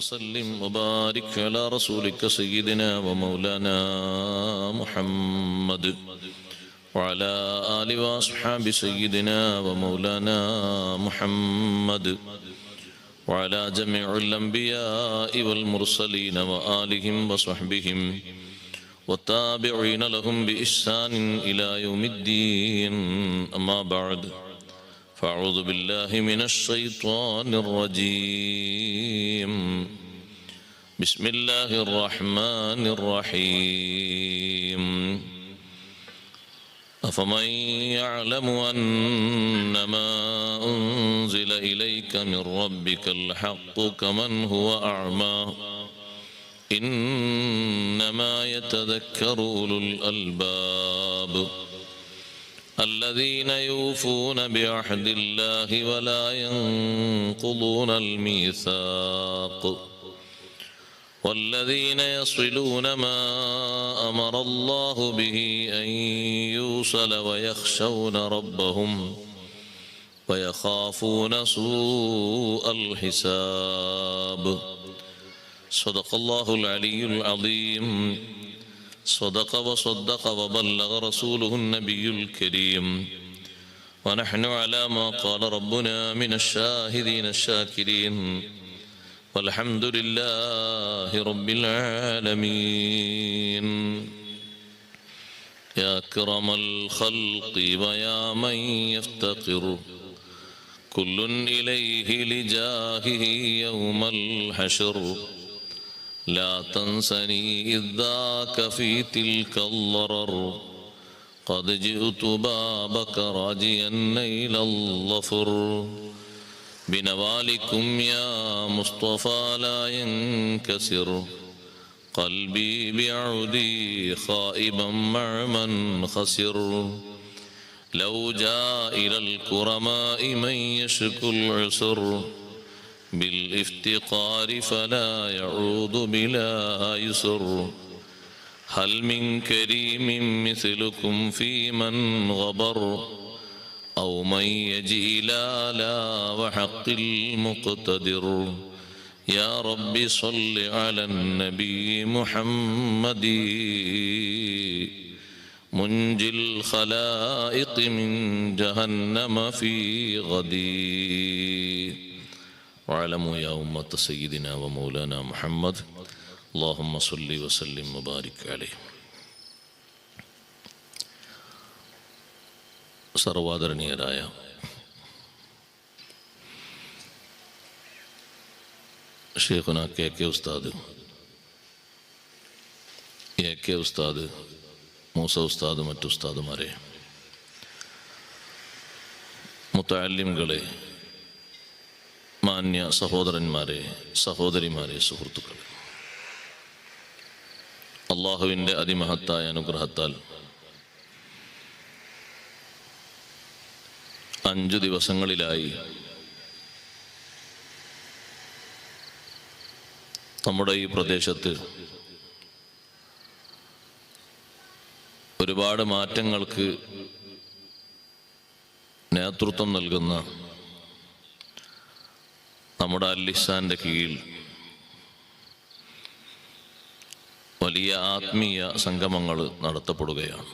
وسلم وبارك على رسولك سيدنا ومولانا محمد وعلى آل وأصحاب سيدنا ومولانا محمد وعلى جميع الأنبياء والمرسلين وآلهم وصحبهم والتابعين لهم بإحسان إلى يوم الدين. أما بعد، فأعوذ بالله من الشيطان الرجيم. بسم الله الرحمن الرحيم. أفمن يعلم أنما أنزل إليك من ربك الحق كمن هو أعمى إنما يتذكر أولو الألباب الذين يوفون بعهد الله ولا ينقضون الميثاق والذين يصلون ما أمر الله به أن يوصل ويخشون ربهم ويخافون سوء الحساب. صدق الله العلي العظيم. صدق وصدق وبلغ رسوله النبي الكريم. ونحن على ما قال ربنا من الشاهدين الشاكرين والحمد لله رب العالمين. يا أكرم الخلق ويا من يفتقر كل إليه لجاهه يوم الحشر لا تنسني إذ ذاك في تلك الضرر قد جئت بابك راجيا نيل الظفر بنوالكم يا مصطفى لا ينكسر قلبي بعودي خائبا مع من خسر لو جاء إلى الكرماء من يشكو العسر بالافتقار فلا يعود بلا يسر هل من كريم مثلكم في من غبر أو من يجي لا وحق المقتدر يا رب صل على النبي محمد منجي الخلائق من جهنم في غدي. واعلموا يا أمة سيدنا ومولانا محمد اللهم صل وسلم وبارك عليه. സർവാദരണീയരായ ഷെയ്ഖുന K ഉസ്താദ്, K ഉസ്താദ്, മൂസ ഉസ്താദ്, മറ്റു ഉസ്താദുമാരെ, മുത്തഅല്ലിംകളെ, മാന്യ സഹോദരന്മാരെ, സഹോദരിമാരെ, സുഹൃത്തുക്കളെ, അള്ളാഹുവിൻ്റെ അതിമഹത്തായ അനുഗ്രഹത്താൽ 5 ദിവസങ്ങളിലായി നമ്മുടെ ഈ പ്രദേശത്ത് ഒരുപാട് മാറ്റങ്ങൾക്ക് നേതൃത്വം നൽകുന്ന നമ്മുടെ അൽ-ഇഹ്സാന്റെ കീഴിൽ വലിയ ആത്മീയ സംഗമങ്ങൾ നടത്തപ്പെടുകയാണ്.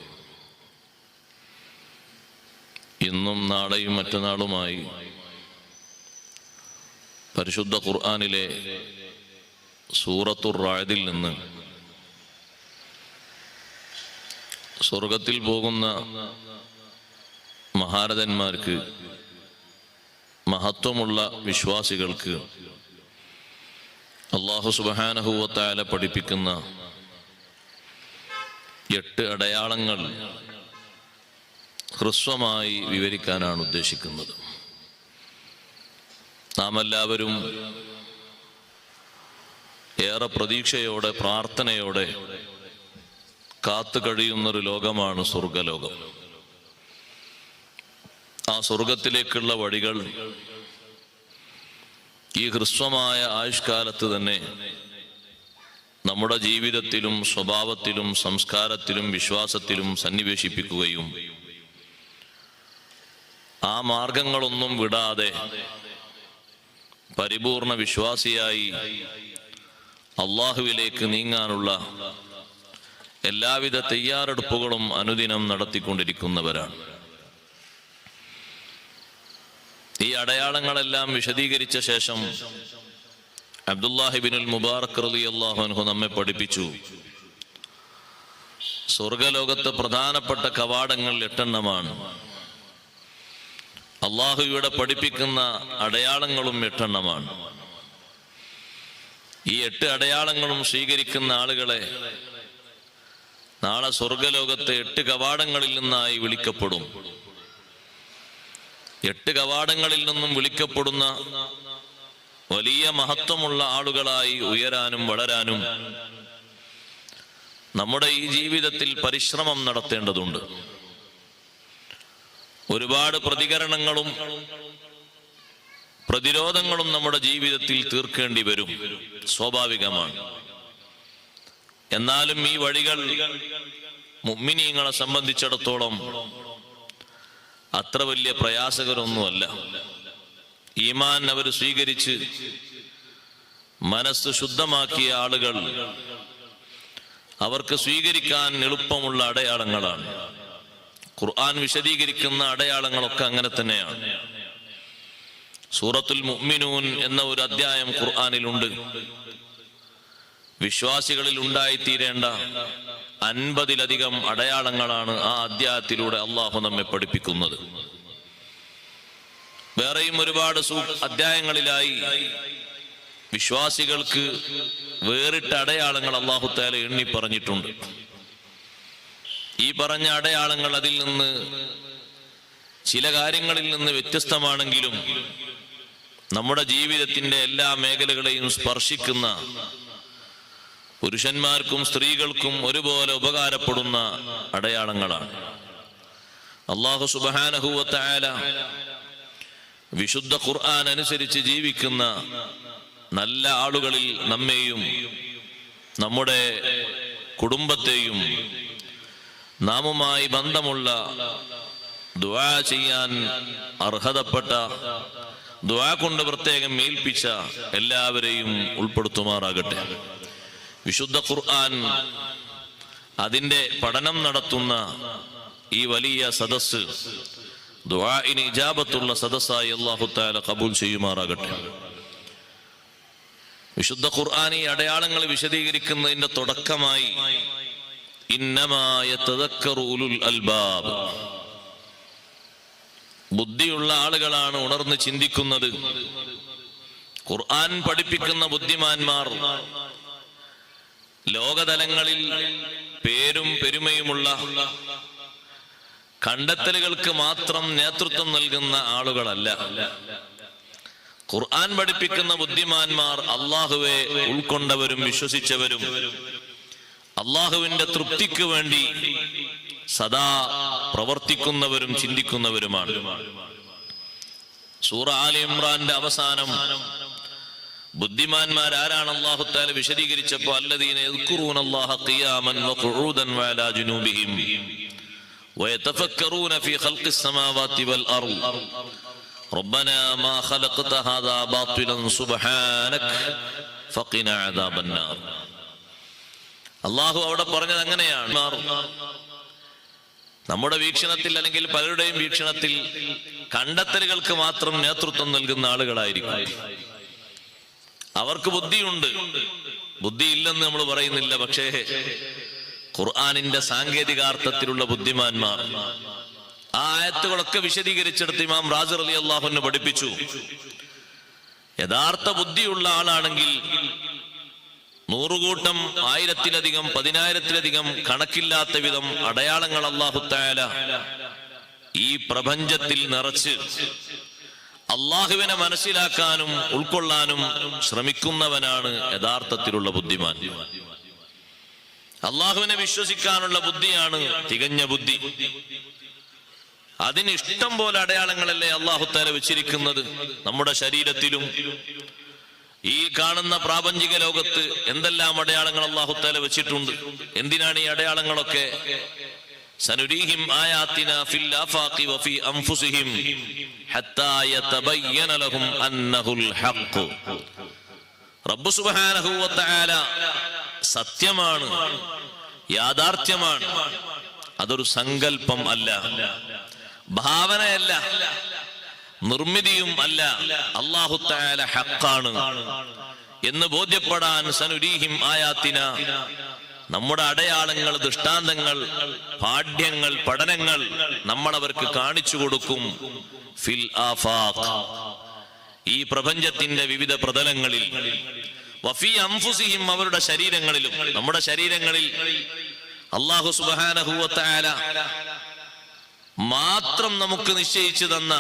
ഇന്നും നാളെയും മറ്റന്നാളുമായി പരിശുദ്ധ ഖുർആനിലെ സൂറത്തുർ റഅദിൽ നിന്ന് സ്വർഗത്തിൽ പോകുന്ന മഹാരഥന്മാർക്ക്, മഹത്വമുള്ള വിശ്വാസികൾക്ക് അല്ലാഹു സുബ്ഹാനഹു വ തആല പഠിപ്പിക്കുന്ന 8 അടയാളങ്ങൾ ഹ്രസ്വമായി വിവരിക്കാനാണ് ഉദ്ദേശിക്കുന്നത്. നാം എല്ലാവരും ഏറെ പ്രതീക്ഷയോടെ, പ്രാർത്ഥനയോടെ കാത്തു കഴിയുന്നൊരു ലോകമാണ് സ്വർഗലോകം. ആ സ്വർഗത്തിലേക്കുള്ള വഴികൾ ഈ ഹ്രസ്വമായ ആയുഷ്കാലത്ത് തന്നെ നമ്മുടെ ജീവിതത്തിലും സ്വഭാവത്തിലും സംസ്കാരത്തിലും വിശ്വാസത്തിലും സന്നിവേശിപ്പിക്കുകയും ആ മാർഗങ്ങളൊന്നും വിടാതെ പരിപൂർണ വിശ്വാസിയായി അള്ളാഹുവിലേക്ക് നീങ്ങാനുള്ള എല്ലാവിധ തയ്യാറെടുപ്പുകളും അനുദിനം നടത്തിക്കൊണ്ടിരിക്കുന്നവരാണ്. ഈ അടയാളങ്ങളെല്ലാം വിശദീകരിച്ച ശേഷം അബ്ദുല്ലാഹിബ്നുൽ മുബാറക് റളിയല്ലാഹു അൻഹു നമ്മെ പഠിപ്പിച്ചു, സ്വർഗലോകത്തെ പ്രധാനപ്പെട്ട കവാടങ്ങൾ 8 എണ്ണമാണ്. അള്ളാഹു ഇവിടെ പഠിപ്പിക്കുന്ന അടയാളങ്ങളും 8 എണ്ണമാണ്. ഈ 8 അടയാളങ്ങളും സ്വീകരിക്കുന്ന ആളുകളെ നാളെ സ്വർഗലോകത്തെ 8 കവാടങ്ങളിൽ നിന്നായി വിളിക്കപ്പെടും. 8 കവാടങ്ങളിൽ നിന്നും വിളിക്കപ്പെടുന്ന വലിയ മഹത്വമുള്ള ആളുകളായി ഉയരാനും വളരാനും നമ്മുടെ ഈ ജീവിതത്തിൽ പരിശ്രമം നടത്തേണ്ടതുണ്ട്. ഒരുപാട് പ്രതികരണങ്ങളും പ്രതിരോധങ്ങളും നമ്മുടെ ജീവിതത്തിൽ തീർക്കേണ്ടി വരും, സ്വാഭാവികമാണ്. എന്നാലും ഈ വഴികൾ മുഅ്മിനീങ്ങളെ സംബന്ധിച്ചിടത്തോളം അത്ര വലിയ പ്രയാസകരൊന്നുമല്ല. ഈമാൻ അവർ സ്വീകരിച്ച് മനസ്സ് ശുദ്ധമാക്കിയ ആളുകൾ അവർക്ക് സ്വീകരിക്കാൻ എളുപ്പമുള്ള അടയാളങ്ങളാണ്. ഖുർആൻ വിശദീകരിക്കുന്ന അടയാളങ്ങളൊക്കെ അങ്ങനെ തന്നെയാണ്. സൂറത്തുൽ മുഅ്മിനൂൻ എന്ന ഒരു അധ്യായം ഖുർആനിലുണ്ട്. വിശ്വാസികളിൽ ഉണ്ടായിത്തീരേണ്ട 50-ലധികം അടയാളങ്ങളാണ് ആ അധ്യായത്തിലൂടെ അള്ളാഹു നമ്മെ പഠിപ്പിക്കുന്നത്. വേറെയും ഒരുപാട് അധ്യായങ്ങളിലായി വിശ്വാസികൾക്ക് വേറിട്ട അടയാളങ്ങൾ അല്ലാഹു തആല എണ്ണി പറഞ്ഞിട്ടുണ്ട്. ഈ പറഞ്ഞ അടയാളങ്ങൾ അതിൽ നിന്ന് ചില കാര്യങ്ങളിൽ നിന്ന് വ്യത്യസ്തമാണെങ്കിലും നമ്മുടെ ജീവിതത്തിന്റെ എല്ലാ മേഖലകളെയും സ്പർശിക്കുന്ന, പുരുഷന്മാർക്കും സ്ത്രീകൾക്കും ഒരുപോലെ ഉപകാരപ്പെടുന്ന അടയാളങ്ങളാണ്. അല്ലാഹു സുബ്ഹാനഹു വ തആല വിശുദ്ധ ഖുർആൻ അനുസരിച്ച് ജീവിക്കുന്ന നല്ല ആളുകളിൽ നമ്മെയും നമ്മുടെ കുടുംബത്തെയും നാമുമായി ബന്ധമുള്ള ദുആ ചെയ്യാൻ അർഹതപ്പെട്ട, ദുആ കൊണ്ട് പ്രത്യേകം ഏൽപ്പിച്ച എല്ലാവരെയും ഉൾപ്പെടുത്തുമാറാകട്ടെ. വിശുദ്ധ ഖുർആൻ അതിന്റെ പഠനം നടത്തുന്ന ഈ വലിയ സദസ്സ് ദുആഇന് ഇജാബത്തുള്ള സദസ്സായി അല്ലാഹു തആല ഖബൂൽ ചെയ്യുമാറാകട്ടെ. വിശുദ്ധ ഖുർആൻ ഈ അടയാളങ്ങൾ വിശദീകരിക്കുന്നതിന്റെ തുടക്കമായി ഇന്നമാ യതദക്കറു ഉലുൽ അൽബാബ്, ബുദ്ധിയുള്ള ആളുകളാണ് ഉണർന്ന് ചിന്തിക്കുന്നത്. ഖുർആൻ പഠിപ്പിക്കുന്ന ബുദ്ധിമാന്മാർ ലോകതലങ്ങളിൽ പേരും പെരുമയുമുള്ള കണ്ടെത്തലുകൾക്ക് മാത്രം നേതൃത്വം നൽകുന്ന ആളുകളല്ല. ഖുർആൻ പഠിപ്പിക്കുന്ന ബുദ്ധിമാന്മാർ അള്ളാഹുവെ ഉൾക്കൊണ്ടവരും വിശ്വസിച്ചവരും അള്ളാഹുവിന്റെ തൃപ്തിക്ക് വേണ്ടി സദാ പ്രവർത്തിക്കുന്നവരും ചിന്തിക്കുന്നവരുമാണ്. സൂറ ആല ഇമ്രാന്റെ അവസാനം ബുദ്ധിമാന്മാർ ആരാണ് അല്ലാഹു തആല വിശദീകരിച്ചപ്പോൾ അല്ലദീന യദ്കുറൂനല്ലാഹ ഖിയാമൻ വഖുഊദൻ വഅലാ ജുനൂബിഹിം വയതഫക്കറൂന ഫീ ഖൽഖിസ് സമാവാതി വൽ അർദ് റബ്ബനാ മാ ഖലഖത ഹാദാ ബാതിലൻ സുബ്ഹാനക ഫഖിനാ അദാബന്നാർ. അല്ലാഹു അവിടെ പറഞ്ഞത് അങ്ങനെയാണ്. നമ്മുടെ വീക്ഷണത്തിൽ അല്ലെങ്കിൽ പലരുടെയും വീക്ഷണത്തിൽ കണ്ടെത്തലുകൾക്ക് മാത്രം നേതൃത്വം നൽകുന്ന ആളുകളായിരിക്കും. അവർക്ക് ബുദ്ധിയുണ്ട്, ബുദ്ധിയില്ലെന്ന് നമ്മൾ പറയുന്നില്ല. പക്ഷേ ഖുർആനിന്റെ സാങ്കേതികാർത്ഥത്തിലുള്ള ബുദ്ധിമാന്മാർ ആ ആയത്തുകളൊക്കെ വിശദീകരിച്ചെടുത്ത് ഇമാം റാസി റളിയല്ലാഹു അൻഹു പഠിപ്പിച്ചു, യഥാർത്ഥ ബുദ്ധിയുള്ള ആളാണെങ്കിൽ 100 കൂട്ടം, 1000-ലധികം, 10,000-ലധികം കണക്കില്ലാത്ത വിധം അടയാളങ്ങൾ അല്ലാഹു തആല ഈ പ്രപഞ്ചത്തിൽ നിറച്ച് അള്ളാഹുവിനെ മനസ്സിലാക്കാനും ഉൾക്കൊള്ളാനും ശ്രമിക്കുന്നവനാണ് യഥാർത്ഥത്തിലുള്ള ബുദ്ധിമാൻ. അള്ളാഹുവിനെ വിശ്വസിക്കാനുള്ള ബുദ്ധിയാണ് തികഞ്ഞ ബുദ്ധി. അതിന് ഇഷ്ടം പോലെ അടയാളങ്ങളല്ലേ അല്ലാഹു തആല വെച്ചിരിക്കുന്നത്. നമ്മുടെ ശരീരത്തിലും ഈ കാണുന്ന പ്രാപഞ്ചിക ലോകത്ത് എന്തെല്ലാം അടയാളങ്ങൾ അല്ലാഹു തആല വെച്ചിട്ടുണ്ട്. എന്തിനാണ് ഈ അടയാളങ്ങളൊക്കെ? സനുരീഹിം ആയാതിനാ ഫിൽ ആഫാഖി വഫി അൻഫുസിഹിം ഹത്താ യതബയ്യന ലഹും അന്നഹുൽ ഹഖ്. റബ്ബ് സുബ്ഹാനഹു വ തആല സത്യമാണ്, യാഥാർത്ഥ്യമാണ്. അതൊരു സങ്കല്പം അല്ല, ഭാവനയല്ല, നിർമ്മിതിയും അല്ല. അല്ലാഹു തആല ഹഖാണ് എന്ന് ബോധ്യപ്പെടാൻ സനുരീഹിം ആയാത്തിന, നമ്മുടെ അടയാളങ്ങൾ, ദൃഷ്ടാന്തങ്ങൾ, പാഠ്യങ്ങൾ, പഠനങ്ങൾ നമ്മൾ അവർക്ക് കാണിച്ചു കൊടുക്കും. ഫിൽ ആഫാഖ്, ഈ പ്രപഞ്ചത്തിന്റെ വിവിധ പ്രതലങ്ങളിൽ, വഫീ അൻഫുസിഹിം, അവരുടെ ശരീരങ്ങളിലും. നമ്മുടെ ശരീരങ്ങളിൽ അല്ലാഹു സുബ്ഹാനഹു വ തആല മാത്രം നമുക്ക് നിശ്ചയിച്ചു തന്ന,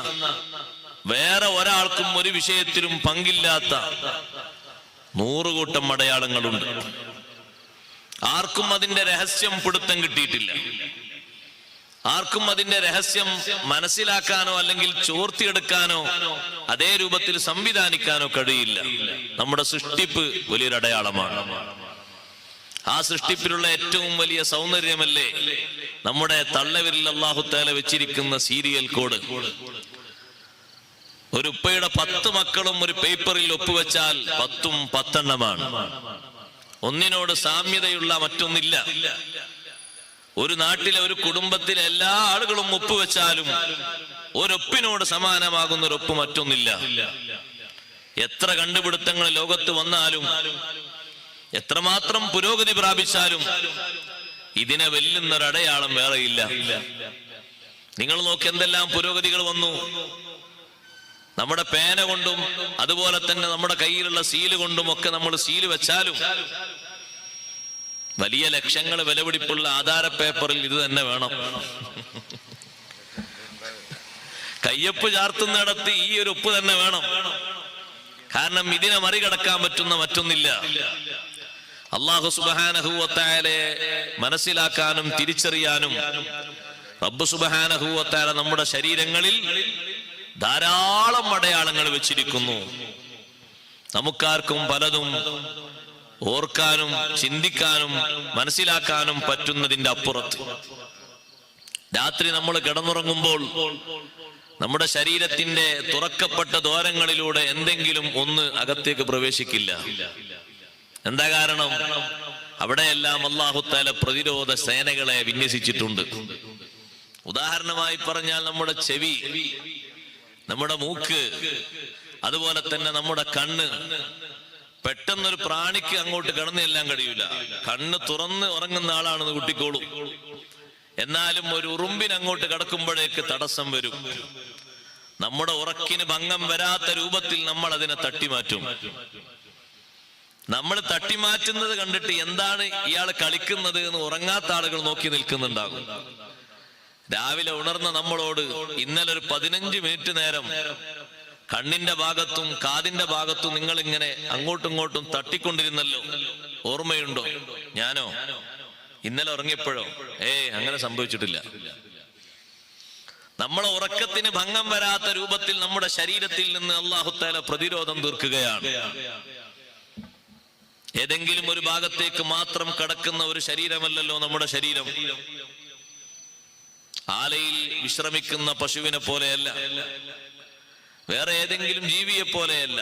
വേറെ ഒരാൾക്കും ഒരു വിഷയത്തിലും പങ്കില്ലാത്ത 100 കൂട്ടം അടയാളങ്ങളുണ്ട്. ആർക്കും അതിന്റെ രഹസ്യം പിടുത്തം കിട്ടിയിട്ടില്ല. ആർക്കും അതിന്റെ രഹസ്യം മനസ്സിലാക്കാനോ അല്ലെങ്കിൽ ചോർത്തിയെടുക്കാനോ അതേ രൂപത്തിൽ സംവിധാനിക്കാനോ കഴിയില്ല. നമ്മുടെ സൃഷ്ടിപ്പ് വലിയൊരു അടയാളമാണ്. ആ സൃഷ്ടിപ്പിലുള്ള ഏറ്റവും വലിയ സൗന്ദര്യമല്ലേ നമ്മുടെ തള്ളവിരലിൽ അല്ലാഹു തആല വെച്ചിരിക്കുന്ന സീരിയൽ കോഡ്. ഒരു ഉപ്പയുടെ 10 മക്കളും ഒരു പേപ്പറിൽ ഒപ്പുവെച്ചാൽ 10ഉം 10 എണ്ണമാണ്. ഒന്നിനോട് സാമ്യതയുള്ള മറ്റൊന്നില്ല. ഒരു നാട്ടിലെ ഒരു കുടുംബത്തിലെ എല്ലാ ആളുകളും ഒപ്പുവെച്ചാലും ഒരൊപ്പിനോട് സമാനമാകുന്ന ഒരു ഒപ്പ് മറ്റൊന്നില്ല. എത്ര കണ്ടുപിടുത്തങ്ങൾ ലോകത്ത് വന്നാലും, എത്രമാത്രം പുരോഗതി പ്രാപിച്ചാലും ഇതിനെ വെല്ലുന്നൊരടയാളം വേറെയില്ല. നിങ്ങൾ നോക്കി, എന്തെല്ലാം പുരോഗതികൾ വന്നു. നമ്മുടെ പേന കൊണ്ടും അതുപോലെ തന്നെ നമ്മുടെ കയ്യിലുള്ള സീല് കൊണ്ടും ഒക്കെ നമ്മൾ സീല് വെച്ചാലും വലിയ ലക്ഷങ്ങൾ വിലപിടിപ്പുള്ള ആധാര പേപ്പറിൽ ഇത് തന്നെ വേണം. കയ്യൊപ്പ് ചാർത്തുന്നിടത്ത് ഈ ഒരു ഒപ്പ് തന്നെ വേണം. കാരണം ഇതിനെ മറികടക്കാൻ പറ്റുന്ന മറ്റൊന്നില്ല. അല്ലാഹു സുബ്ഹാനഹു വ തആലയെ മനസ്സിലാക്കാനും തിരിച്ചറിയാനും റബ്ബ് സുബ്ഹാനഹു വ തആല നമ്മുടെ ശരീരങ്ങളിൽ ധാരാളം അടയാളങ്ങൾ വെച്ചിരിക്കുന്നു. നമുക്കാർക്കും പലതും ഓർക്കാനും ചിന്തിക്കാനും മനസ്സിലാക്കാനും പറ്റുന്നതിന്റെ അപ്പുറത്ത്, രാത്രി നമ്മൾ കിടന്നുറങ്ങുമ്പോൾ നമ്മുടെ ശരീരത്തിന്റെ തുറക്കപ്പെട്ട ദ്വാരങ്ങളിലൂടെ എന്തെങ്കിലും ഒന്ന് അകത്തേക്ക് പ്രവേശിക്കില്ല. എന്താ കാരണം? അവിടെയെല്ലാം അല്ലാഹു തആല പ്രതിരോധ സേനകളെ വിന്യസിച്ചിട്ടുണ്ട്. ഉദാഹരണമായി പറഞ്ഞാൽ നമ്മുടെ ചെവി, നമ്മുടെ മൂക്ക്, അതുപോലെ തന്നെ നമ്മുടെ കണ്ണ്. പെട്ടെന്നൊരു പ്രാണിക്ക് അങ്ങോട്ട് കിടന്നു ചെല്ലാൻ കഴിയൂല. കണ്ണ് തുറന്ന് ഉറങ്ങുന്ന ആളാണെന്ന് കൂട്ടിക്കോളൂ. എന്നാലും ഒരു ഉറുമ്പിന് അങ്ങോട്ട് കിടക്കുമ്പോഴേക്ക് തടസ്സം വരും. നമ്മുടെ ഉറക്കിന് ഭംഗം വരാത്ത രൂപത്തിൽ നമ്മൾ അതിനെ തട്ടിമാറ്റും. നമ്മൾ തട്ടിമാറ്റുന്നത് കണ്ടിട്ട് എന്താണ് ഇയാൾ കളിക്കുന്നത് എന്ന് ഉറങ്ങാത്ത ആളുകൾ നോക്കി നിൽക്കുന്നുണ്ടാകും. രാവിലെ ഉണർന്ന നമ്മളോട് ഇന്നലെ ഒരു 15 മിനിറ്റ് നേരം കണ്ണിന്റെ ഭാഗത്തും കാതിന്റെ ഭാഗത്തും നിങ്ങൾ ഇങ്ങനെ അങ്ങോട്ടും ഇങ്ങോട്ടും തട്ടിക്കൊണ്ടിരുന്നല്ലോ, ഓർമ്മയുണ്ടോ? ഞാനോ? ഇന്നലെ ഉറങ്ങിയപ്പോഴോ? അങ്ങനെ സംഭവിച്ചിട്ടില്ല. നമ്മളെ ഉറക്കത്തിന് ഭംഗം വരാത്ത രൂപത്തിൽ നമ്മുടെ ശരീരത്തിൽ നിന്ന് അല്ലാഹു തആല പ്രതിരോധം തീർക്കുകയാണ്. ഏതെങ്കിലും ഒരു ഭാഗത്തേക്ക് മാത്രം കടക്കുന്ന ഒരു ശരീരമല്ലല്ലോ നമ്മുടെ ശരീരം. ആലയിൽ വിശ്രമിക്കുന്ന പശുവിനെ പോലെയല്ല, വേറെ ഏതെങ്കിലും ജീവിയെ പോലെയല്ല.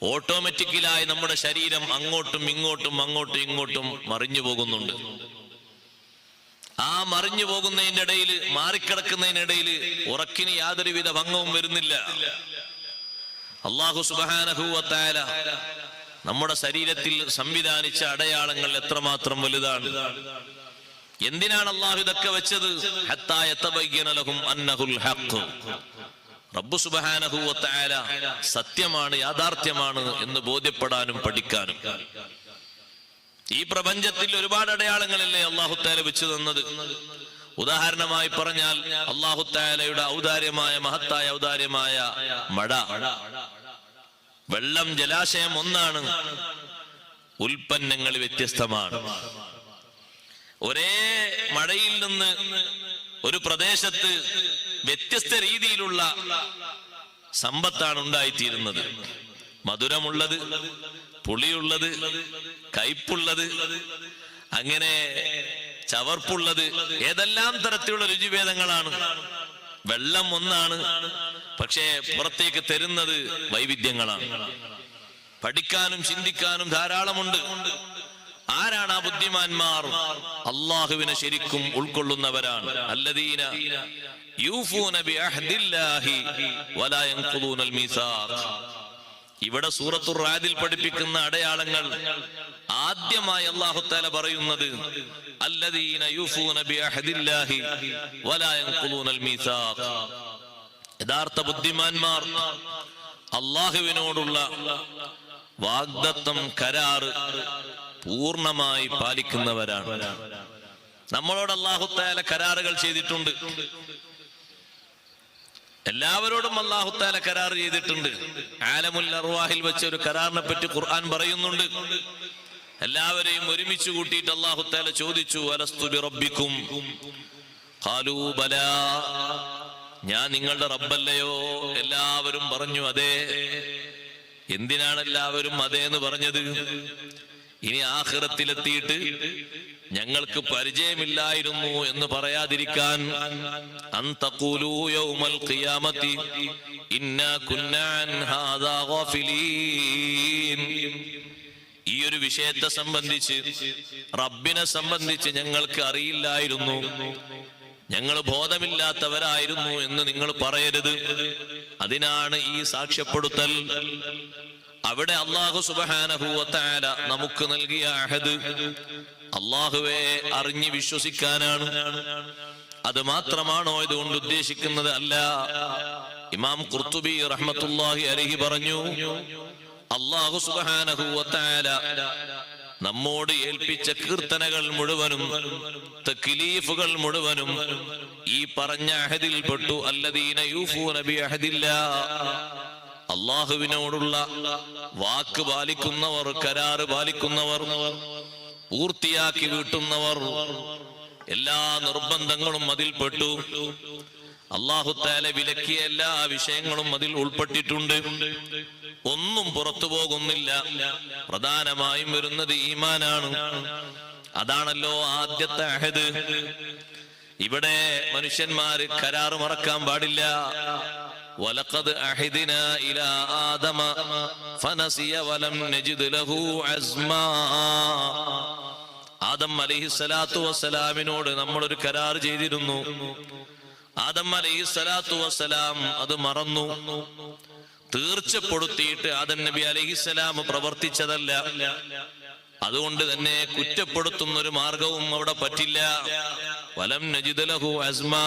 ഓട്ടോമാറ്റിക്കലായി നമ്മുടെ ശരീരം അങ്ങോട്ടും ഇങ്ങോട്ടും അങ്ങോട്ടും ഇങ്ങോട്ടും മറിഞ്ഞു പോകുന്നുണ്ട്. ആ മറിഞ്ഞു പോകുന്നതിന്റെ ഇടയിൽ, മാറിക്കിടക്കുന്നതിനിടയിൽ ഉറക്കിന് യാതൊരുവിധ ഭംഗവും വരുന്നില്ല. അല്ലാഹു സുബ്ഹാനഹു വ തആല നമ്മുടെ ശരീരത്തിൽ സംവിധാനിച്ച അടയാളങ്ങൾ എത്രമാത്രം വലുതാണ്. എന്തിനാണ് അല്ലാഹു ഇതൊക്കെ വെച്ചത്? ഹത്താ യതബയ്യന ലഹും അന്നഹുൽ ഹഖ്. റബ്ബ് സുബ്ഹാനഹു വ തആല സത്യമാണ്, യാഥാർത്ഥ്യമാണ് എന്ന് ബോധ്യപ്പെടാനും പഠിക്കാനും. ഈ പ്രപഞ്ചത്തിൽ ഒരുപാട് അടയാളങ്ങളല്ലേ അല്ലാഹു തആല വെച്ചു തന്നത്. ഉദാഹരണമായി പറഞ്ഞാൽ അല്ലാഹു തആലയുടെ ഔദാര്യമായ, മഹത്തായ ഔദാര്യമായ മഴ, വെള്ളം, ജലാശയം ഒന്നാണ്, ഉൽപ്പന്നങ്ങൾ വ്യത്യസ്തമാണ്. ഒരേ മഴയിൽ നിന്ന് ഒരു പ്രദേശത്ത് വ്യത്യസ്ത രീതിയിലുള്ള സമ്പത്താണ് ഉണ്ടായിത്തീരുന്നത്. മധുരമുള്ളത്, പുളിയുള്ളത്, കയ്പുള്ളത്, അങ്ങനെ ചവർപ്പുള്ളത്, ഏതെല്ലാം തരത്തിലുള്ള രുചിഭേദങ്ങളാണ്. വെള്ളം ഒന്നാണ്, പക്ഷേ പുറത്തേക്ക് തരുന്നത് വൈവിധ്യങ്ങളാണ്. പഠിക്കാനും ചിന്തിക്കാനും ധാരാളമുണ്ട്. ആരാണ് ആ ബുദ്ധിമാന്മാർ? അള്ളാഹുവിനെ ശരിക്കും ഉൾക്കൊള്ളുന്നവരാണ്. അല്ലദീന യൂഫൂന ബിഅഹ്ദില്ലാഹി വലാ യൻഖുദൂനൽ മീസാഖ്. ഇവിടെ സൂറത്തുർ റാദിൽ പഠിപ്പിക്കുന്ന അടയാളങ്ങൾ ആദ്യമായി അല്ലാഹു തആല പറയുന്നത് അല്ലദീന യൂഫൂന ബിഅഹ്ദില്ലാഹി വലാ യൻഖുദൂനൽ മീസാഖ്. യഥാർത്ഥ ബുദ്ധിമാന്മാർ അള്ളാഹുവിനോടുള്ള വാഗ്ദത്തം, കരാറ് പൂർണ്ണമായി പാലിക്കുന്നവരാണ്. നമ്മളോട് അല്ലാഹു തആല കരാറുകൾ ചെയ്തിട്ടുണ്ട്. എല്ലാവരോടും അല്ലാഹു തആല കരാർ ചെയ്തിട്ടുണ്ട്. ആലമുൽ അർവാഹിൽ വെച്ച ഒരു കരാറിനെ പറ്റി ഖുർആൻ പറയുന്നുണ്ട്. എല്ലാവരെയും ഒരുമിച്ച് കൂട്ടിയിട്ട് അല്ലാഹു തആല ചോദിച്ചു, അലസ്തു ബിറബ്ബിക്കും ഖാലൂ ബലാ, ഞാൻ നിങ്ങളുടെ റബ്ബല്ലയോ? എല്ലാവരും പറഞ്ഞു അതെ. എന്തിനാണ് എല്ലാവരും അതെ എന്ന് പറഞ്ഞത്? ഇനി ആഖിറത്തിലെത്തിയിട്ട് ഞങ്ങൾക്ക് പരിചയമില്ലായിരുന്നു എന്ന് പറയാതിരിക്കാൻ. അൻതഖൂലൂ യൗമൽ ഖിയാമത്തി ഇന്നാ കുന്നാ അൻ ഹാദാ ഗാഫിലീൻ. ഈ ഒരു വിഷയത്തെ സംബന്ധിച്ച്, റബ്ബിനെ സംബന്ധിച്ച് ഞങ്ങൾക്ക് അറിയില്ലായിരുന്നു, ഞങ്ങൾ ബോധമില്ലാത്തവരായിരുന്നു എന്ന് നിങ്ങൾ പറയരുത്. അതിനാണ് ഈ സാക്ഷ്യപ്പെടുത്തൽ. അവിടെ അല്ലാഹു സുബ്ഹാനഹു വ തആല നമുക്ക് നൽകിയ അഹദ് അല്ലാഹുവെ അറിഞ്ഞ് വിശ്വസിക്കാനാണ്. അത് മാത്രമാണോ ഇതുകൊണ്ട് ഉദ്ദേശിക്കുന്നത്? അല്ല. ഇമാം ഖുർത്തുബി റഹ്മത്തുള്ളാഹി അലൈഹി പറഞ്ഞു, അല്ലാഹു സുബ്ഹാനഹു വ തആല നമ്മോട് ഏൽപ്പിച്ച കീർത്തനകൾ മുഴുവനും, തക്ലീഫുകൾ മുഴുവനും ഈ പറഞ്ഞ അഹദിൽ പെട്ടു. അല്ലദീന യൂഫൂന ബിഅഹദില്ലാഹ്, അല്ലാഹുവിനോടുള്ള വാക്ക് പാലിക്കുന്നവർ, കരാറ് പാലിക്കുന്നവർ, പൂർത്തിയാക്കി വീട്ടുന്നവർ. എല്ലാ നിർബന്ധങ്ങളും അതിൽ പെട്ടു. അല്ലാഹു തആല വിലക്കിയ എല്ലാ വിഷയങ്ങളും അതിൽ ഉൾപ്പെട്ടിട്ടുണ്ട്. ഒന്നും പുറത്തു പോകുന്നില്ല. പ്രധാനമായും വരുന്നത് ഈമാനാണ്. അതാണല്ലോ ആദ്യത്തെ അഹദ്. ഇവിടെ മനുഷ്യന്മാര് കരാറ് മറക്കാൻ പാടില്ല. വലഖദ് അഹദിനാ ഇലാ ആദമ ഫനസിയ വലം നജിദ് ലഹു അസ്മാ. ആദം അലൈഹിസ്സലാത്തു വസ്സലാമിനോട് നമ്മൾ ഒരു കരാർ ചെയ്തിരുന്നു. ആദം അലൈഹിസ്സലാത്തു വസ്സലാം അത് മറന്നു. തീർച്ചപ്പെടുത്തിയിട്ട് ആദം നബി അലൈഹിസ്സലാം പ്രവർത്തിച്ചതല്ല. അതുകൊണ്ട് തന്നെ കുറ്റപ്പെടുത്തുന്ന ഒരു മാർഗവും അവിടെ പറ്റില്ല. വലം നജിദ് ലഹു അസ്മാ,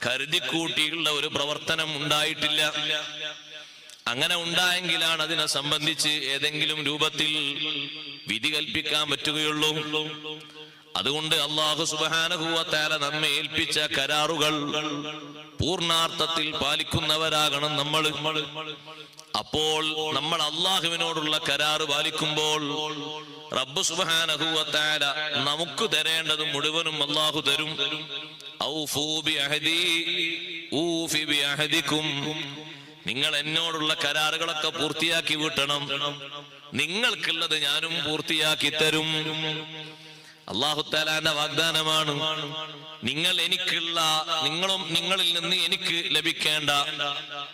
കരുതിക്കൂട്ടിയുള്ള ഒരു പ്രവർത്തനം ഉണ്ടായിട്ടില്ല. അങ്ങനെ ഉണ്ടായെങ്കിലാണ് അതിനെ സംബന്ധിച്ച് ഏതെങ്കിലും രൂപത്തിൽ വിധി കൽപ്പിക്കാൻ പറ്റുകയുള്ളൂ. അതുകൊണ്ട് അല്ലാഹു സുബ്ഹാനഹു വ തആല നമ്മെ ഏൽപ്പിച്ച കരാറുകൾ പൂർണ്ണാർത്ഥത്തിൽ പാലിക്കുന്നവരാകണം നമ്മൾ. അപ്പോൾ നമ്മൾ അല്ലാഹുവിനോടുള്ള കരാറ് പാലിക്കുമ്പോൾ റബ്ബ് സുബ്ഹാനഹു വ തആല നമുക്ക് തരേണ്ടത് മുഴുവനും അല്ലാഹു തരും. ഔഫൂ ബിഅഹദി ഊഫി ബിഅഹദികും, നിങ്ങൾ എന്നോടുള്ള കരാറുകളൊക്കെ പൂർത്തിയാക്കി വീട്ടണം, നിങ്ങൾക്കുള്ളത് ഞാനും പൂർത്തിയാക്കി തരും. അല്ലാഹു തആലാന്റെ വാഗ്ദാനമാണ്. നിങ്ങൾ എനിക്കുള്ള, നിങ്ങളും നിങ്ങളിൽ നിന്ന് എനിക്ക് ലഭിക്കേണ്ട,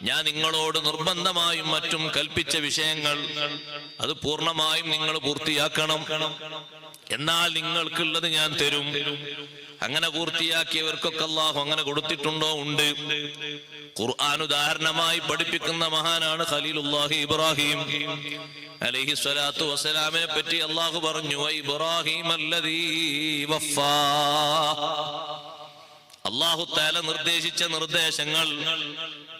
ഞാൻ നിങ്ങളോട് നിർബന്ധമായും മറ്റും കൽപ്പിച്ച വിഷയങ്ങൾ അത് പൂർണ്ണമായും നിങ്ങൾ പൂർത്തിയാക്കണം. എന്നാൽ നിങ്ങൾക്കുള്ളത് ഞാൻ തരും. അങ്ങനെ പൂർത്തിയാക്കിയവർക്കൊക്കെ അല്ലാഹു അങ്ങനെ കൊടുത്തിട്ടുണ്ടോ? ഉണ്ട്. ഖുർആൻ ഉദാഹരണമായി പഠിപ്പിക്കുന്ന മഹാനാണ് ഖലീലുല്ലാഹി ഇബ്രാഹിം അലൈഹി സ്വലാത്തു വസ്സലാമിനെ പറ്റി അല്ലാഹു പറഞ്ഞു, ഇബ്രാഹിം അല്ലദീ വഫാ. അല്ലാഹു തആല നിർദ്ദേശിച്ച നിർദ്ദേശങ്ങൾ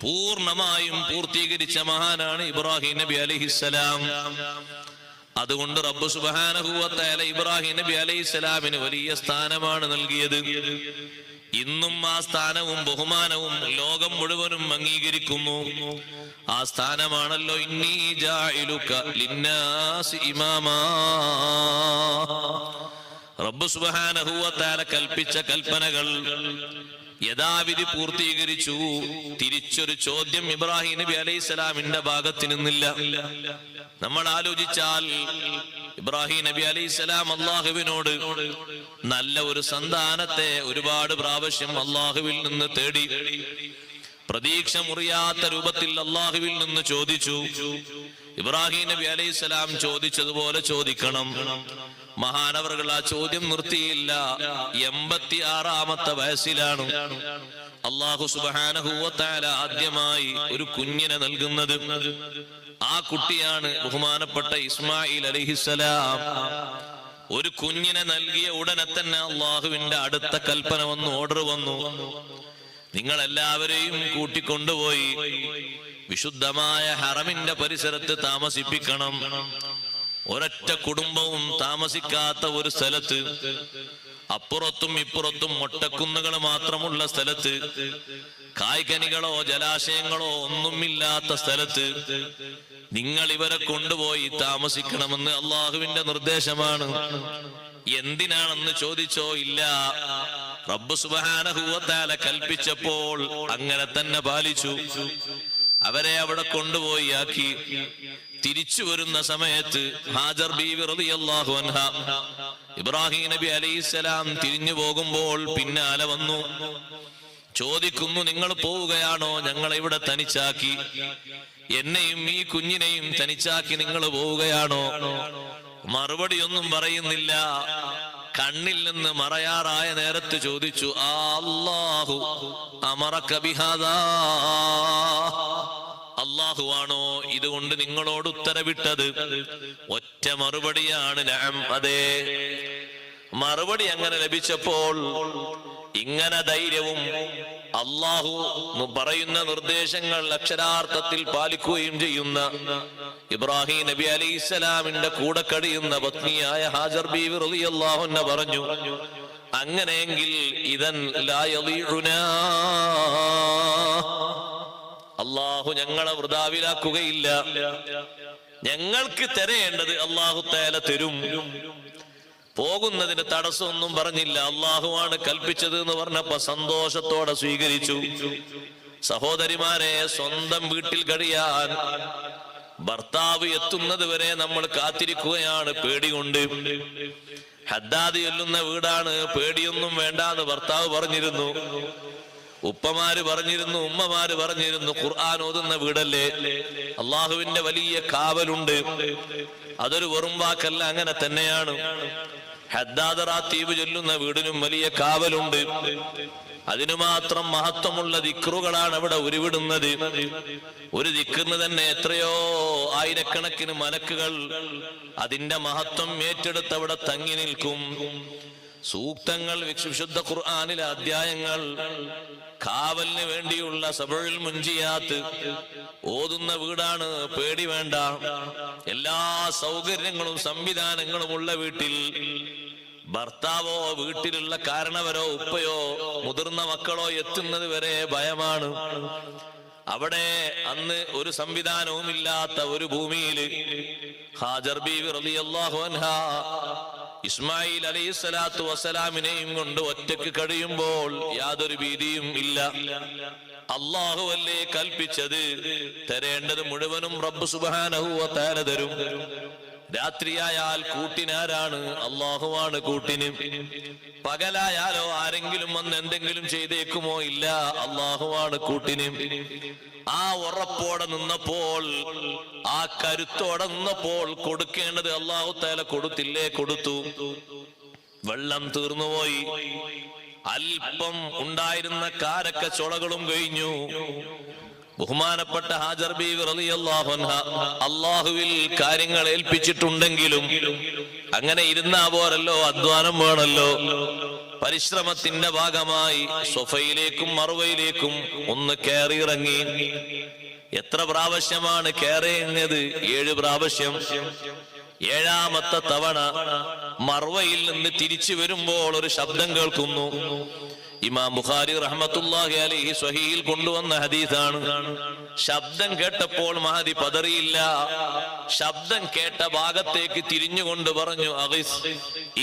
പൂർണ്ണമായും പൂർത്തീകരിച്ച മഹാനാണ് ഇബ്രാഹിം നബി അലൈഹിസ്സലാം. അതുകൊണ്ട് റബ്ബ് സുബ്ഹാനഹു വ തആല ഇബ്രാഹിം നബി അലൈഹിസ്സലാമിന് വലിയ സ്ഥാനമാണ് നൽകിയത്. ഇന്നും ആ സ്ഥാനവും ബഹുമാനവും ലോകം മുഴുവനും അംഗീകരിക്കുന്നു. ആ സ്ഥാനമാണല്ലോ ഇന്നീ ജാഇലുക ലിന്നാസി ഇമാമാ. റബ്ബ് സുബ്ഹാനഹു വ തആല കൽപ്പിച്ച കൽപ്പനകൾ യഥാവിധി പൂർത്തീകരിച്ചു. തിരിച്ചൊരു ചോദ്യം ഇബ്രാഹിം നബി അലൈഹിസ്സലാമിന്റെ ഭാഗത്ത് നിന്നില്ല. നമ്മൾ ആലോചിച്ചാൽ ഇബ്രാഹിം നബി അലൈഹിസ്സലാം അല്ലാഹുവിനോട് നല്ല ഒരു സന്താനത്തെ ഒരുപാട് പ്രാവശ്യം അല്ലാഹുവിൽ നിന്ന് തേടി. പ്രതീക്ഷ മുറിയാത്ത രൂപത്തിൽ അല്ലാഹുവിൽ നിന്ന് ചോദിച്ചു. ഇബ്രാഹിം നബി അലൈഹിസ്സലാം ചോദിച്ചതുപോലെ ചോദിക്കണം. മഹാനവറുകൾ ആ ചോദ്യം നിർത്തിയില്ല. 86-ാമത്തെ വയസ്സിലാണ് അല്ലാഹു സുബ്ഹാനഹു വ തആല ആദ്യമായി ഒരു കുഞ്ഞിനെ നൽകുന്നത്. ആ കുട്ടിയാണ് ബഹുമാനപ്പെട്ട ഇസ്മായിൽ അലൈഹിസ്സലാം. ഒരു കുഞ്ഞിനെ നൽകിയ ഉടനെ തന്നെ അള്ളാഹുവിന്റെ അടുത്ത കൽപ്പന വന്നു, ഓർഡർ വന്നു. നിങ്ങൾ എല്ലാവരെയും കൂട്ടിക്കൊണ്ടുപോയി വിശുദ്ധമായ ഹറമിന്റെ പരിസരത്ത് താമസിപ്പിക്കണം. ഒരൊറ്റ കുടുംബവും താമസിക്കാത്ത ഒരു സ്ഥലത്ത്, അപ്പുറത്തും ഇപ്പുറത്തും മൊട്ടക്കുന്നുകൾ മാത്രമുള്ള സ്ഥലത്ത്, കായ്കനികളോ ജലാശയങ്ങളോ ഒന്നുമില്ലാത്ത സ്ഥലത്ത് നിങ്ങൾ ഇവരെ കൊണ്ടുപോയി താമസിക്കണമെന്ന് അള്ളാഹുവിന്റെ നിർദ്ദേശമാണ്. എന്തിനാണെന്ന് ചോദിച്ചോ? ഇല്ല, റബ്ബ് സുബ്ഹാനഹു വ തആല കൽപ്പിച്ചപ്പോൾ അങ്ങനെ തന്നെ പാലിച്ചു. അവരെ അവിടെ കൊണ്ടുപോയി ആക്കി. തിരിച്ചു വരുന്ന സമയത്ത് ഹാജർ ബീവി റളിയല്ലാഹു അൻഹ ഇബ്രാഹിം നബി അലൈഹിസ്സലാം തിരിഞ്ഞു പോകുമ്പോൾ പിന്നാലെ വന്നു. ചോദിക്കുന്നു, നിങ്ങൾ പോവുകയാണോ? ഞങ്ങളെ ഇവിടെ തനിച്ചാക്കി, എന്നെയും ഈ കുഞ്ഞിനെയും തനിച്ചാക്കി നിങ്ങൾ പോവുകയാണോ? മറുപടിയൊന്നും പറയുന്നില്ല. കണ്ണിൽ നിന്ന് മറയാറായ നേരത്ത് ചോദിച്ചു, അല്ലാഹു അമറക ബിഹാദാ, അല്ലാഹുവാണോ ഇതുകൊണ്ട് നിങ്ങളോട് ഉത്തരവിട്ടത്? ഒറ്റ മറുപടിയാണ്, നഅം, അതെ. മറുപടി അങ്ങനെ ലഭിച്ചപ്പോൾ ഇങ്ങനെ ധൈര്യവും അല്ലാഹു പറയുന്ന നിർദ്ദേശങ്ങൾ അക്ഷരാർത്ഥത്തിൽ പാലിക്കുകയും ചെയ്യുന്ന ഇബ്രാഹിം നബി അലൈഹിസ്സലാമിന്റെ കൂടെ കഴിയുന്ന പത്നിയായ ഹാജർ ബീവി റളിയല്ലാഹു അൻഹ പറഞ്ഞു, അങ്ങനെയെങ്കിൽ ഇദൻ ലാ യളീഉനാ, അല്ലാഹു ഞങ്ങളെ വൃഥാവിലാക്കുകയില്ല. ഞങ്ങൾക്ക് തരേണ്ടത് അല്ലാഹു തആല തരും. പോകുന്നതിന് തടസ്സമൊന്നും പറഞ്ഞില്ല. അള്ളാഹുവാണ് കൽപ്പിച്ചത് എന്ന് പറഞ്ഞപ്പോ സന്തോഷത്തോടെ സ്വീകരിച്ചു. സഹോദരിമാരെ, സ്വന്തം വീട്ടിൽ കഴിയാൻ ഭർത്താവ് എത്തുന്നത് വരെ നമ്മൾ കാത്തിരിക്കുകയാണ് പേടികൊണ്ട്. ഹദ്ദാദ് ചൊല്ലുന്ന വീടാണ്, പേടിയൊന്നും വേണ്ടാന്ന് ഭർത്താവ് പറഞ്ഞിരുന്നു. ഉപ്പമാര് പറഞ്ഞിരുന്നു, ഉമ്മമാര് പറഞ്ഞിരുന്നു, ഖുർആൻ ഓതുന്ന വീടല്ലേ, അള്ളാഹുവിന്റെ വലിയ കാവലുണ്ട്. അതൊരു വെറും വാക്കല്ല, അങ്ങനെ തന്നെയാണ്. ഹദ്ദാദ് റാത്തീബ് ചൊല്ലുന്ന വീടിനും വലിയ കാവലുണ്ട്. അതിനു മാത്രം മഹത്വമുള്ള ദിക്റുകളാണ് അവിടെ ഉരുവിടുന്നത്. ഒരു ദിക്റിന് തന്നെ എത്രയോ ആയിരക്കണക്കിന് മലക്കുകൾ അതിന്റെ മഹത്വം ഏറ്റെടുത്ത് അവിടെ തങ്ങി നിൽക്കും. സൂക്തങ്ങൾ, വിശുദ്ധ ഖുർആനിലെ അധ്യായങ്ങൾ, കാവലിന് വേണ്ടിയുള്ള സബഉൽ മുൻജിയാത്ത് ഓതുന്ന വീടാണ്. പേടി വേണ്ട. എല്ലാ സൗകര്യങ്ങളും സംവിധാനങ്ങളും ഉള്ള വീട്ടിൽ ഭർത്താവോ വീട്ടിലുള്ള കാരണവരോ ഉപ്പയോ മുതിർന്ന മക്കളോ എത്തുന്നത് വരെ ഭയമാണ്. അവിടെ അന്ന് ഒരു സംവിധാനവും ഇല്ലാത്ത ഒരു ഭൂമിയിൽ ഹാജർ ബീവി റളിയല്ലാഹു അൻഹാ ഇസ്മായിൽ അലൈഹിസ്സലാത്തു വസ്സലാമിനെയും കൊണ്ട് ഒറ്റയ്ക്ക് കഴിയുമ്പോൾ യാതൊരു ഭീതിയും ഇല്ല. അല്ലാഹു അല്ലേ കൽപ്പിച്ചത്? തരേണ്ടത് മുഴുവനും റബ്ബ് സുബ്ഹാനഹു വ തആല തരും. രാത്രിയായാൽ കൂട്ടിനാരാണ്? അല്ലാഹുവാണ് കൂട്ടിന്. പകലായാലോ ആരെങ്കിലും വന്ന് എന്തെങ്കിലും ചെയ്തേക്കുമോ? ഇല്ല, അല്ലാഹുവാണ് കൂട്ടിന്. ആ ഉറപ്പോടെ നിന്നപ്പോൾ, ആ കരുത്തോടെ നിന്നപ്പോൾ കൊടുക്കേണ്ടത് അല്ലാഹു തആല കൊടുത്തില്ലേ? കൊടുത്തു. വെള്ളം തീർന്നുപോയി. അല്പം ഉണ്ടായിരുന്ന കാരക്ക ചുളകളും കഴിഞ്ഞു. ബഹുമാനപ്പെട്ട ഹാജർ ബീവി റളിയല്ലാഹു അൻഹ അല്ലാഹുവിൽ കാര്യങ്ങൾ ഏൽപ്പിച്ചിട്ടുണ്ടെങ്കിലും അങ്ങനെ ഇരുന്നാ പോരല്ലോ, അധ്വാനം വേണമല്ലോ. പരിശ്രമത്തിന്റെ ഭാഗമായി സൊഫയിലേക്കും മറുവയിലേക്കും ഒന്ന് കയറിയിറങ്ങി. എത്ര പ്രാവശ്യമാണ് കയറിയത്? 7 പ്രാവശ്യം. 7ാമത്തെ തവണ മർവയിൽ നിന്ന് തിരിച്ചു വരുമ്പോൾ ഒരു ശബ്ദം കേൾക്കുന്നു. ഇമാം ബുഖാരി റഹ്മത്തുള്ളാഹി അലൈഹി സ്വഹീഹിൽ കൊണ്ടുവന്ന ഹദീസാണ്. ശബ്ദം കേട്ടപ്പോൾ മഹദി പതറിയില്ല. ശബ്ദം കേട്ട ഭാഗത്തേക്ക് തിരിഞ്ഞുകൊണ്ട് പറഞ്ഞു, അഗിസ്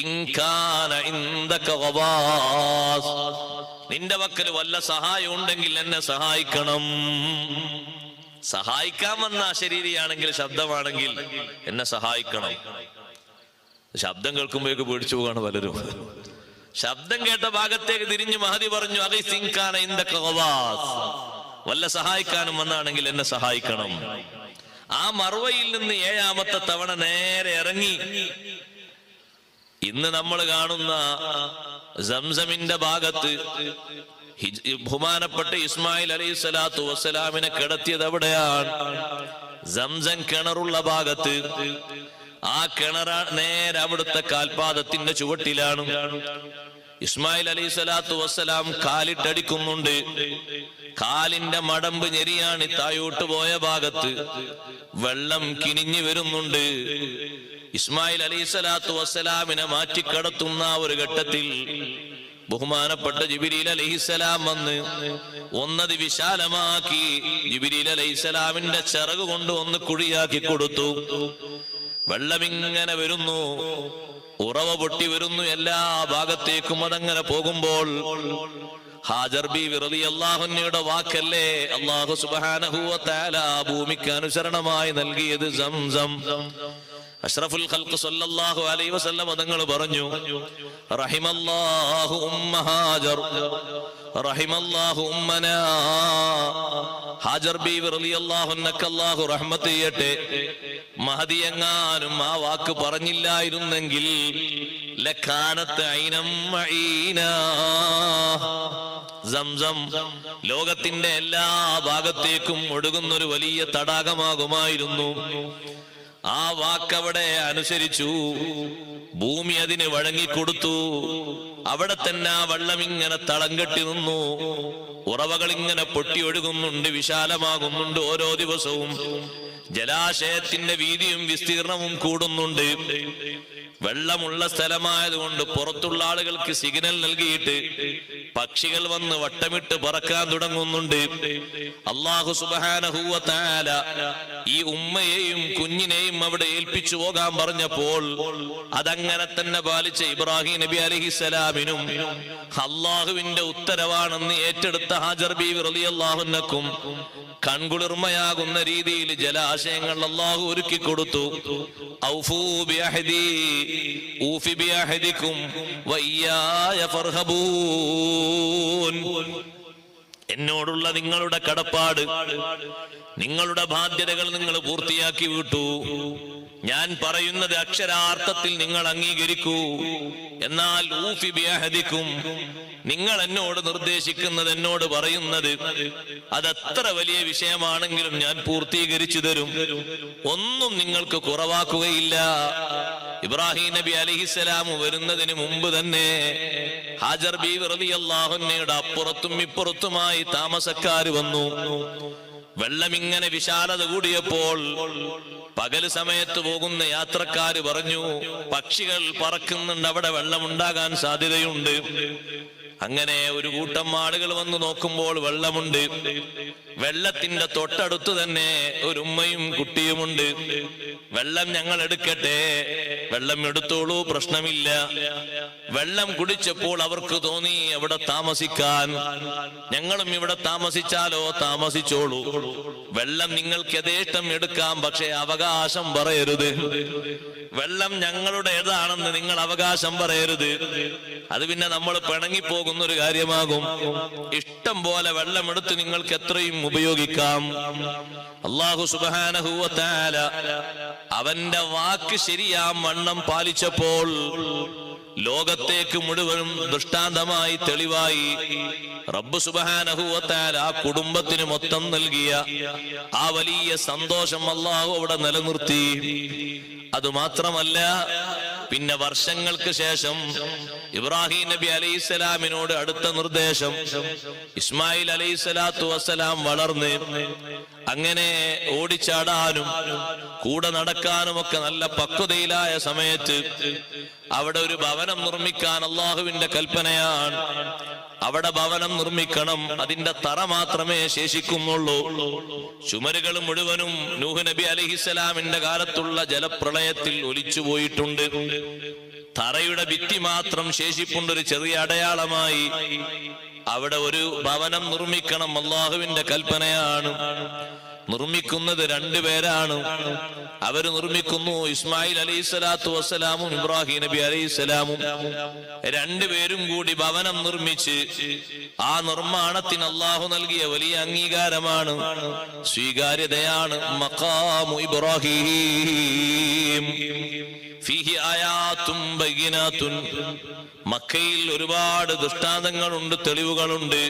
ഇൻ കാന ഇൻദക ഗവാസ്, നിന്റെ പക്കൽ വല്ല സഹായം ഉണ്ടെങ്കിൽ എന്നെ സഹായിക്കണം. സഹായിക്കാൻ വന്ന ശരീരിയാണെങ്കിൽ, ശബ്ദമാണെങ്കിൽ എന്നെ സഹായിക്കണം. ശബ്ദം കേൾക്കുമ്പോഴേക്ക് പേടിച്ചു പോകാണ് പലരും. ശബ്ദം കേട്ട ഭാഗത്തേക്ക് തിരിഞ്ഞു മഹദി പറഞ്ഞു, വല്ല സഹായിക്കാനും വന്നാണെങ്കിൽ എന്നെ സഹായിക്കണം. ആ മർവയിൽ നിന്ന് 7ാമത്തെ തവണ നേരെ ഇറങ്ങി. ഇന്ന് നമ്മൾ കാണുന്ന സംസമിന്റെ ഭാഗത്ത് ബഹുമാനപ്പെട്ട ഇസ്മായിൽ അലൈഹിസ്സലാത്തു വസ്സലാമിനെ കിടത്തിയത് എവിടെയാണ്? സംസം കിണറുള്ള ഭാഗത്ത്. ആ കിണറ നേരെ അവിടുത്തെ കാൽപാദത്തിന്റെ ചുവട്ടിലാണ്. ഇസ്മായിൽ അലൈഹിസ്സലാത്തു വസ്സലാം കാലിട്ടടിക്കുന്നുണ്ട്. കാലിന്റെ മടമ്പ് ഞെരിയാണി തായോട്ട് പോയ ഭാഗത്ത് വെള്ളം കിനിഞ്ഞു വരുന്നുണ്ട്. ഇസ്മായിൽ അലൈഹിസ്സലാത്തു വസ്സലാമിനെ മാറ്റിക്കടത്തുന്ന ഒരു ഘട്ടത്തിൽ ബഹുമാനപ്പെട്ട ജിബ്രീൽ അലൈഹിസ്സലാം വന്ന് ഒന്നത് വിശാലമാക്കി ജിബ്രീൽ അലൈഹിസ്സലാമിന്റെ ചിറക് കൊണ്ട് ഒന്ന് കുഴിയാക്കി കൊടുത്തു. വെള്ളമിങ്ങനെ വരുന്നു, ഉറവ പൊട്ടി വരുന്നു എല്ലാ ഭാഗത്തേക്കും. അതങ്ങനെ പോകുമ്പോൾ ഹാജർ ബീവി റളിയല്ലാഹു അൻഹയുടെ വാക്കല്ലേ അല്ലാഹു സുബ്ഹാനഹു വ തആല ഭൂമിക്ക് അനുസരണമായി നൽകിയത് സംസം. അഷ്റഫുൽ ഖൽഖ് സല്ലല്ലാഹു അലൈഹി വസല്ലം തങ്ങൾ പറഞ്ഞു, റഹിമല്ലാഹു ഉമ്മ ഹാജർ റഹിമല്ലാഹു ഉമ്മനാ. ഹാജർ ബീവി റളിയല്ലാഹു അൻഹക്ക് അല്ലാഹു റഹ്മത്ത് ചെയ്യട്ടെ. മഹദി എങ്ങാനും ആ വാക്ക് പറഞ്ഞില്ലായിരുന്നെങ്കിൽ ലകാനത്ത് ഐനം മഈനാ. സംസം ലോകത്തിന്റെ എല്ലാ ഭാഗത്തേക്കും ഒഴുകുന്നൊരു വലിയ തടാകമാകുമായിരുന്നു. ആ വാക്കവിടെ അനുസരിച്ചു. ഭൂമി അതിന് വഴങ്ങിക്കൊടുത്തു. അവിടെ തന്നെ ആ വെള്ളം ഇങ്ങനെ തളം കെട്ടി നിന്നു. ഉറവകൾ ഇങ്ങനെ പൊട്ടി ഒഴുകുന്നുണ്ട്, വിശാലമാകുന്നുണ്ട്. ഓരോ ദിവസവും ജലാശയത്തിന്റെ വീതിയും വിസ്തീർണവും കൂടുന്നുണ്ട്. വെള്ളമുള്ള സ്ഥലമായതുകൊണ്ട് പുറത്തുള്ള ആളുകൾക്ക് സിഗ്നൽ നൽകിയിട്ട് പക്ഷികൾ വന്ന് വട്ടമിട്ട് പറക്കാൻ തുടങ്ങുന്നുണ്ട്. അല്ലാഹു സുബ്ഹാനഹു വ തആല ഈ ഉമ്മയെയും കുഞ്ഞിനെയും അവിടെ ഏൽപ്പിച്ചു പോകാൻ പറഞ്ഞപ്പോൾ അതങ്ങനെ തന്നെ പാലിച്ച ഇബ്രാഹിം നബി അലൈഹിസ്സലാമിനും അള്ളാഹുവിന്റെ ഉത്തരവാണെന്ന് ഏറ്റെടുത്ത ഹാജർ ബീവി റളിയല്ലാഹു അൻഹക്കും കൺകുളിർമയാകുന്ന രീതിയിൽ ജലാശയങ്ങൾ അല്ലാഹു ഒരുക്കി കൊടുത്തു. ഔഫൂ ബിഅഹദി ഊഫി ബിഅഹദികും വഇയ്യായ ഫർഹബൂൻ. എന്നോടുള്ള നിങ്ങളുടെ കടപ്പാട്, നിങ്ങളുടെ ബാധ്യതകൾ നിങ്ങൾ പൂർത്തിയാക്കി വിട്ടു. ഞാൻ പറയുന്നത് അക്ഷരാർത്ഥത്തിൽ നിങ്ങൾ അംഗീകരിക്കൂ. എന്നാൽ ഊഫി ബിഅഹദികും, നിങ്ങൾ എന്നോട് നിർദ്ദേശിക്കുന്നത്, എന്നോട് പറയുന്നത് അതത്ര വലിയ വിഷയമാണെങ്കിലും ഞാൻ പൂർത്തീകരിച്ചു തരും. ഒന്നും നിങ്ങൾക്ക് കുറവാക്കുകയില്ല. ഇബ്രാഹിം നബി അലൈഹിസ്സലാം വരുന്നതിന് മുമ്പ് തന്നെ ഹാജർ ബീവി റളിയല്ലാഹു അൻഹയുടെ അപ്പുറത്തും ഇപ്പുറത്തുമായി താമസക്കാർ വന്നു. വെള്ളമിങ്ങനെ വിശാലത കൂടിയപ്പോൾ പകൽ സമയത്ത് പോകുന്ന യാത്രക്കാര് പറഞ്ഞു, പക്ഷികൾ പറക്കുന്നുണ്ട്, അവിടെ വെള്ളമുണ്ടാകാൻ സാധ്യതയുണ്ട്. അങ്ങനെ ഒരു കൂട്ടം ആളുകൾ വന്ന് നോക്കുമ്പോൾ വെള്ളമുണ്ട്. വെള്ളത്തിന്റെ തൊട്ടടുത്ത് തന്നെ ഒരു ഉമ്മയും കുട്ടിയുമുണ്ട്. വെള്ളം ഞങ്ങൾ എടുക്കട്ടെ? വെള്ളം എടുത്തോളൂ, പ്രശ്നമില്ല. വെള്ളം കുടിച്ചപ്പോൾ അവർക്ക് തോന്നി അവിടെ താമസിക്കാൻ. ഞങ്ങളും ഇവിടെ താമസിച്ചാലോ? താമസിച്ചോളൂ. വെള്ളം നിങ്ങൾക്ക് യഥേഷ്ടം എടുക്കാം, പക്ഷെ അവകാശം പറയരുത്. വെള്ളം ഞങ്ങളുടേതാണെന്ന് നിങ്ങൾ അവകാശം പറയരുത്. അത് പിന്നെ നമ്മൾ പിണങ്ങിപ്പോകുന്ന ഒരു കാര്യമാകും. ഇഷ്ടം പോലെ വെള്ളമെടുത്ത് നിങ്ങൾക്ക് എത്രയും ഉപയോഗിക്കാം. അല്ലാഹു സുബ്ഹാനഹു വ തആല അവന്റെ വാക്ക് ശരിയാം വണ്ണം പാലിച്ചപ്പോൾ ലോകത്തേക്ക് മുഴുവനും ദൃഷ്ടാന്തമായി തെളിവായി റബ്ബ് സുബ്ഹാനഹു വ തആല ആ കുടുംബത്തിന് മൊത്തം നൽകിയ ആ വലിയ സന്തോഷം അല്ലാഹു അവിടെ നിലനിർത്തി. അതുമാത്രമല്ല, പിന്നെ വർഷങ്ങൾക്ക് ശേഷം ഇബ്രാഹിം നബി അലൈഹിസ്സലാമിനോട് അടുത്ത നിർദ്ദേശം. ഇസ്മായിൽ അലൈഹിസ്സലാത്തു വസ്സലാം വളർന്ന് അങ്ങനെ ഓടിച്ചാടാനും കൂടെ നടക്കാനും ഒക്കെ നല്ല പക്വതയിലായ സമയത്ത് അവിടെ ഒരു ഭവനം നിർമ്മിക്കാൻ അള്ളാഹുവിന്റെ കൽപ്പനയാണ്. അവിടെ ഭവനം നിർമ്മിക്കണം. അതിന്റെ തറ മാത്രമേ ശേഷിക്കുന്നുള്ളൂ. ചുമരുകൾ മുഴുവനും നൂഹ് നബി അലൈഹിസ്സലാമിന്റെ കാലത്തുള്ള ജലപ്രളയത്തിൽ ഒലിച്ചുപോയിട്ടുണ്ട്. തറയുടെ ഭിത്തി മാത്രം ശേഷിപ്പുണ്ട്, ഒരു ചെറിയ അടയാളമായി. അവിടെ ഒരു ഭവനം നിർമ്മിക്കണം, അള്ളാഹുവിന്റെ കൽപ്പനയാണ്. നിർമ്മിക്കുന്നത് രണ്ടുപേരാണ്. അവര് നിർമ്മിക്കുന്നു ഇസ്മായിൽ അലൈഹിസ്സലാത്തു വസ്സലാമും ഇബ്രാഹിം നബി അലൈഹിസ്സലാമും രണ്ടുപേരും കൂടി ഭവനം നിർമ്മിച്ച് ആ നിർമ്മാണത്തിന് അള്ളാഹു നൽകിയ വലിയ അംഗീകാരമാണ്, സ്വീകാര്യതയാണ് മഖാമു ഇബ്രാഹിം. ഫീഹി ആയാത്തും ബയ്യിനാത്തുൻ. മക്കയിൽ ഒരുപാട് ദൃഷ്ടാന്തങ്ങളുണ്ട്, തെളിവുകളുണ്ട്.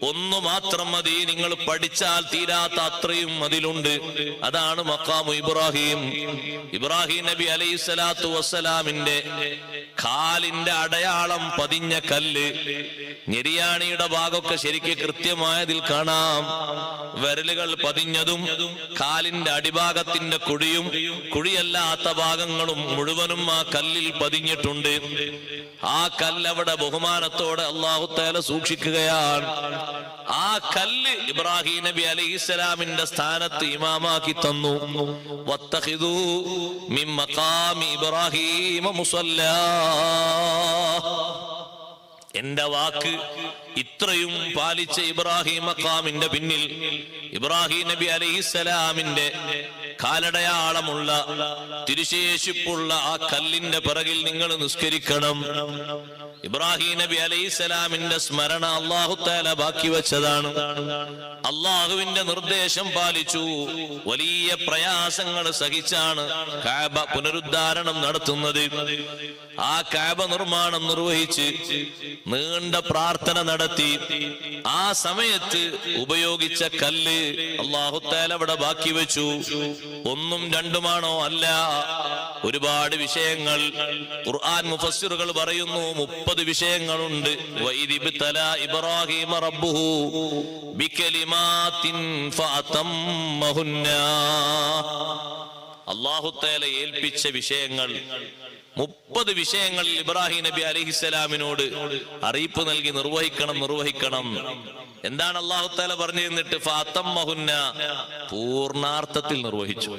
ഒന്നു മാത്രം മതി, നിങ്ങൾ പഠിച്ചാൽ തീരാത്ത അത്രയും അതിലുണ്ട്. അതാണ് മഖാമു ഇബ്രാഹിം. ഇബ്രാഹിം നബി അലൈഹിസ്സലാത്തു വസ്സലാമിന്റെ കാലിന്റെ അടയാളം പതിഞ്ഞ കല്ല്, ഞെരിയാണിയുടെ ഭാഗമൊക്കെ ശരിക്ക് കൃത്യമായതിൽ കാണാം. വിരലുകൾ പതിഞ്ഞതും കാലിന്റെ അടിഭാഗത്തിന്റെ കുഴിയും കുഴിയല്ലാത്ത ഭാഗങ്ങളും മുഴുവനും ആ കല്ലിൽ പതിഞ്ഞിട്ടുണ്ട്. ആ കല്ലവിടെ ബഹുമാനത്തോടെ അല്ലാഹു തആല സൂക്ഷിക്കുകയാണ്. ആ കല്ല് ഇബ്രാഹിം നബി അലൈഹിസ്സലാമിന്റെ സ്ഥാനത്ത് ഇമാമാക്കി തന്നു. വത്തഖിദൂ മിൻ മഖാമി ഇബ്രാഹീമ മുസല്ലാ. എന്റെ വാക്ക് ഇത്രയും പാലിച്ച ഇബ്രാഹിം മഖാമിന്റെ പിന്നിൽ ഇബ്രാഹിം നബി അലൈഹിസ്സലാമിന്റെ കാലടയാളമുള്ള തിരുശേഷിപ്പുള്ള ആ കല്ലിന്റെ പിറകിൽ നിങ്ങൾ നിസ്കരിക്കണം. ഇബ്രാഹിം നബി അലൈഹിസ്സലാമിന്റെ സ്മരണ അല്ലാഹു തആല ബാക്കി വെച്ചതാണ്. അള്ളാഹുവിന്റെ നിർദ്ദേശം പാലിച്ചു. വലിയ പ്രയാസങ്ങൾ സഹിച്ചാണ് കഅബ പുനരുദ്ധാരണം നടത്തുന്നത്. ആ കഅബ നിർമ്മാണം നിർവഹിച്ച് നീണ്ട പ്രാർത്ഥന നടത്തി. ആ സമയത്ത് ഉപയോഗിച്ച കല്ല് അല്ലാഹു തആല അവിടെ ബാക്കി വെച്ചു. ഒന്നും രണ്ടുമാണോ? അല്ല, ഒരുപാട് വിഷയങ്ങൾ. ഖുർആൻ മുഫസ്സിറുകൾ പറയുന്നു 30 വിഷയങ്ങളുണ്ട്. വഇദിബ്തലാ ഇബ്രാഹീമ റബ്ബുഹു ബികലിമാത്തിൻ ഫഅതമ്മഹുന്ന. അല്ലാഹു തആല ഏൽപ്പിച്ച വിഷയങ്ങൾ 30 വിഷയങ്ങളിൽ ഇബ്രാഹിം നബി അലൈഹിസ്സലാമിനോട് അറിയിപ്പ് നൽകി നിർവഹിക്കണം. എന്താണ് അല്ലാഹു തആല പറഞ്ഞു തന്നിട്ട്? ഫഅതമ്മഹുന്ന, പൂർണ്ണാർത്ഥത്തിൽ നിർവഹിച്ചു.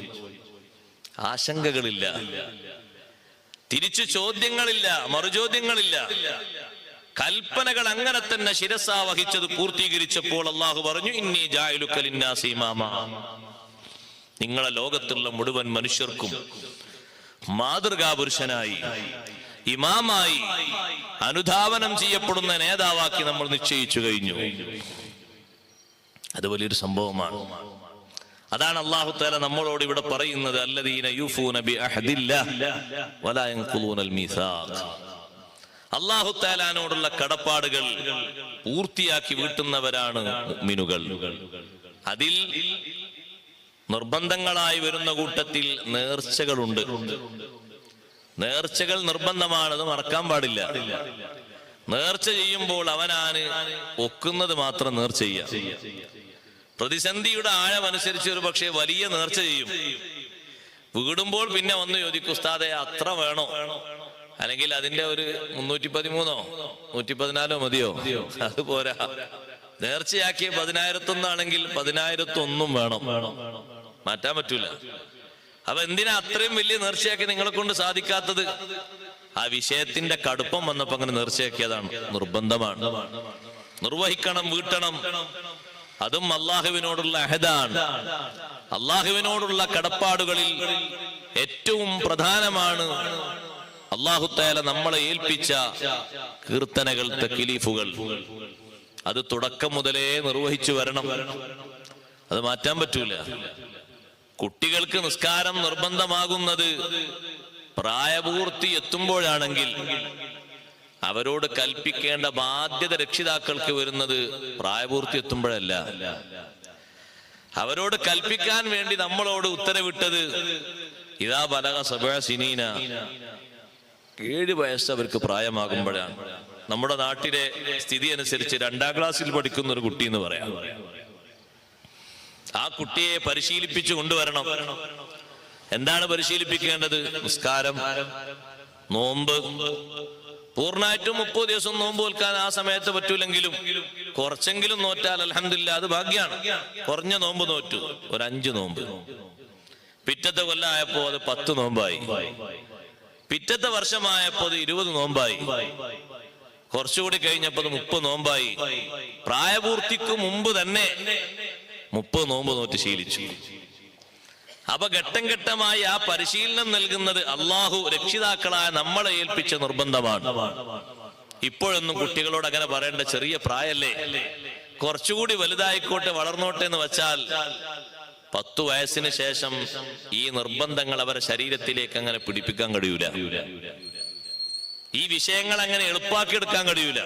ആശങ്കകളില്ല, തിരിച്ചു ചോദ്യങ്ങളില്ല, മറുചോദ്യങ്ങളില്ല. കൽപ്പനകൾ അങ്ങനെ തന്നെ ശിരസാ വഹിച്ചത് പൂർത്തീകരിച്ചപ്പോൾ അല്ലാഹു പറഞ്ഞു, ഇന്നി ജാഇലുക ലിന്നാസി ഇമാമാ. നിങ്ങളെ ലോകത്തുള്ള മുഴുവൻ മനുഷ്യർക്കും മാതൃകാ പുരുഷനായി, ഇമാമായി, അനുധാവനം ചെയ്യപ്പെടുന്ന നേതാവാക്കി നമ്മൾ നിശ്ചയിച്ചു കഴിഞ്ഞു. അത് വലിയൊരു സംഭവമാണ്. അതാണ് അല്ലാഹു തആല നമ്മളോട് ഇവിടെ പറയുന്നത്, അല്ലദീന യൂഫൂന ബിഅഹദില്ലാഹ് വലാ യൻഖുലൂനൽ മീസാഖ്. അല്ലാഹു തആലാനോടുള്ള കടപ്പാടുകൾ പൂർത്തിയാക്കി വീട്ടുന്നവരാണ് മുഅ്മിനുകൾ. അതിൽ നിർബന്ധങ്ങളായി വരുന്ന കൂട്ടത്തിൽ നേർച്ചകളുണ്ട്. നേർച്ചകൾ നിർബന്ധമാണത് മറക്കാൻ പാടില്ല. നേർച്ച ചെയ്യുമ്പോൾ അവനാണ് ഒക്കുന്നത് മാത്രം നേർച്ച ചെയ്യാം. പ്രതിസന്ധിയുടെ ആഴമനുസരിച്ച് ഒരു പക്ഷേ വലിയ നേർച്ച ചെയ്യും. വീടുമ്പോൾ പിന്നെ വന്ന് ചോദിക്കും, ഉസ്താദേ അത്ര വേണോ, അല്ലെങ്കിൽ അതിന്റെ ഒരു 313 114 മതിയോ? അത് പോരാ. നേർച്ചയാക്കിയ 10,001 10,001 വേണം, മാറ്റാൻ പറ്റൂല. അപ്പൊ എന്തിനാ അത്രയും വലിയ നേർച്ചയാക്കി നിങ്ങളെ കൊണ്ട് സാധിക്കാത്തത്? ആ വിഷയത്തിന്റെ കടുപ്പം വന്നപ്പോ അങ്ങനെ നേർച്ചയാക്കിയതാണ്. നിർബന്ധമാണ്, നിർവഹിക്കണം, വീട്ടണം. അതും അള്ളാഹുവിനോടുള്ള അഹദാണ്. അള്ളാഹുവിനോടുള്ള കടപ്പാടുകളിൽ ഏറ്റവും പ്രധാനമാണ് അല്ലാഹു തആല നമ്മളെ ഏൽപ്പിച്ച കീർത്തനകൾ, തക്ലീഫുകൾ. അത് തുടക്കം മുതലേ നിർവഹിച്ചു വരണം. അത് മാറ്റാൻ പറ്റൂല. കുട്ടികൾക്ക് നിസ്കാരം നിർബന്ധമാകുന്നത് പ്രായപൂർത്തി എത്തുമ്പോഴാണെങ്കിൽ അവരോട് കൽപ്പിക്കേണ്ട ബാധ്യത രക്ഷിതാക്കൾക്ക് വരുന്നത് പ്രായപൂർത്തി എത്തുമ്പോഴല്ല. അവരോട് കൽപ്പിക്കാൻ വേണ്ടി നമ്മളോട് ഉത്തരവിട്ടത് ഇദാ ബലഗ സബഅ സിനീന, 7 വയസ്സ് അവർക്ക് പ്രായമാകുമ്പോഴാണ്. നമ്മുടെ നാട്ടിലെ സ്ഥിതി അനുസരിച്ച് 2ാം ക്ലാസ്സിൽ പഠിക്കുന്ന ഒരു കുട്ടി എന്ന് പറയാം. ആ കുട്ടിയെ പരിശീലിപ്പിച്ചു കൊണ്ടുവരണം. എന്താണ് പരിശീലിപ്പിക്കേണ്ടത്? നിസ്കാരം, നോമ്പ്. പൂർണ്ണമായിട്ടും 30 ദിവസം നോമ്പ് നോൽക്കാൻ ആ സമയത്ത് പറ്റൂലെങ്കിലും കുറച്ചെങ്കിലും നോറ്റാൽ അൽഹംദുലില്ലാഹ് അത് ഭാഗ്യാണ്. കുറഞ്ഞ നോമ്പ് നോറ്റു, ഒരു 5 നോമ്പ്. പിറ്റത്തെ കൊല്ലമായപ്പോ അത് 10 നോമ്പായി. പിറ്റത്തെ വർഷമായപ്പോ അത് 20 നോമ്പായി. കുറച്ചുകൂടി കഴിഞ്ഞപ്പോ അത് 30 നോമ്പായി. പ്രായപൂർത്തിക്ക് മുമ്പ് തന്നെ 30 നോമ്പ് നോറ്റ് ശീലിച്ചു. അപ്പൊ ഘട്ടം ഘട്ടമായി ആ പരിശീലനം നൽകുന്നത് അള്ളാഹു രക്ഷിതാക്കളായ നമ്മളെ ഏൽപ്പിച്ച നിർബന്ധമാണ്. ഇപ്പോഴൊന്നും കുട്ടികളോട് അങ്ങനെ പറയേണ്ട, ചെറിയ പ്രായല്ലേ, കുറച്ചുകൂടി വലുതായിക്കോട്ടെ, വളർന്നോട്ടെ എന്ന് വെച്ചാൽ 10 വയസ്സിന് ശേഷം ഈ നിർബന്ധങ്ങൾ അവരെ ശരീരത്തിലേക്ക് അങ്ങനെ പിടിപ്പിക്കാൻ കഴിയൂല. ഈ വിഷയങ്ങൾ അങ്ങനെ എളുപ്പാക്കിയെടുക്കാൻ കഴിയൂല.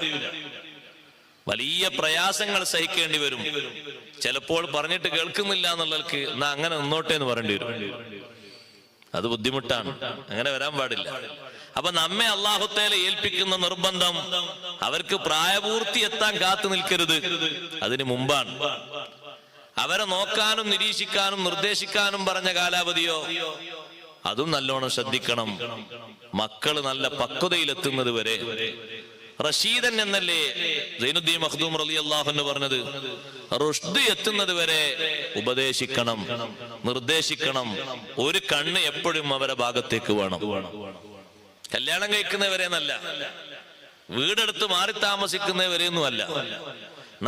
വലിയ പ്രയാസങ്ങൾ സഹിക്കേണ്ടി വരും. ചിലപ്പോൾ പറഞ്ഞിട്ട് കേൾക്കുന്നില്ല എന്നുള്ളവർക്ക് എന്നാ അങ്ങനെ നിന്നോട്ടെ എന്ന് പറയേണ്ടി വരും. അത് ബുദ്ധിമുട്ടാണ്, അങ്ങനെ വരാൻ പാടില്ല. അപ്പൊ നമ്മെ അല്ലാഹു തആല ഏൽപ്പിക്കുന്ന നിർബന്ധം അവർക്ക് പ്രായപൂർത്തി എത്താൻ കാത്തു നിൽക്കരുത്, അതിനു മുമ്പാണ്. അവരെ നോക്കാനും നിരീക്ഷിക്കാനും നിർദ്ദേശിക്കാനും പറഞ്ഞ കാലാവധിയോ അതും നല്ലോണം ശ്രദ്ധിക്കണം. മക്കള് നല്ല പക്വതയിലെത്തുന്നത് വരെ. റഷീദൻ എന്നല്ലേ സൈനുദ്ദീൻ മഖ്ദൂം റളിയല്ലാഹു അൻഹു പറഞ്ഞത്? റുഷ്ദ് എത്തുന്നത് വരെ ഉപദേശിക്കണം, നിർദ്ദേശിക്കണം. ഒരു കണ്ണ് എപ്പോഴും അവരെ ഭാഗത്തേക്ക് വേണം. കല്യാണം കഴിക്കുന്നവരെ എന്നല്ല, വീടെടുത്ത് മാറി താമസിക്കുന്നവരെയൊന്നും അല്ല,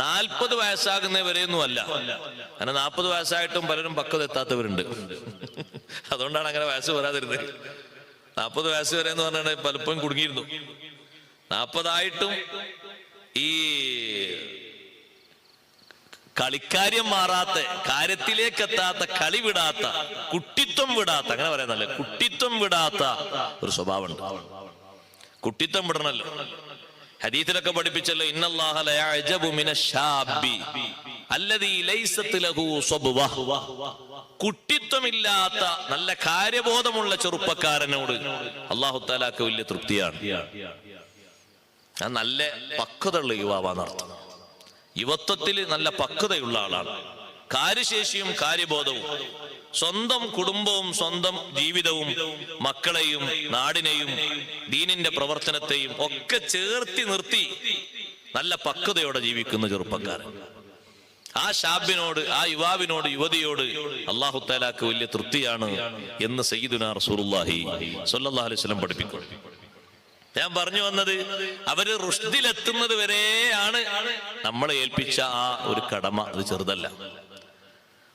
40 വയസ്സാകുന്നവരെയൊന്നും അല്ല. അങ്ങനെ 40 വയസ്സായിട്ടും പലരും പക്വത എത്താത്തവരുണ്ട്. അതുകൊണ്ടാണ് അങ്ങനെ വയസ്സ് വരാതിരുന്നത്. 40 വയസ്സ് വരെ എന്ന് പറഞ്ഞാൽ പലപ്പോഴും കുടുങ്ങിയിരുന്നു. 40 ഈ കളിക്കാര്യം മാറാത്ത, കാര്യത്തിലേക്ക് എത്താത്ത, കളി വിടാത്ത, കുട്ടിത്വം വിടാത്ത, അങ്ങനെ പറയുന്നല്ലേ, കുട്ടിത്വം വിടാത്ത ഒരു സ്വഭാവമുണ്ട്. കുട്ടിത്വം വിടണല്ലോ. ഹദീസിലൊക്കെ പഠിപ്പിച്ചല്ലോ, ഇന്നല്ലാഹ ലയഅജബു മിനശ്ശാബി അല്ലദീ ലൈസത് ലഹു സ്വബ്വഹ. കുട്ടിത്വമില്ലാത്ത നല്ല കാര്യബോധമുള്ള ചെറുപ്പക്കാരനോട് അല്ലാഹു തആലക്ക് വലിയ തൃപ്തിയാണ്. നല്ല പക്വതയുള്ള യുവാവാന്നർത്ഥം. യുവത്വത്തിൽ നല്ല പക്വതയുള്ള ആളാണ്. കാര്യശേഷിയും കാര്യബോധവും, സ്വന്തം കുടുംബവും സ്വന്തം ജീവിതവും മക്കളെയും നാടിനെയും ദീനിന്റെ പ്രവർത്തനത്തെയും ഒക്കെ ചേർത്തി നിർത്തി നല്ല പക്വതയോടെ ജീവിക്കുന്ന ചെറുപ്പക്കാരൻ. ആ ഷാബിനോട്, ആ യുവാവിനോട്, യുവതിയോട് അല്ലാഹു തആലക്ക് വലിയ തൃപ്തിയാണ് എന്ന് സയ്യിദുനാ റസൂലുള്ളാഹി സ്വല്ലല്ലാഹു അലൈഹി വസല്ലം പഠിപ്പിക്കുന്നു. ഞാൻ പറഞ്ഞു വന്നത്, അവര് റുഷ്ദിലെത്തുന്നത് വരെയാണ് നമ്മളെ ഏൽപ്പിച്ച ആ ഒരു കടമ. അത് ചെറുതല്ല.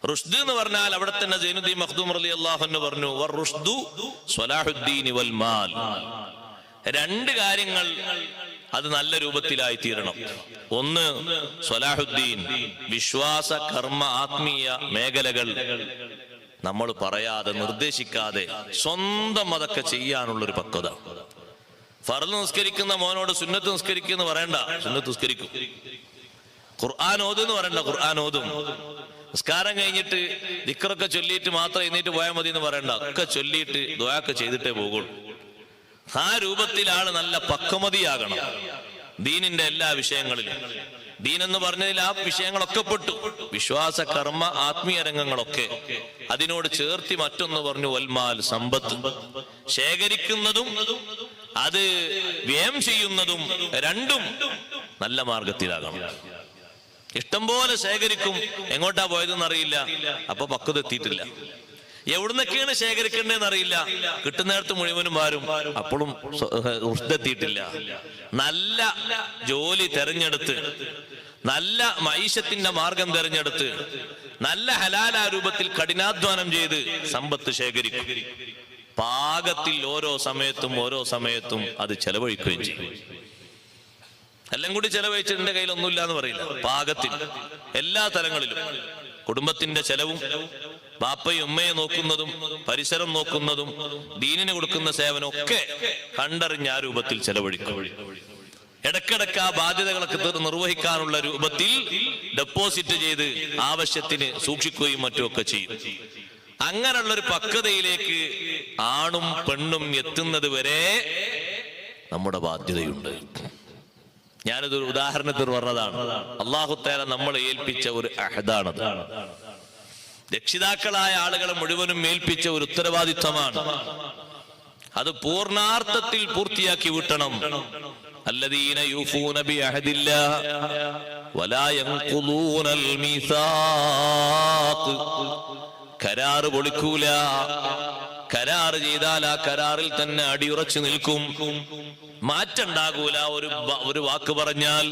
റുഷ്ദ് എന്ന് പറഞ്ഞാൽ അവിടെ തന്നെ സൈനുദ്ദീൻ മഖ്ദൂം റളിയല്ലാഹു അൻഹു പറഞ്ഞു, വറുഷ്ദു സ്വലാഹുദ്ദീൻ വൽ മാൽ. 2 കാര്യങ്ങൾ അത് നല്ല രൂപത്തിലായി തീരണം. ഒന്ന് സ്വലാഹുദ്ദീൻ, വിശ്വാസ കർമ്മ ആത്മീയ മേഖലകൾ നമ്മൾ പറയാതെ നിർദ്ദേശിക്കാതെ സ്വന്തം അതൊക്കെ ചെയ്യാനുള്ളൊരു പക്വത. ഫർള് നിസ്കരിക്കുന്ന മോനോട് സുന്നത്ത് നിസ്കരിക്കുന്ന പറയണ്ട, സുന്നത്ത് നിസ്കരിക്കും. ഖുർആൻ ഓതെന്ന് പറയണ്ട, ഖുർആൻ ഓതും. നിസ്കാരം കഴിഞ്ഞിട്ട് ദിക്റൊക്കെ ചൊല്ലിയിട്ട് മാത്രം എഴുന്നേറ്റ് പോയാൽ മതി എന്ന് പറയണ്ട, ഒക്കെ ചൊല്ലിയിട്ട് ദുആ ചെയ്തിട്ടേ പോകുള്ളൂ. ആ രൂപത്തിലാണ് നല്ല പക്വമതിയാകണം ദീനിന്റെ എല്ലാ വിഷയങ്ങളിലും. ദീൻ എന്ന് പറഞ്ഞതിൽ ആ വിഷയങ്ങളൊക്കെ പെട്ടു, വിശ്വാസ കർമ്മ ആത്മീയ രംഗങ്ങളൊക്കെ. അതിനോട് ചേർത്തി മറ്റൊന്ന് പറഞ്ഞു, വൽമാൽ, സമ്പത്ത്. ശേഖരിക്കുന്നതും അത് വ്യയം ചെയ്യുന്നതും രണ്ടും നല്ല മാർഗത്തിലാകണം. ഇഷ്ടം പോലെ ശേഖരിക്കും, എങ്ങോട്ടാ പോയതെന്ന് അറിയില്ല, അപ്പൊ പക്വത എത്തിയിട്ടില്ല. എവിടുന്നൊക്കെയാണ് ശേഖരിക്കേണ്ടതെന്ന് അറിയില്ല, കിട്ടുന്നിടത്ത് മുഴുവനും വാരും, അപ്പോഴും എത്തിയിട്ടില്ല. നല്ല ജോലി തെരഞ്ഞെടുത്ത്, നല്ല മൈഷത്തിന്റെ മാർഗം തെരഞ്ഞെടുത്ത്, നല്ല ഹലാല രൂപത്തിൽ കഠിനാധ്വാനം ചെയ്ത് സമ്പത്ത് ശേഖരിക്കും. പാകത്തിൽ ഓരോ സമയത്തും അത് ചെലവഴിക്കുകയും ചെയ്യും. എല്ലാം കൂടി ചെലവഴിച്ചിട്ട് എന്റെ കയ്യിൽ ഒന്നുമില്ല എന്ന് പറയില്ല. പാകത്തിൽ എല്ലാ തലങ്ങളിലും കുടുംബത്തിന്റെ ചെലവും, ബാപ്പയും ഉമ്മയെ നോക്കുന്നതും പരിസരം നോക്കുന്നതും ദീനിന് കൊടുക്കുന്ന സേവനം ഒക്കെ കണ്ടറിഞ്ഞ ആ രൂപത്തിൽ ചെലവഴിക്കും. ഇടക്കിടക്ക് ആ ബാധ്യതകളൊക്കെ നിർവഹിക്കാനുള്ള രൂപത്തിൽ ഡെപ്പോസിറ്റ് ചെയ്ത് ആവശ്യത്തിന് സൂക്ഷിക്കുകയും മറ്റുമൊക്കെ ചെയ്യും. അങ്ങനെയുള്ളൊരു പക്വതയിലേക്ക് ആണും പെണ്ണും എത്തുന്നത് വരെ നമ്മുടെ ബാധ്യതയുണ്ട്. ഞാനിതൊരു ഉദാഹരണത്തിന് പറഞ്ഞതാണ്. അല്ലാഹു തആല നമ്മളെ ഏൽപ്പിച്ച ഒരു അഹദാണത്. രക്ഷിതാക്കളായ ആളുകളെ മുഴുവനും ഏൽപ്പിച്ച ഒരു ഉത്തരവാദിത്വമാണ്. അത് പൂർണ്ണാർത്ഥത്തിൽ പൂർത്തിയാക്കി വിട്ടണം. അല്ലദീന യൂഫൂന ബിഅഹദില്ലാഹ് വലാ യൻഖുദൂനൽ മീസാഖ്. കരാറ് പൊളിക്കൂല. കരാറ് ചെയ്താൽ ആ കരാറിൽ തന്നെ അടിയുറച്ചു നിൽക്കും. മാറ്റുണ്ടാകൂല. ഒരു വാക്ക് പറഞ്ഞാൽ,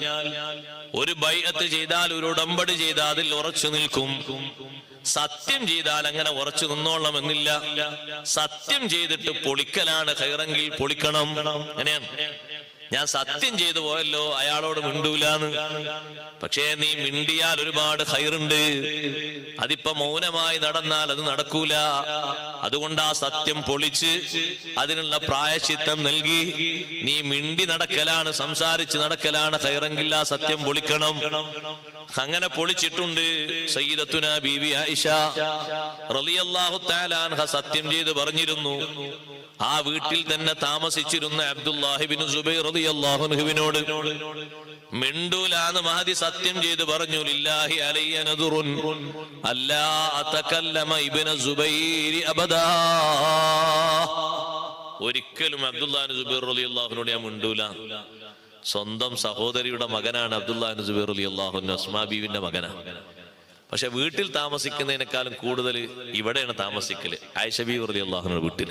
ഒരു ബൈഅത്ത് ചെയ്താൽ, ഒരു ഉടമ്പടി ചെയ്താൽ അതിൽ ഉറച്ചു നിൽക്കും. സത്യം ചെയ്താൽ അങ്ങനെ ഉറച്ചു നിന്നോളണമെന്നില്ല. സത്യം ചെയ്തിട്ട് പൊളിക്കലാണ് ഖൈറെങ്കിൽ പൊളിക്കണം. അങ്ങനെയാണ്. ഞാൻ സത്യം ചെയ്തു പോയല്ലോ, അയാളോട് മിണ്ടൂലാന്ന്. പക്ഷേ നീ മിണ്ടിയാൽ ഒരുപാട് ഖൈറുണ്ട്. അതിപ്പോ മൗനമായി നടന്നാൽ അത് നടക്കൂല. അതുകൊണ്ട് ആ സത്യം പൊളിച്ച് അതിനുള്ള പ്രായശ്ചിത്തം നൽകി നീ മിണ്ടി നടക്കലാണ്, സംസാരിച്ച് നടക്കലാണ് ഖൈറെങ്കിൽ ആ സത്യം പൊളിക്കണം. അങ്ങനെ പൊളിച്ചിട്ടുണ്ട്. സയ്യിദത്തുന ബീവി ആയിഷ റളിയല്ലാഹു തആല അൻഹ സത്യം ചെയ്ത് പറഞ്ഞിരുന്നു. ആ വീട്ടിൽ തന്നെ താമസിച്ചിരുന്ന അബ്ദുല്ലാഹി ഇബ്നു സുബൈർ റളിയല്ലാഹു അൻഹുവിനോട് മിണ്ടൂലാന്ന് മഹദി സത്യം ചെയ്ത് പറഞ്ഞു. ലില്ലാഹി അലയ്യ നദുറുൻ അല്ലാ അതകല്ലമ ഇബ്നു സുബൈർ അബദാ. ഒരിക്കലും അബ്ദുല്ലാഹി സുബൈർ റളിയല്ലാഹു അൻഹു ഞാൻ മിണ്ടൂല. സ്വന്തം സഹോദരിയുടെ മകനാണ് അബ്ദുല്ലാഹി സുബൈർ റളിയല്ലാഹു അൻഹു, അസ്മാ ബീവിന്റെ മകനാണ്. പക്ഷെ വീട്ടിൽ താമസിക്കുന്നതിനേക്കാളും കൂടുതൽ ഇവിടെയാണ് താമസിക്കല്, ആയിഷ ബീവി റളിയല്ലാഹു അൻഹയുടെ വീട്ടിൽ.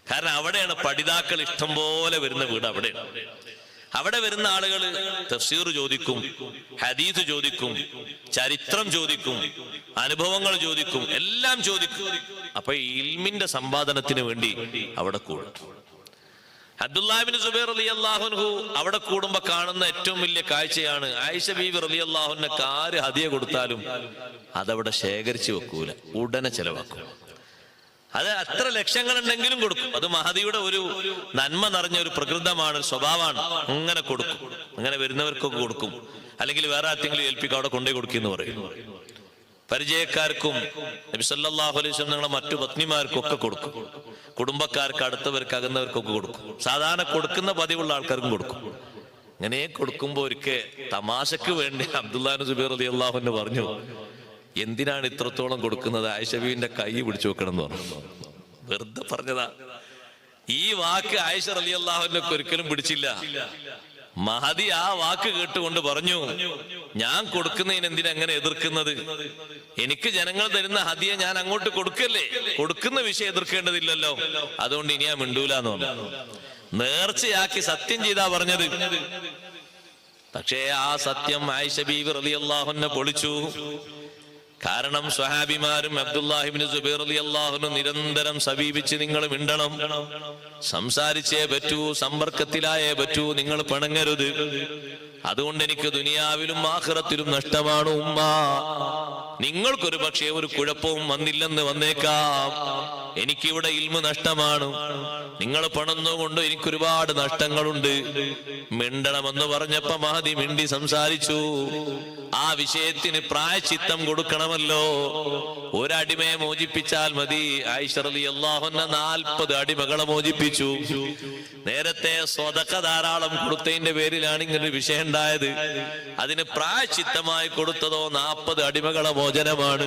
കാരണം അവിടെയാണ് പഠിതാക്കൾ ഇഷ്ടം പോലെ വരുന്ന വീട്. അവിടെയാണ്. അവിടെ വരുന്ന ആളുകൾ തഫ്സീർ ചോദിക്കും, ഹദീസ് ചോദിക്കും, ചരിത്രം ചോദിക്കും, അനുഭവങ്ങൾ ചോദിക്കും, എല്ലാം ചോദിക്കും. അപ്പൊ ഇൽമിന്റെ സമ്പാദനത്തിന് വേണ്ടി അവിടെ കൂടും. അബ്ദുല്ലാഹി ഇബ്നു സുബൈർ റളിയല്ലാഹു അൻഹു അവിടെ കൂടുമ്പോ കാണുന്ന ഏറ്റവും വലിയ കാഴ്ചയാണ് ആയിഷ ബീവി റളിയല്ലാഹു അൻഹയ്ക്ക് ആര് ഹദിയ കൊടുത്താലും അതവിടെ ശേഖരിച്ചു വെക്കൂല, ഉടനെ ചെലവാക്കും. അത് അത്ര ലക്ഷങ്ങൾ ഉണ്ടെങ്കിലും കൊടുക്കും. അത് മഹദിയുടെ ഒരു നന്മ നിറഞ്ഞ ഒരു പ്രകൃതമാണ്, സ്വഭാവമാണ്. അങ്ങനെ കൊടുക്കും. അങ്ങനെ വരുന്നവർക്കൊക്കെ കൊടുക്കും. അല്ലെങ്കിൽ വേറെ ആർക്കെങ്കിലും ഏൽപ്പിക്കും, അവിടെ കൊണ്ടുപോയി കൊടുക്കുന്നു പറയും. പരിചയക്കാർക്കും നബി സല്ലല്ലാഹു അലൈഹി വസല്ലം നിങ്ങളെ മറ്റു പത്നിമാർക്കും ഒക്കെ കൊടുക്കും. കുടുംബക്കാർക്ക്, അടുത്തവർക്ക്, അകന്നവർക്കൊക്കെ കൊടുക്കും. സാധാരണ കൊടുക്കുന്ന പതിവുള്ള ആൾക്കാർക്കും കൊടുക്കും. ഇങ്ങനെ കൊടുക്കുമ്പോ ഒരിക്കൽ തമാശക്ക് വേണ്ടി അബ്ദുല്ലാഹി സുബൈർ റളിയല്ലാഹു അൻഹു പറഞ്ഞു, എന്തിനാണ് ഇത്രത്തോളം കൊടുക്കുന്നത്? ആയിഷ ബീവിന്റെ കൈ പിടിച്ചു വെക്കണം എന്ന് പറഞ്ഞു. വെറുതെ പറഞ്ഞതാ. ഈ വാക്ക് ആയിഷ റളിയല്ലാഹു അൻഹയ്ക്ക് ഒരിക്കലും പിടിച്ചില്ല. മഹദി ആ വാക്ക് കേട്ടുകൊണ്ട് പറഞ്ഞു, ഞാൻ കൊടുക്കുന്നതിന് എന്തിനാ അങ്ങനെ എതിർക്കുന്നത്? എനിക്ക് ജനങ്ങൾ തരുന്ന ഹദിയ ഞാൻ അങ്ങോട്ട് കൊടുക്കല്ലേ, കൊടുക്കുന്ന വിഷയം എതിർക്കേണ്ടതില്ലല്ലോ. അതുകൊണ്ട് ഇനി ഞാൻ മിണ്ടൂലെന്ന് പറഞ്ഞു. നേർച്ചയാക്കി സത്യം ചെയ്താ പറഞ്ഞത്. പക്ഷേ ആ സത്യം ആയിഷ ബീവി റളിയല്ലാഹു അൻഹ പൊളിച്ചു. കാരണം സ്വഹാബിമാരും അബ്ദുല്ലാഹി ഇബ്നു സുബൈർ റളിയല്ലാഹു അൻഹു നിരന്തരം സമീപിച്ച് നിങ്ങൾ മിണ്ടണം, സംസാരിച്ചേ പറ്റൂ, സമ്പർക്കത്തിലായേ പറ്റൂ, നിങ്ങൾ പിണങ്ങരുത്. അതുകൊണ്ട് എനിക്ക് ദുനിയാവിലും ആഖിറത്തിലും നഷ്ടമാണ് ഉമ്മ. നിങ്ങൾക്കൊരു പക്ഷേ ഒരു കുഴപ്പവും വന്നില്ലെന്ന് വന്നേക്കാം, എനിക്കിവിടെ ഇൽമു നഷ്ടമാണ്. നിങ്ങൾ പണന്നുകൊണ്ട് എനിക്കൊരുപാട് നഷ്ടങ്ങളുണ്ട്. മിണ്ടണമെന്ന് പറഞ്ഞപ്പോ മഹദി മിണ്ടി സംസാരിച്ചു. ആ വിഷയത്തിന് പ്രായശ്ചിത്തം കൊടുക്കണമല്ലോ. ഒരടിമയെ മോചിപ്പിച്ചാൽ മതി. ആയിഷ റളിയല്ലാഹു അൻഹ 40 അടിമകളെ മോചിപ്പിച്ചു. നേരത്തെ സ്വതക്ക ധാരാളം കൊടുത്തതിന്റെ പേരിലാണ് ഇങ്ങനൊരു വിഷയം ഉണ്ടായത്. അതിന് പ്രായശ്ചിത്തമായി കൊടുത്തതോ 40 അടിമകളെ മോചനമാണ്.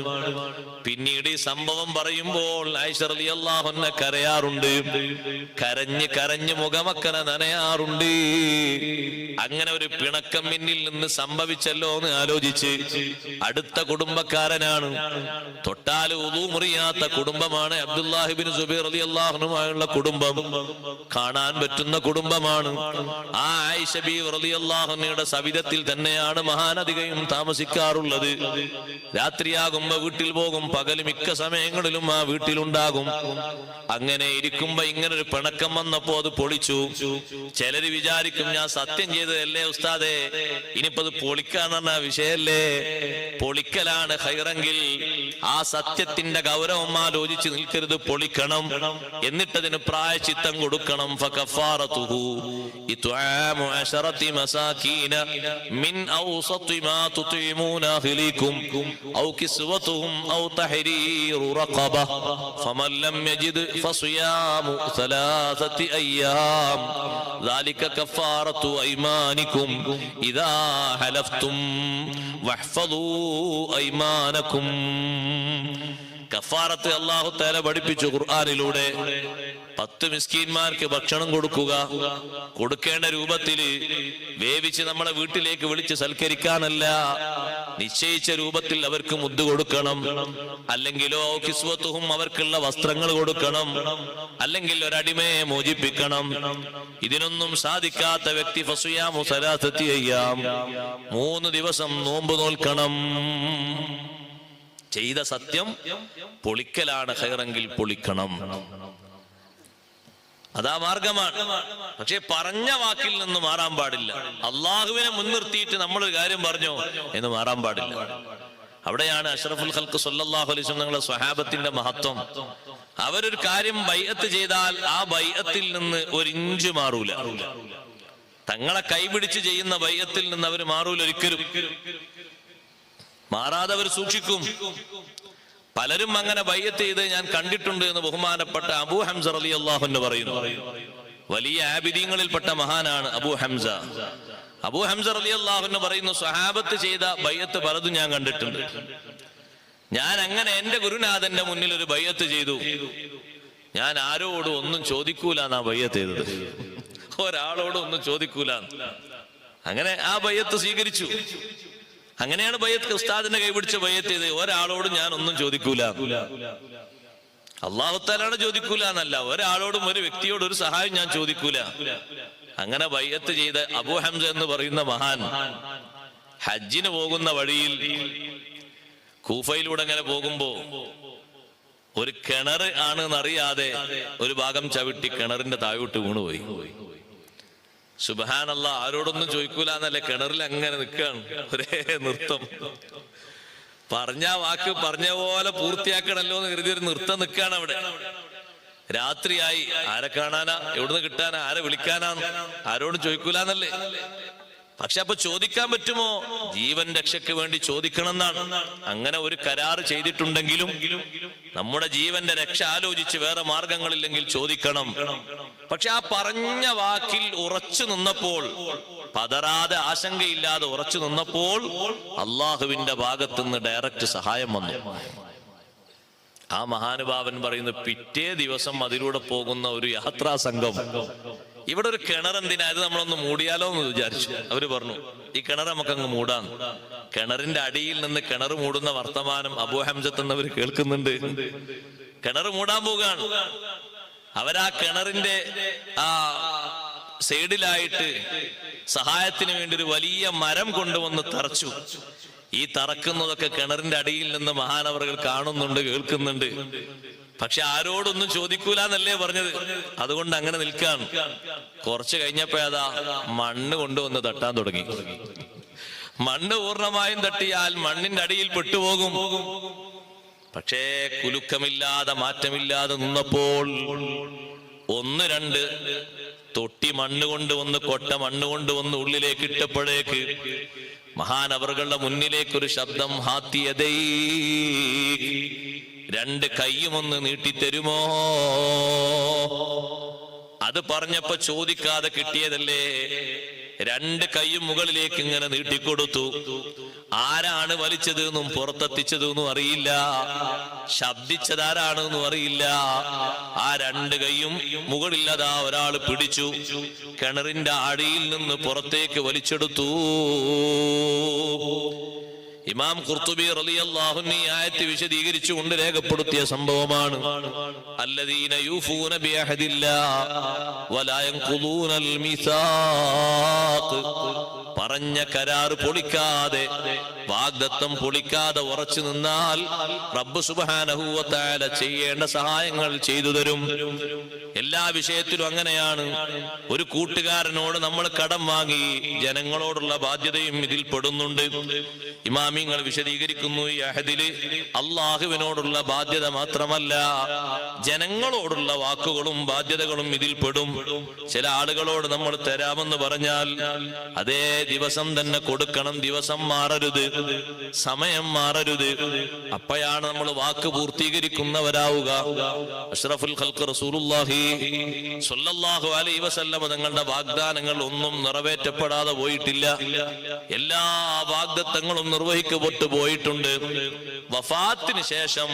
പിന്നീട് ഈ സംഭവം പറയുമ്പോൾ ആയിഷ റളിയല്ലാഹു അൻഹ കരയാറുണ്ട്. കരഞ്ഞ് കരഞ്ഞ് മുഖമക്കനെ നനയാറുണ്ട്. അങ്ങനെ ഒരു പിണക്കം പിന്നിൽ നിന്ന് സംഭവിച്ചല്ലോ എന്ന് ആലോചിച്ച്, അടുത്ത കുടുംബക്കാരനാണ്, തൊട്ടാല് ഉളൂ മുറിയാത്ത കുടുംബമാണ് അബ്ദുല്ലാഹി ഇബ്നു സുബൈർ റളിയല്ലാഹു അൻഹുമായുള്ള കുടുംബം. കാണാൻ പറ്റുന്ന കുടുംബമാണ്. ആ ആയിഷ ബീവി റളിയല്ലാഹു അൻഹയുടെ സവിധത്തിൽ തന്നെയാണ് മഹാനദികയും താമസിക്കാറുള്ളത്. രാത്രിയാകുമ്പോ വീട്ടിൽ പോകും, പകല് മിക്ക സമയങ്ങളിലും ആ വീട്ടിലുണ്ടാകും. അങ്ങനെ ഇരിക്കുമ്പോ ഇങ്ങനൊരു പിണക്കം വന്നപ്പോ അത് പൊളിച്ചു. ചിലര് വിചാരിക്കും ഞാൻ സത്യം ചെയ്തതല്ലേ ഉസ്താദേ, ഇനിയിപ്പോ അത് പൊളിക്കാന്ന് പറഞ്ഞ വിഷയല്ലേ. പൊളിക്കലാണ് ഖൈറെങ്കിൽ ആ സത്യത്തിന്റെ ഗൗരവം ആലോചിച്ച് നിൽക്കരുത്, പൊളിക്കണം. എന്നിട്ടതിന് പ്രായശ്ചിത്തം കൊടുക്കണം. ഫകഫാറതുഹു ഇത്ആമു 10 മസാകീന മിൻ ഔസതി മാ തുതീമൂന അഹ്ലികും ഔ കിസ്വതുഹും ഔ തഹരീറു റഖബ ഫമൻ ലം യജിദ് ഫസിയാമു 3 അയ്യാം ذلك كفارة أيمانكم إذا حلفتم واحفظوا أيمانكم. കഫാറത്ത് അല്ലാഹു തആല പഠിപ്പിച്ചു ഖുർആനിലൂടെ. 10 മിസ്കീന്മാർക്ക് ഭക്ഷണം കൊടുക്കുക, കൊടുക്കേണ്ട രൂപത്തിൽ വേവിച്ച് നമ്മളെ വീട്ടിലേക്ക് വിളിച്ച് സൽക്കരിക്കാനല്ല, നിശ്ചയിച്ച രൂപത്തിൽ അവർക്ക് മുദ്ദ് കൊടുക്കണം. അല്ലെങ്കിലോ കിസ്വത്തുഹും, അവർക്കുള്ള വസ്ത്രങ്ങൾ കൊടുക്കണം, അല്ലെങ്കിൽ ഒരടിമയെ മോചിപ്പിക്കണം. ഇതിനൊന്നും സാധിക്കാത്ത വ്യക്തി ഫസിയാമു സലാസത്തി അയ്യാം, 3 ദിവസം നോമ്പ് നോൽക്കണം. ചെയ്ത സത്യം പൊളിക്കലാണ്, ഖൈറെങ്കിൽ പൊളിക്കണം, അതാ മാർഗമാണ്. പക്ഷെ പറഞ്ഞ വാക്കിൽ നിന്ന് മാറാൻ പാടില്ല. അള്ളാഹുവിനെ മുൻനിർത്തിയിട്ട് നമ്മളൊരു കാര്യം പറഞ്ഞോ എന്ന് മാറാൻ പാടില്ല. അവിടെയാണ് അഷ്റഫുൽ ഖൽഖ് സല്ലല്ലാഹു അലൈഹി വസല്ലം തങ്ങളുടെ സ്വഹാബത്തിന്റെ മഹത്വം. അവരൊരു കാര്യം ബൈഅത്ത് ചെയ്താൽ ആ ബൈഅത്തിൽ നിന്ന് 1 ഇഞ്ച് മാറൂല. തങ്ങളെ കൈപിടിച്ച് ചെയ്യുന്ന ബൈഅത്തിൽ നിന്ന് അവർ മാറൂല, ഒരിക്കലും മാറാതെ അവർ സൂക്ഷിക്കും. പലരും അങ്ങനെ ബൈഅത്ത് ചെയ്ത് ഞാൻ കണ്ടിട്ടുണ്ട് എന്ന് ബഹുമാനപ്പെട്ട അബൂ ഹംസ റളിയല്ലാഹു അൻഹു പറയുന്നു. വലിയ ആബിദീങ്ങളിൽപ്പെട്ട മഹാനാണ് അബൂ ഹംസ. അബൂ ഹംസ റളിയല്ലാഹു അൻഹു പറയുന്നു, സ്വഹാബത്ത് ചെയ്ത ബൈഅത്ത് പലതും ഞാൻ കണ്ടിട്ടുണ്ട്. ഞാൻ അങ്ങനെ എന്റെ ഗുരുനാഥന്റെ മുന്നിൽ ഒരു ബൈഅത്ത് ചെയ്തു. ഞാൻ ആരോടും ഒന്നും ചോദിക്കൂല എന്നാ ബൈഅത്ത് ചെയ്തത്, ഒരാളോടും ഒന്നും ചോദിക്കൂല. അങ്ങനെ ആ ബൈഅത്ത് സ്വീകരിച്ചു. അങ്ങനെയാണ് ബൈഅത്ത്, ഉസ്താദിന്റെ കൈപിടിച്ച് ബൈഅത്ത് ചെയ്ത്. ഒരാളോടും ഞാൻ ഒന്നും ചോദിക്കൂല, അല്ലാഹു തആലയോട് ചോദിക്കൂല എന്നല്ല, ഒരാളോടും ഒരു വ്യക്തിയോട് ഒരു സഹായം ഞാൻ ചോദിക്കൂല. അങ്ങനെ ബൈഅത്ത് ചെയ്ത അബൂ ഹംസ എന്ന് പറയുന്ന മഹാൻ ഹജ്ജിന് പോകുന്ന വഴിയിൽ കൂഫയിലൂടെ അങ്ങനെ പോകുമ്പോ ഒരു കിണർ ആണെന്നറിയാതെ ഒരു ഭാഗം ചവിട്ടി കിണറിന്റെ താഴോട്ട് വീണുപോയി. സുബ്ഹാനല്ലാഹ്, ആരോടൊന്നും ചോദിക്കൂല എന്നല്ലേ, കിണറിൽ അങ്ങനെ നിൽക്കുകയാണ്, ഒരേ നൃത്തം. പറഞ്ഞ വാക്ക് പറഞ്ഞ പോലെ പൂർത്തിയാക്കണല്ലോ എന്ന് കരുതി ഒരു നൃത്തം നിൽക്കുകയാണ് അവിടെ. രാത്രിയായി, ആരെ കാണാനാ, എവിടുന്ന് കിട്ടാനാ, ആരെ വിളിക്കാനാ, ആരോടും ചോദിക്കൂലെന്നല്ലേ. പക്ഷെ അപ്പൊ ചോദിക്കാൻ പറ്റുമോ? ജീവൻ രക്ഷയ്ക്ക് വേണ്ടി ചോദിക്കണം എന്നാണ്. അങ്ങനെ ഒരു കരാർ ചെയ്തിട്ടുണ്ടെങ്കിലും നമ്മുടെ ജീവന്റെ രക്ഷ ആലോചിച്ച് വേറെ മാർഗങ്ങളില്ലെങ്കിൽ ചോദിക്കണം. പക്ഷെ ആ പറഞ്ഞ വാക്കിൽ ഉറച്ചു നിന്നപ്പോൾ, പതറാതെ ആശങ്കയില്ലാതെ ഉറച്ചു നിന്നപ്പോൾ അള്ളാഹുവിന്റെ ഭാഗത്തുനിന്ന് ഡയറക്റ്റ് സഹായം വന്നു. ആ മഹാനുഭാവൻ പറയുന്നു, പിറ്റേ ദിവസം അതിലൂടെ പോകുന്ന ഒരു യാത്രാ സംഘം, ഇവിടെ ഒരു കിണർ എന്തിനാ, ഇത് നമ്മളൊന്ന് മൂടിയാലോ എന്ന് വിചാരിച്ചു. അവര് പറഞ്ഞു, ഈ കിണർ നമുക്കങ്ങ് മൂടാം. കിണറിന്റെ അടിയിൽ നിന്ന് കിണർ മൂടുന്ന വർത്തമാനം അബൂ ഹംസത്ത് എന്നവർ കേൾക്കുന്നുണ്ട്. കിണർ മൂടാൻ പോവുകയാണ്. അവരാ കിണറിന്റെ ആ സൈഡിലായിട്ട് സഹായത്തിന് വേണ്ടി ഒരു വലിയ മരം കൊണ്ടുവന്ന് തറച്ചു. ഈ തറക്കുന്നതൊക്കെ കിണറിന്റെ അടിയിൽ നിന്ന് മഹാനവറുകൾ കാണുന്നുണ്ട്, കേൾക്കുന്നുണ്ട്. പക്ഷെ ആരോടൊന്നും ചോദിക്കൂല എന്നല്ലേ പറഞ്ഞത്. അതുകൊണ്ട് അങ്ങനെ നിൽക്കാണ്. കുറച്ച് കഴിഞ്ഞപ്പോ അതാ മണ്ണ് കൊണ്ടുവന്ന് തട്ടാൻ തുടങ്ങി. മണ്ണ് പൂർണ്ണമായും തട്ടിയാൽ മണ്ണിന്റെ അടിയിൽ പെട്ടുപോകും. പക്ഷേ കുലുക്കമില്ലാതെ മാറ്റമില്ലാതെ നിന്നപ്പോൾ 1-2 തൊട്ടി മണ്ണ് കൊണ്ടുവന്ന്, കൊട്ട മണ്ണ് കൊണ്ടുവന്ന് ഉള്ളിലേക്ക് ഇട്ടപ്പോഴേക്ക് മഹാനവറുകളുടെ മുന്നിലേക്ക് ഒരു ശബ്ദം, ഹാത്തിയതൈ, 2 കൈയും ഒന്ന് നീട്ടിത്തരുമോ? അത് പറഞ്ഞപ്പോ ചോദിക്കാതെ കിട്ടിയതല്ലേ. 2 കൈയും മുകളിലേക്ക് ഇങ്ങനെ നീട്ടിക്കൊടുത്തു. ആരാണ് വലിച്ചത് എന്നും പുറത്തെത്തിച്ചതെന്നും അറിയില്ല, ശബ്ദിച്ചതാരാണെന്നും അറിയില്ല. ആ 2 കൈയും മുകളിലതാ ഒരാൾ പിടിച്ചു, കിണറിന്റെ അടിയിൽ നിന്ന് പുറത്തേക്ക് വലിച്ചെടുത്തു. ഇമാം ഖുർത്തുബി റളിയല്ലാഹു അൻഹു ഈ ആയത്ത് വിശദീകരിച്ചുകൊണ്ട് രേഖപ്പെടുത്തിയ സംഭവമാണ്. അല്ലദീന യൂഫൂന ബിഅഹദില്ലാഹ് വലാ യൻഖുദൂനൽ മീസാഖ്. പറഞ്ഞ കരാർ പൊളിക്കാതെ, വാഗ്ദത്തം പൊളിക്കാതെ ഉറച്ചു നിന്നാൽ റബ്ബ് സുബ്ഹാനഹു വ തആല ചെയ്യേണ്ട സഹായങ്ങൾ ചെയ്തു തരും. എല്ലാ വിഷയത്തിലും അങ്ങനെയാണ്. ഒരു കൂട്ടുകാരനോട് നമ്മൾ കടം വാങ്ങി, ജനങ്ങളോടുള്ള ബാധ്യതയും ഇതിൽ പെടുന്നുണ്ട്. ഇമാമിങ്ങൾ വിശദീകരിക്കുന്നു, ഈ അഹദില് അള്ളാഹുവിനോടുള്ള ബാധ്യത മാത്രമല്ല, ജനങ്ങളോടുള്ള വാക്കുകളും ബാധ്യതകളും ഇതിൽ പെടും. ചില ആളുകളോട് നമ്മൾ തരാമെന്ന് പറഞ്ഞാൽ അതേ ദിവസം തന്നെ കൊടുക്കണം. ദിവസം മാറരുത്, സമയം മാറരുത്. അപ്പോഴാണ് നമ്മൾ വാക്ക് പൂർത്തീകരിക്കുന്നവരാവുക. അഷ്റഫുൽ ഖൽഖ് റസൂലുള്ളാഹി സ്വല്ലല്ലാഹു അലൈഹി വസല്ലം തങ്ങളുടെ വാഗ്ദാനങ്ങൾ ഒന്നും നിറവേറ്റപ്പെടാതെ പോയിട്ടില്ല. എല്ലാ വാഗ്ദത്തങ്ങളും നിർവഹിക്കപ്പെട്ടു പോയിട്ടുണ്ട്. വഫാത്തിന് ശേഷം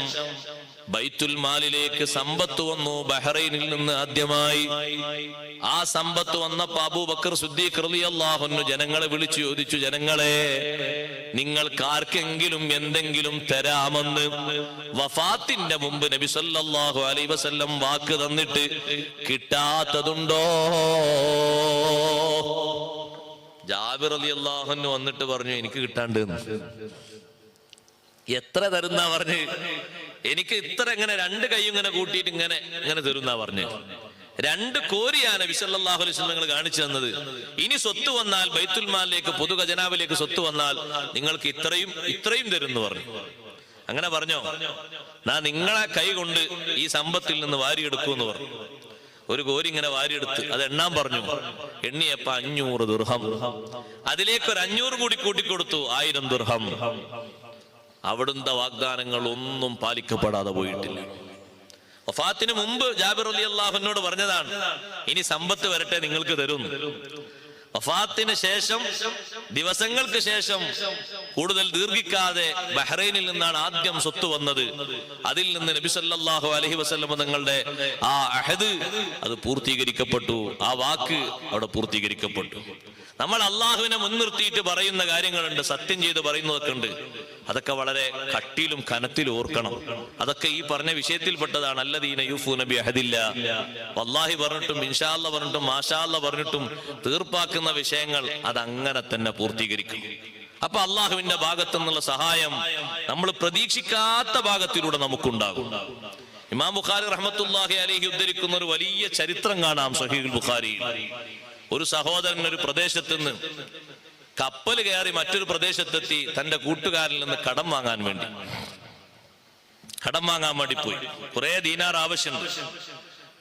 ബൈത്തുൽ മാലിലേക്ക് സമ്പത്ത് വന്നു. ബഹ്റൈനിൽ നിന്ന് ആദ്യമായി ആ സമ്പത്ത് വന്നപ്പോ അബൂബക്കർ സിദ്ദീഖ് റളിയല്ലാഹു അൻഹു ജനങ്ങളെ വിളിച്ചു ചോദിച്ചു, ജനങ്ങളെ, നിങ്ങൾക്ക് ആർക്കെങ്കിലും എന്തെങ്കിലും തരാമെന്ന് വഫാത്തിന്റെ മുമ്പ് നബി സല്ലല്ലാഹു അലൈഹി വസല്ലം വാക്ക് തന്നിട്ട് കിട്ടാത്തതുണ്ടോ? ജാബിർ റളിയല്ലാഹു അൻഹു വന്നിട്ട് പറഞ്ഞു, എനിക്ക് കിട്ടാണ്ട്. എത്ര തരുന്നാ പറഞ്ഞ്? എനിക്ക് ഇത്ര ഇങ്ങനെ രണ്ട് കൈ ഇങ്ങനെ കൂട്ടിയിട്ട് ഇങ്ങനെ ഇങ്ങനെ തരുന്നാ പറഞ്ഞ്. 2 കോരിയാണ് നബി സല്ലല്ലാഹു അലൈഹി വസല്ലം നിങ്ങൾ കാണിച്ചു തന്നത്. ഇനി സ്വത്ത് വന്നാൽ ബൈത്തുൽ മാലിലേക്ക്, പൊതു ഖജനാവിലേക്ക് സ്വത്ത് വന്നാൽ നിങ്ങൾക്ക് ഇത്രയും തരുമെന്ന് പറഞ്ഞു. അങ്ങനെ പറഞ്ഞോ? നിങ്ങളെ കൈ കൊണ്ട് ഈ സമ്പത്തിൽ നിന്ന് വാരിയെടുക്കൂന്ന് പറഞ്ഞു. ഒരു കോരി ഇങ്ങനെ വാരിയെടുത്ത് അത് എണ്ണാൻ പറഞ്ഞു. എണ്ണിയപ്പോ 500 ദിർഹം. അതിലേക്ക് ഒരു 500 കൂടി കൂട്ടിക്കൊടുത്തു, 1000 ദിർഹം. അവിടുത്തെ വാഗ്ദാനങ്ങൾ ഒന്നും പാലിക്കപ്പെടാതെ പോയിട്ടില്ല. വഫാത്തിന് മുമ്പ് ജാബിർ റളിയല്ലാഹു അൻഹുവോട് പറഞ്ഞതാണ്, ഇനി സമ്പത്ത് വരട്ടെ നിങ്ങൾക്ക് തരും. വഫാത്തിന് ശേഷം ദിവസങ്ങൾക്ക് ശേഷം കൂടുതൽ ദീർഘിക്കാതെ ബഹ്റൈനിൽ നിന്നാണ് ആദ്യം സ്വത്ത് വന്നത്. അതിൽ നിന്ന് നബി സല്ലല്ലാഹു അലൈഹി വസല്ലം തങ്ങളുടെ ആ അഹദ് അത് പൂർത്തീകരിക്കപ്പെട്ടു. ആ വാക്ക് അവിടെ പൂർത്തീകരിക്കപ്പെട്ടു. നമ്മൾ അള്ളാഹുവിനെ മുൻനിർത്തിയിട്ട് പറയുന്ന കാര്യങ്ങളുണ്ട്, സത്യം ചെയ്ത് പറയുന്നതൊക്കെ ഉണ്ട്. അതൊക്കെ വളരെ കട്ടിയിലും കനത്തിലും ഓർക്കണം. അതൊക്കെ ഈ പറഞ്ഞ വിഷയത്തിൽപ്പെട്ടതാണ്. അല്ലദീന യൂഫൂന ബിഅഹദില്ല. വല്ലാഹി പറഞ്ഞിട്ടും ഇൻഷാ അല്ലാഹ് പറഞ്ഞിട്ടും മാഷാ അല്ലാഹ് പറഞ്ഞിട്ടും തീർപ്പാക്കുന്ന വിഷയങ്ങൾ അതങ്ങനെ തന്നെ പൂർത്തീകരിക്കും. അപ്പൊ അള്ളാഹുവിന്റെ ഭാഗത്തു നിന്നുള്ള സഹായം നമ്മൾ പ്രതീക്ഷിക്കാത്ത ഭാഗത്തിലൂടെ നമുക്കുണ്ടാകും. ഇമാം ബുഖാരി റഹ്മത്തുള്ളാഹി അലൈഹി ഉദ്ധരിക്കുന്ന ഒരു വലിയ ചരിത്രം കാണാം സഹീഹുൽ ബുഖാരിയിൽ. ഒരു സഹോദരൻ ഒരു പ്രദേശത്ത് നിന്ന് കപ്പൽ കയറി മറ്റൊരു പ്രദേശത്തെത്തി തന്റെ കൂട്ടുകാരിൽ നിന്ന് കടം വാങ്ങാൻ വേണ്ടി പോയി. കുറെ ദീനാർ ആവശ്യമുണ്ട്.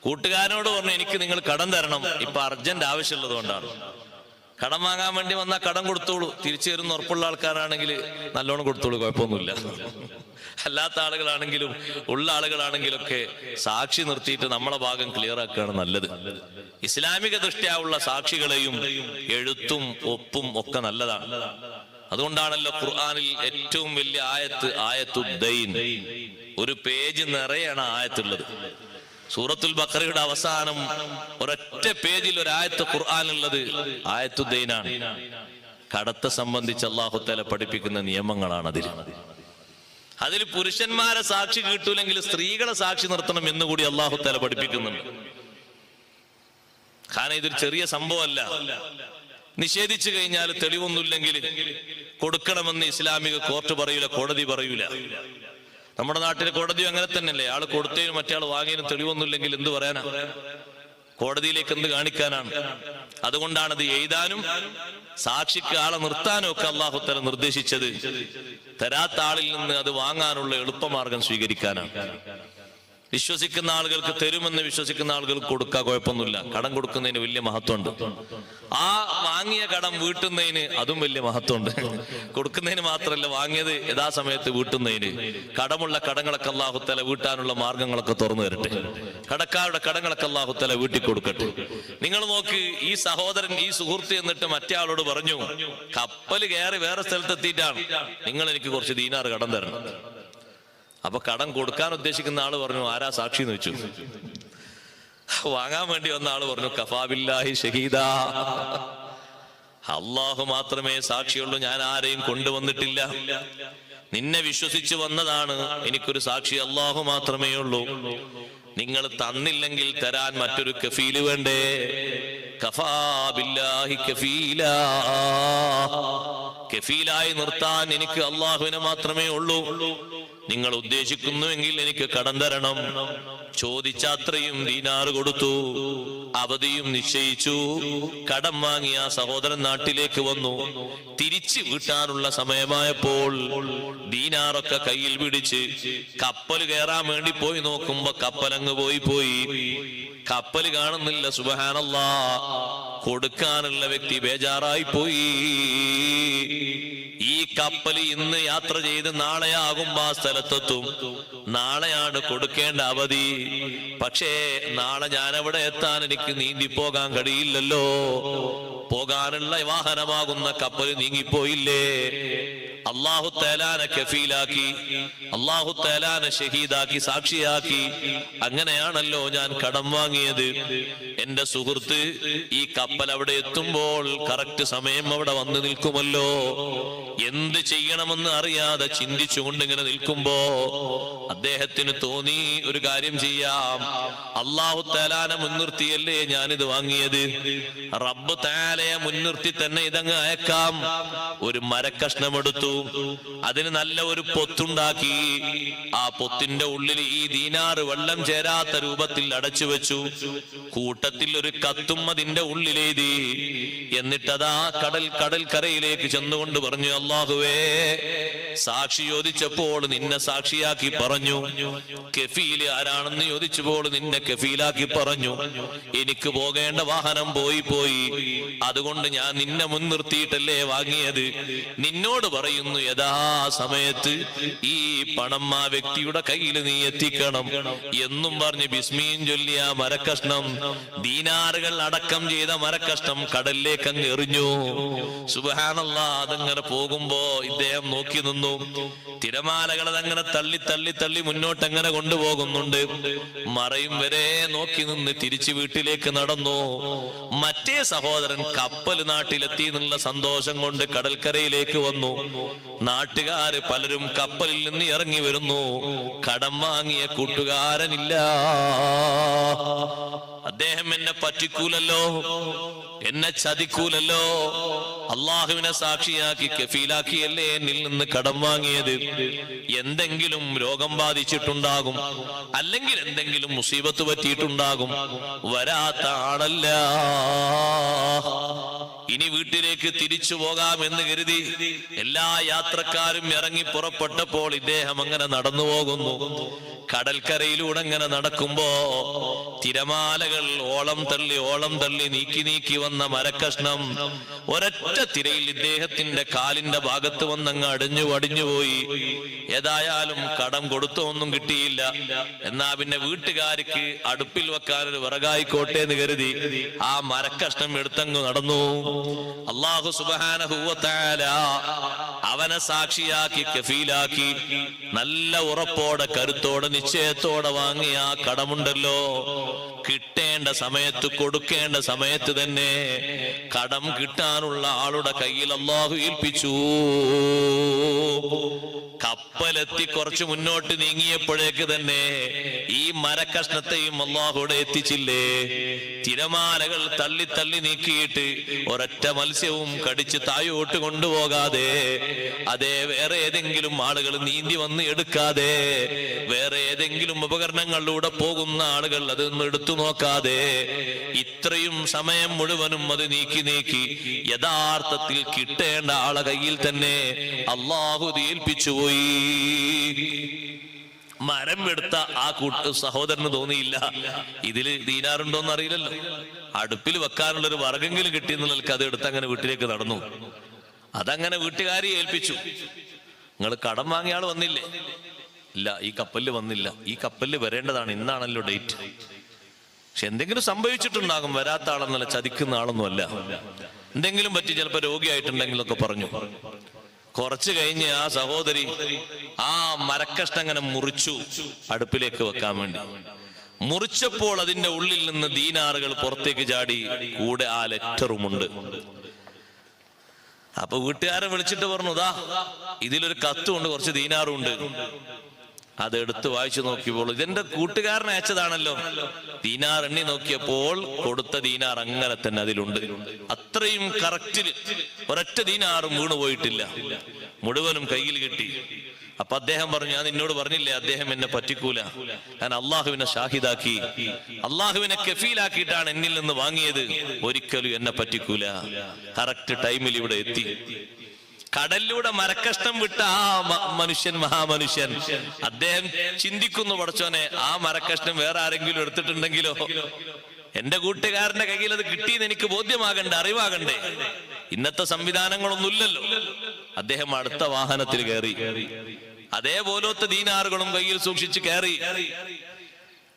കൂട്ടുകാരനോട് പറഞ്ഞു, എനിക്ക് നിങ്ങൾ കടം തരണം, ഇപ്പൊ അർജന്റ് ആവശ്യമുള്ളത് കൊണ്ടാണ്. കടം വാങ്ങാൻ വേണ്ടി വന്നാൽ കടം കൊടുത്തോളൂ, തിരിച്ചു തരുന്ന ഉറപ്പുള്ള ആൾക്കാരാണെങ്കിൽ നല്ലോണം കൊടുത്തോളൂ, കുഴപ്പമൊന്നുമില്ല. അല്ലാത്ത ആളുകളാണെങ്കിലും ഉള്ള ആളുകളാണെങ്കിലും ഒക്കെ സാക്ഷി നിർത്തിയിട്ട് നമ്മളെ ഭാഗം ക്ലിയർ ആക്കുകയാണ് നല്ലത്. ഇസ്ലാമിക ദൃഷ്ട്യാവുള്ള സാക്ഷികളെയും എഴുത്തും ഒപ്പും ഒക്കെ നല്ലതാണ്. അതുകൊണ്ടാണല്ലോ ഖുർആനിൽ ഏറ്റവും വലിയ ആയത്തുദ്ദൈൻ, ഒരു പേജ് നിറയാണ് ആയത്തുള്ളത്. സൂറത്തുൽ ബഖറയുടെ അവസാനം ഒരൊറ്റ പേജിൽ ഒരു ആയത്ത് ഖുർആനുള്ളത് ആയത്തുദ്ദൈനാണ്. കടത്തെ സംബന്ധിച്ച് അല്ലാഹു തആല പഠിപ്പിക്കുന്ന നിയമങ്ങളാണ് അതിൽ പുരുഷന്മാരെ സാക്ഷി കിട്ടൂലെങ്കിൽ സ്ത്രീകളെ സാക്ഷി നിർത്തണം എന്നുകൂടി അല്ലാഹു തആല പഠിപ്പിക്കുന്നുണ്ട്. കാരണം ഇതൊരു ചെറിയ സംഭവമല്ല. നിഷേധിച്ചു കഴിഞ്ഞാൽ തെളിവൊന്നുമില്ലെങ്കിൽ കൊടുക്കണമെന്ന് ഇസ്ലാമിക കോർട്ട് പറയൂല, കോടതി പറയൂല. നമ്മുടെ നാട്ടിലെ കോടതിയും അങ്ങനെ തന്നെയല്ലേ? ആള് കൊടുത്തതിനും മറ്റേ ആൾ വാങ്ങിയതിനും തെളിവൊന്നുമില്ലെങ്കിൽ എന്ത് പറയാനാ? കോടതിയിലേക്ക് എന്ത് കാണിക്കാനാണ്? അതുകൊണ്ടാണ് ഇത് എഴുതാനും സാക്ഷിക്ക് ആളെ നിർത്താനും ഒക്കെ അല്ലാഹു തആല നിർദ്ദേശിച്ചത്. തരാത്ത ആളിൽ നിന്ന് അത് വാങ്ങാനുള്ള എളുപ്പമാർഗം സ്വീകരിക്കാനാണ്. വിശ്വസിക്കുന്ന ആളുകൾക്ക് തരുമെന്ന് വിശ്വസിക്കുന്ന ആളുകൾക്ക് കൊടുക്കാൻ കുഴപ്പമൊന്നുമില്ല. കടം കൊടുക്കുന്നതിന് വലിയ മഹത്വമുണ്ട്. ആ വാങ്ങിയ കടം വീട്ടുന്നതിന് അതും വലിയ മഹത്വമുണ്ട്. കൊടുക്കുന്നതിന് മാത്രമല്ല, വാങ്ങിയത് യഥാസമയത്ത് വീട്ടുന്നതിന്. കടമുള്ള കടങ്ങളൊക്കെ അല്ലാഹു തആല വീട്ടാനുള്ള മാർഗങ്ങളൊക്കെ തുറന്നു തരട്ടെ. കടക്കാരുടെ കടങ്ങളൊക്കെ അല്ലാഹു തആല വീട്ടി കൊടുക്കട്ടെ. നിങ്ങൾ നോക്ക്, ഈ സഹോദരൻ, ഈ സുഹൃത്ത് എന്നിട്ട് മറ്റേ ആളോട് പറഞ്ഞു, കപ്പൽ കയറി വേറെ സ്ഥലത്തെത്തിയിട്ടാണ്, നിങ്ങൾ എനിക്ക് കുറച്ച് ദീനാർ കടം തരണം. അപ്പൊ കടം കൊടുക്കാൻ ഉദ്ദേശിക്കുന്ന ആള് പറഞ്ഞു, ആരാ സാക്ഷി എന്ന് വെച്ചു. വാങ്ങാൻ വേണ്ടി വന്ന ആള് പറഞ്ഞു, കഫാ ബില്ലാഹി ഷഹീദാ, അല്ലാഹു മാത്രമേ സാക്ഷിയുള്ളൂ, ഞാൻ ആരെയും കൊണ്ടുവന്നിട്ടില്ല. നിന്നെ വിശ്വസിച്ച് വന്നതാണ്, എനിക്കൊരു സാക്ഷി അല്ലാഹു മാത്രമേ ഉള്ളൂ. നിങ്ങൾ തന്നില്ലെങ്കിൽ തരാൻ മറ്റൊരു കഫീല് വേണ്ടേ? കഫാ ബില്ലാഹി കഫീലാ, കഫീലായി നിർത്താൻ എനിക്ക് അല്ലാഹുവിനെ മാത്രമേ ഉള്ളൂ. നിങ്ങൾ ഉദ്ദേശിക്കുന്നുവെങ്കിൽ എനിക്ക് കടം തരണം. ചോദിച്ചത്രയും ദീനാർ കൊടുത്തു, അവധിയും നിശ്ചയിച്ചു. കടം വാങ്ങിയ സഹോദരൻ നാട്ടിലേക്ക് വന്നു. തിരിച്ചു വീട്ടാനുള്ള സമയമായപ്പോൾ ദീനാറൊക്കെ കയ്യിൽ പിടിച്ച് കപ്പൽ കയറാൻ വേണ്ടി പോയി നോക്കുമ്പോ കപ്പലങ്ങ് പോയി. കപ്പൽ കാണുന്നില്ല. സുബ്ഹാനല്ലാഹ്, കൊടുക്കാനുള്ള വ്യക്തി ബേജാറായി പോയി. ഈ കപ്പൽ ഇന്ന് യാത്ര ചെയ്ത് നാളെയാകുമ്പോ ആ സ്ഥലത്തെത്തും. നാളെയാണ് കൊടുക്കേണ്ട അവധി. പക്ഷേ നാളെ ഞാൻ അവിടെ എത്താൻ എനിക്ക് നീന്തി പോകാൻ കഴിയില്ലല്ലോ. പോകാനുള്ള വാഹനമാകുന്ന കപ്പൽ നീങ്ങിപ്പോയില്ലേ? അല്ലാഹു തആലാനെ കഫീലാക്കി, അല്ലാഹു തആലാനെ ഷഹീദാക്കി, സാക്ഷിയാക്കി. അങ്ങനെയാണല്ലോ ഞാൻ കടം വാങ്ങിയത്. എന്റെ സുഹൃത്ത് ഈ കപ്പൽ അവിടെ എത്തുമ്പോൾ കറക്റ്റ് സമയം അവിടെ വന്നു നിൽക്കുമല്ലോ. എന്ത് ചെയ്യണമെന്ന് അറിയാതെ ചിന്തിച്ചുകൊണ്ട് ഇങ്ങനെ നിൽക്കുമ്പോ അദ്ദേഹത്തിന് തോന്നി, ഒരു കാര്യം ചെയ്യാം, അല്ലാഹു തആലാനെ മുൻനിർത്തിയല്ലേ ഞാനിത് വാങ്ങിയത്, റബ്ബ് തആലയെ മുൻനിർത്തി തന്നെ ഇതങ്ങ് അയക്കാം. ഒരു മരക്കഷ്ണം എടുത്തു, അതിന് നല്ല ഒരു പൊത്തുണ്ടാക്കി. ആ പൊത്തിന്റെ ഉള്ളിൽ ഈ ദീനാറ് വെള്ളം ചേരാത്ത രൂപത്തിൽ അടച്ചു വെച്ചു. കൂട്ടത്തിൽ ഒരു കത്തും അതിന്റെ ഉള്ളിലെഴുതി. എന്നിട്ടതാ കടൽക്കരയിലേക്ക് ചെന്നുകൊണ്ട് പറഞ്ഞു, അല്ലാഹുവേ, സാക്ഷി ചോദിച്ചപ്പോൾ നിന്നെ സാക്ഷിയാക്കി പറഞ്ഞു, കഫീല് ആരാണെന്ന് ചോദിച്ചപ്പോൾ നിന്നെ കഫീലാക്കി പറഞ്ഞു. എനിക്ക് പോകേണ്ട വാഹനം പോയി, അതുകൊണ്ട് ഞാൻ നിന്നെ മുൻനിർത്തിയിട്ടല്ലേ വാങ്ങിയത്. നിന്നോട് പറയുന്നു, യഥാസമയത്ത് ഈ പണം ആ വ്യക്തിയുടെ കയ്യിൽ നീ എത്തിക്കണം എന്നും പറഞ്ഞ് ബിസ്മീൻ ചൊല്ലിയ മരക്കഷ്ണം, ദീനാറുകൾ അടക്കം ചെയ്ത മരക്കഷ്ണം കടലിലേക്ക് അങ്ങ് എറിഞ്ഞു. സുബ്ഹാനല്ലാഹ്. അതങ്ങനെ പോകുമ്പോ ഇദ്ദേഹം നോക്കി നിന്നു. തിരമാലകൾ അതങ്ങനെ തള്ളി തള്ളി തള്ളി മുന്നോട്ട് അങ്ങനെ കൊണ്ടുപോകുന്നുണ്ട്. മറയും വരെ നോക്കി നിന്ന് തിരിച്ചു വീട്ടിലേക്ക് നടന്നു. മറ്റേ സഹോദരൻ കപ്പൽ നാട്ടിലെത്തി എന്നുള്ള സന്തോഷം കൊണ്ട് കടൽക്കരയിലേക്ക് വന്നു. നാട്ടുകാര് പലരും കപ്പലിൽ നിന്ന് ഇറങ്ങി വരുന്നു. കടം വാങ്ങിയ കൂട്ടുകാരനില്ല. അദ്ദേഹം എന്നെ പറ്റിക്കൂലല്ലോ, എന്നെ ചതിക്കൂലല്ലോ, അള്ളാഹുവിനെ സാക്ഷിയാക്കി കഫീലാക്കിയല്ലേ എന്നിൽ നിന്ന് കടം വാങ്ങിയത്. എന്തെങ്കിലും രോഗം ബാധിച്ചിട്ടുണ്ടാകും, അല്ലെങ്കിൽ എന്തെങ്കിലും മുസീബത്ത് പറ്റിയിട്ടുണ്ടാകും. വരാത്ത ആളല്ല. ഇനി വീട്ടിലേക്ക് തിരിച്ചു പോകാമെന്ന് കരുതി എല്ലാ യാത്രക്കാരും ഇറങ്ങി പുറപ്പെട്ടപ്പോൾ ഇദ്ദേഹം അങ്ങനെ നടന്നു പോകുന്നു. കടൽക്കരയിലൂടെ അങ്ങനെ നടക്കുമ്പോ തിരമാലകൾ ഓളം തള്ളി നീക്കി വന്ന മരക്കഷ്ണം ഒരൊറ്റ തിരയിൽ ഇദ്ദേഹത്തിന്റെ കാലിന്റെ ഭാഗത്ത് വന്നങ്ങ് അടിഞ്ഞുപോയി. ഏതായാലും കടം കൊടുത്തൊന്നും കിട്ടിയില്ല. എന്നാ പിന്നെ വീട്ടുകാർക്ക് അടുപ്പിൽ വെക്കാനൊരു വിറകായിക്കോട്ടെ എന്ന് കരുതി ആ മരക്കഷ്ണം എടുത്തങ്ങ് നടന്നു. അല്ലാഹു സുബ്ഹാനഹു വ തആല അവനെ സാക്ഷിയാക്കി കഫീലാക്കി നല്ല ഉറപ്പോടെ കരുത്തോടെ നിശ്ചയത്തോടെ വാങ്ങിയ ആ കടമുണ്ടല്ലോ, കിട്ടേണ്ട സമയത്ത് കൊടുക്കേണ്ട സമയത്ത് തന്നെ കടം കിട്ടാനുള്ള ആളുടെ കയ്യിൽ അല്ലാഹു ഏൽപ്പിച്ചു. കപ്പലെത്തി കുറച്ച് മുന്നോട്ട് നീങ്ങിയപ്പോഴേക്ക് തന്നെ ഈ മരക്കഷ്ണത്തെയും അല്ലാഹുവിടെ എത്തിച്ചില്ലേ. തിരമാലകൾ തള്ളി തള്ളി നീക്കിയിട്ട് ഒരൊറ്റ മത്സ്യവും കടിച്ച് താഴോട്ട് കൊണ്ടുപോകാതെ, അതേ വേറെ ഏതെങ്കിലും ആളുകൾ നീന്തി വന്ന് എടുക്കാതെ, വേറെ ഏതെങ്കിലും ഉപകരണങ്ങളിലൂടെ പോകുന്ന ആളുകൾ അതൊന്നും എടുത്തു നോക്കാതെ ഇത്രയും സമയം മുഴുവനും അത് നീക്കി യഥാർത്ഥത്തിൽ കിട്ടേണ്ട ആളെ കയ്യിൽ തന്നെ അല്ലാഹു ഏൽപ്പിച്ചുപോയി. മരം എടുത്ത ആ സഹോദരന് തോന്നിയില്ല, ഇതില് ദീനാറുണ്ടോന്ന് അറിയില്ലല്ലോ, അടുപ്പിൽ വെക്കാനുള്ള ഒരു വർഗ്ഗെങ്കിലും കിട്ടിയെന്നുള്ളവർക്ക് അത് എടുത്ത് അങ്ങനെ വീട്ടിലേക്ക് നടന്നു. അതങ്ങനെ വീട്ടുകാരി ഏൽപ്പിച്ചു. നിങ്ങൾ കടം വാങ്ങിയ ആള് വന്നില്ലേ? ഇല്ല, ഈ കപ്പലിൽ വന്നില്ല. ഈ കപ്പലിൽ വരേണ്ടതാണ്, ഇന്നാണല്ലോ ഡേറ്റ്. പക്ഷെ എന്തെങ്കിലും സംഭവിച്ചിട്ടുണ്ടാകും, വരാത്ത ആളെന്നല്ല, ചതിക്കുന്ന ആളൊന്നും അല്ല. എന്തെങ്കിലും പറ്റി ചിലപ്പോ രോഗിയായിട്ടുണ്ടെങ്കിലൊക്കെ പറഞ്ഞു. കുറച്ചു കഴിഞ്ഞ് ആ സഹോദരി ആ മരക്കഷ്ണം അങ്ങനെ മുറിച്ചു അടുപ്പിലേക്ക് വെക്കാൻ വേണ്ടി. മുറിച്ചപ്പോൾ അതിന്റെ ഉള്ളിൽ നിന്ന് ദീനാറുകൾ പുറത്തേക്ക് ചാടി, കൂടെ ആ ലെറ്ററുമുണ്ട്. അപ്പൊ വീട്ടുകാരെ വിളിച്ചിട്ട് പറഞ്ഞു, ദാ ഇതിലൊരു കത്തുണ്ട്, കുറച്ച് ദീനാറുണ്ട്. അതെടുത്ത് വായിച്ചു നോക്കിയപ്പോൾ ഇതെന്റെ കൂട്ടുകാരനെ അയച്ചതാണല്ലോ. ദീനാർ എണ്ണി നോക്കിയപ്പോൾ കൊടുത്ത ദീനാർ അങ്ങനെ തന്നെ അതിലുണ്ട്. അത്രയും കറക്റ്റിൽ ഒരൊറ്റ ദീനാറും വീണു പോയിട്ടില്ല, മുഴുവനും കയ്യിൽ കിട്ടി. അപ്പൊ അദ്ദേഹം പറഞ്ഞു, ഞാൻ നിന്നോട് പറഞ്ഞില്ലേ അദ്ദേഹം എന്നെ പറ്റിക്കൂല, ഞാൻ അള്ളാഹുവിനെ ഷാഹിദാക്കി, അള്ളാഹുവിനെ കഫീലാക്കിയിട്ടാണ് എന്നിൽ നിന്ന് വാങ്ങിയത്, ഒരിക്കലും എന്നെ പറ്റിക്കൂല. കറക്റ്റ് ടൈമിൽ ഇവിടെ എത്തി. കടലിലൂടെ മരക്കഷ്ണം വിട്ട ആ മനുഷ്യൻ, മഹാമനുഷ്യൻ, അദ്ദേഹം ചിന്തിക്കുന്നു, പടച്ചോനെ ആ മരക്കഷ്ണം വേറെ ആരെങ്കിലും എടുത്തിട്ടുണ്ടെങ്കിലോ, എന്റെ കൂട്ടുകാരന്റെ കയ്യിൽ അത് കിട്ടിയെന്ന് എനിക്ക് ബോധ്യമാകണ്ടേ, അറിവാകണ്ടേ. ഇന്നത്തെ സംവിധാനങ്ങളൊന്നുമില്ലല്ലോ. അദ്ദേഹം അടുത്ത വാഹനത്തിൽ കയറി, അതേപോലത്തെ ദീനാറുകളും കയ്യിൽ സൂക്ഷിച്ച് കയറി.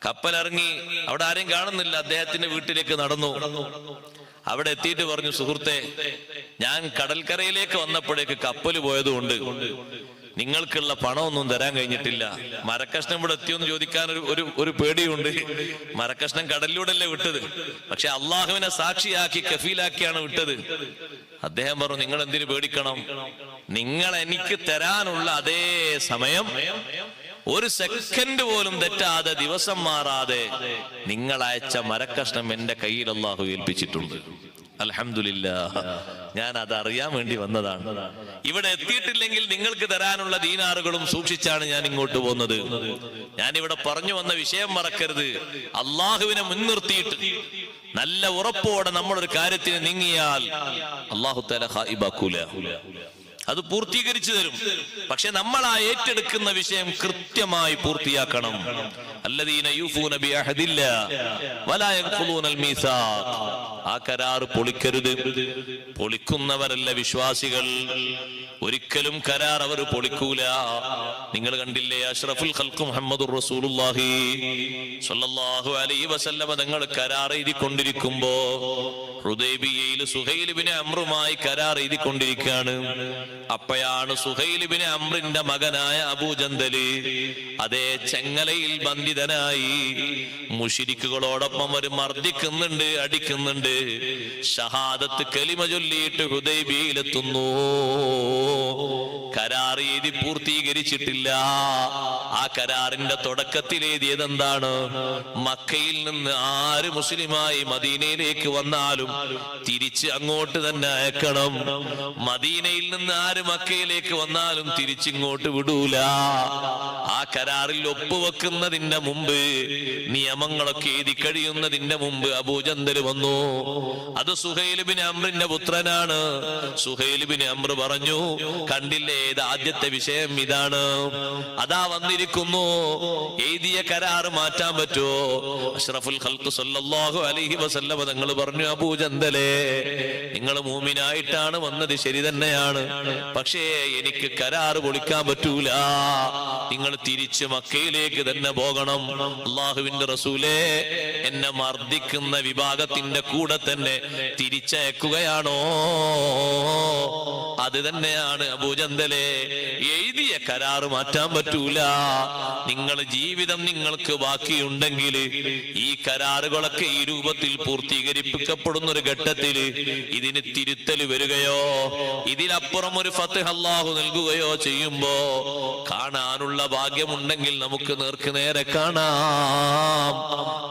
കപ്പലിറങ്ങി, അവിടെ ആരെയും കാണുന്നില്ല. അദ്ദേഹത്തിന്റെ വീട്ടിലേക്ക് നടന്നു. അവിടെ എത്തിയിട്ട് പറഞ്ഞു, സുഹൃത്തെ, ഞാൻ കടൽക്കരയിലേക്ക് വന്നപ്പോഴേക്ക് കപ്പല് പോയതുകൊണ്ട് നിങ്ങൾക്കുള്ള പണമൊന്നും തരാൻ കഴിഞ്ഞിട്ടില്ല. മരക്കഷ്ണം ഇവിടെ എത്തിയോന്ന് ചോദിക്കാൻ ഒരു പേടിയുണ്ട്. മരക്കഷ്ണം കടലിലൂടെ അല്ലേ വിട്ടത്, പക്ഷെ അള്ളാഹുവിനെ സാക്ഷിയാക്കി കഫീലാക്കിയാണ് വിട്ടത്. അദ്ദേഹം പറഞ്ഞു, നിങ്ങൾ എന്തിനു പേടിക്കണം? നിങ്ങൾ എനിക്ക് തരാനുള്ള അതേ സമയം ഒരു സെക്കൻഡ് പോലും തെറ്റാതെ, ദിവസം മാറാതെ നിങ്ങൾ അയച്ച മരക്കഷ്ണം എന്റെ കയ്യിൽ അള്ളാഹു ഏൽപ്പിച്ചിട്ടുണ്ട്. അൽഹംദുലില്ലാഹ്, ഞാൻ അതറിയാൻ വേണ്ടി വന്നതാണ്. ഇവിടെ എത്തിയിട്ടില്ലെങ്കിൽ നിങ്ങൾക്ക് തരാനുള്ള ദീനാറുകളും സൂക്ഷിച്ചാണ് ഞാൻ ഇങ്ങോട്ട് പോകുന്നത്. ഞാൻ ഇവിടെ പറഞ്ഞു വന്ന വിഷയം മറക്കരുത്. അള്ളാഹുവിനെ മുൻനിർത്തിയിട്ട് നല്ല ഉറപ്പോടെ നമ്മളൊരു കാര്യത്തിന് നീങ്ങിയാൽ അള്ളാഹു തആല ഖായിബാക്കൂല, അത് പൂർത്തീകരിച്ചു തരും. പക്ഷെ നമ്മൾ ആ ഏറ്റെടുക്കുന്ന വിഷയം കൃത്യമായി പൂർത്തിയാക്കണം. അല്ലദീന യൂഫൂന ബിഅഹദില്ലാഹ് വലാ യൻഖുലൂനൽ മീസാഖ്. ആ കരാർ പൊളിക്കരുത്. പൊളിക്കുന്നവരല്ല വിശ്വാസികൾ. ഒരിക്കലും കരാർ അവർ പൊളിക്കൂല. നിങ്ങൾ കണ്ടില്ലേ, അഷ്റഫുൽ ഖൽഖ് മുഹമ്മദുർ റസൂലുള്ളാഹി സ്വല്ലല്ലാഹു അലൈഹി വസല്ലം തങ്ങൾ കരാർ എഴുതിക്കൊണ്ടിരിക്കുമ്പോ ഹുദൈബിയയിൽ സുഹൈൽ ഇബ്നു അംറുമായി കരാർ എഴുതിക്കൊണ്ടിരിക്കുകയാണ്. അപ്പോഴാണ് സുഹൈൽ ഇബ്നു അംറിന്റെ മകനായ അബൂജന്തല് അതേ ചെങ്ങലയിൽ ബന്ധിതനായി മുശ്രിക്കുകളോടൊപ്പം ഒരു മർദ്ദിക്കുന്നുണ്ട്, അടിക്കുന്നുണ്ട്. ഷഹാദത്ത് കലിമ ചൊല്ലിയിട്ട് ഹുദൈബിയയിലെത്തുന്നു. കരാർ എഴുതി പൂർത്തീകരിച്ചിട്ടില്ല. ആ കരാറിന്റെ തുടക്കത്തിൽ എഴുതിയത് എന്താണ്? മക്കയിൽ നിന്ന് ആര് മുസ്ലിമായി മദീനയിലേക്ക് വന്നാലും തിരിച്ച് അങ്ങോട്ട് തന്നെ അയക്കണം. മദീനയിൽ നിന്ന് ആര് മക്കയിലേക്ക് വന്നാലും തിരിച്ചിങ്ങോട്ട് വിടൂല. ആ കരാറിൽ ഒപ്പുവെക്കുന്നതിന്റെ മുമ്പ്, നിയമങ്ങളൊക്കെ എഴുതി കഴിയുന്നതിന്റെ മുമ്പ് അബൂജന്തൽ വന്നു. അത് സുഹൈൽ ഇബ്നു അംറിന്റെ പുത്രനാണ്. സുഹൈൽ ഇബ്നു അംർ പറഞ്ഞു, കണ്ടില്ലേ, ഇത് ആദ്യത്തെ വിഷയം ഇതാണ്. അതാ വന്നിരിക്കുന്നു. എഴുതിയ കരാർ മാറ്റാൻ പറ്റുമോ? അഷ്റഫുൽ ഖൽഖ് സ്വല്ലല്ലാഹു അലൈഹി വസല്ലം തങ്ങൾ പറഞ്ഞു, അബൂജന്തലേ, നിങ്ങൾ മൂമിനായിട്ടാണ് വന്നത്, ശരി തന്നെയാണ്. പക്ഷേ എനിക്ക് കരാർ പൊളിക്കാൻ പറ്റൂല. നിങ്ങൾ തിരിച്ച് മക്കയിലേക്ക് തന്നെ പോകണം. അള്ളാഹുവിന്റെ റസൂലേ, എന്നെ മർദ്ദിക്കുന്ന വിഭാഗത്തിന്റെ കൂടെ തന്നെ തിരിച്ചയക്കുകയാണോ? അത് തന്നെയാണ് അബൂജന്തലേ, എഴുതിയ കരാർ മാറ്റാൻ പറ്റൂല. നിങ്ങൾ ജീവിതം നിങ്ങൾക്ക് ബാക്കിയുണ്ടെങ്കിൽ ഈ കരാറുകളൊക്കെ ഈ രൂപത്തിൽ പൂർത്തീകരിപ്പിക്കപ്പെടുന്ന ഒരു ഘട്ടത്തിൽ ഇതിന് തിരുത്തൽ വരികയോ ഇതിനപ്പുറം ഒരു ഫത്ഹ് അല്ലാഹു നൽകുകയോ ചെയ്യുമ്പോ കാണാനുള്ള ഭാഗ്യമുണ്ടെങ്കിൽ നമുക്ക് നേർക്ക് നേരെ കാണാം,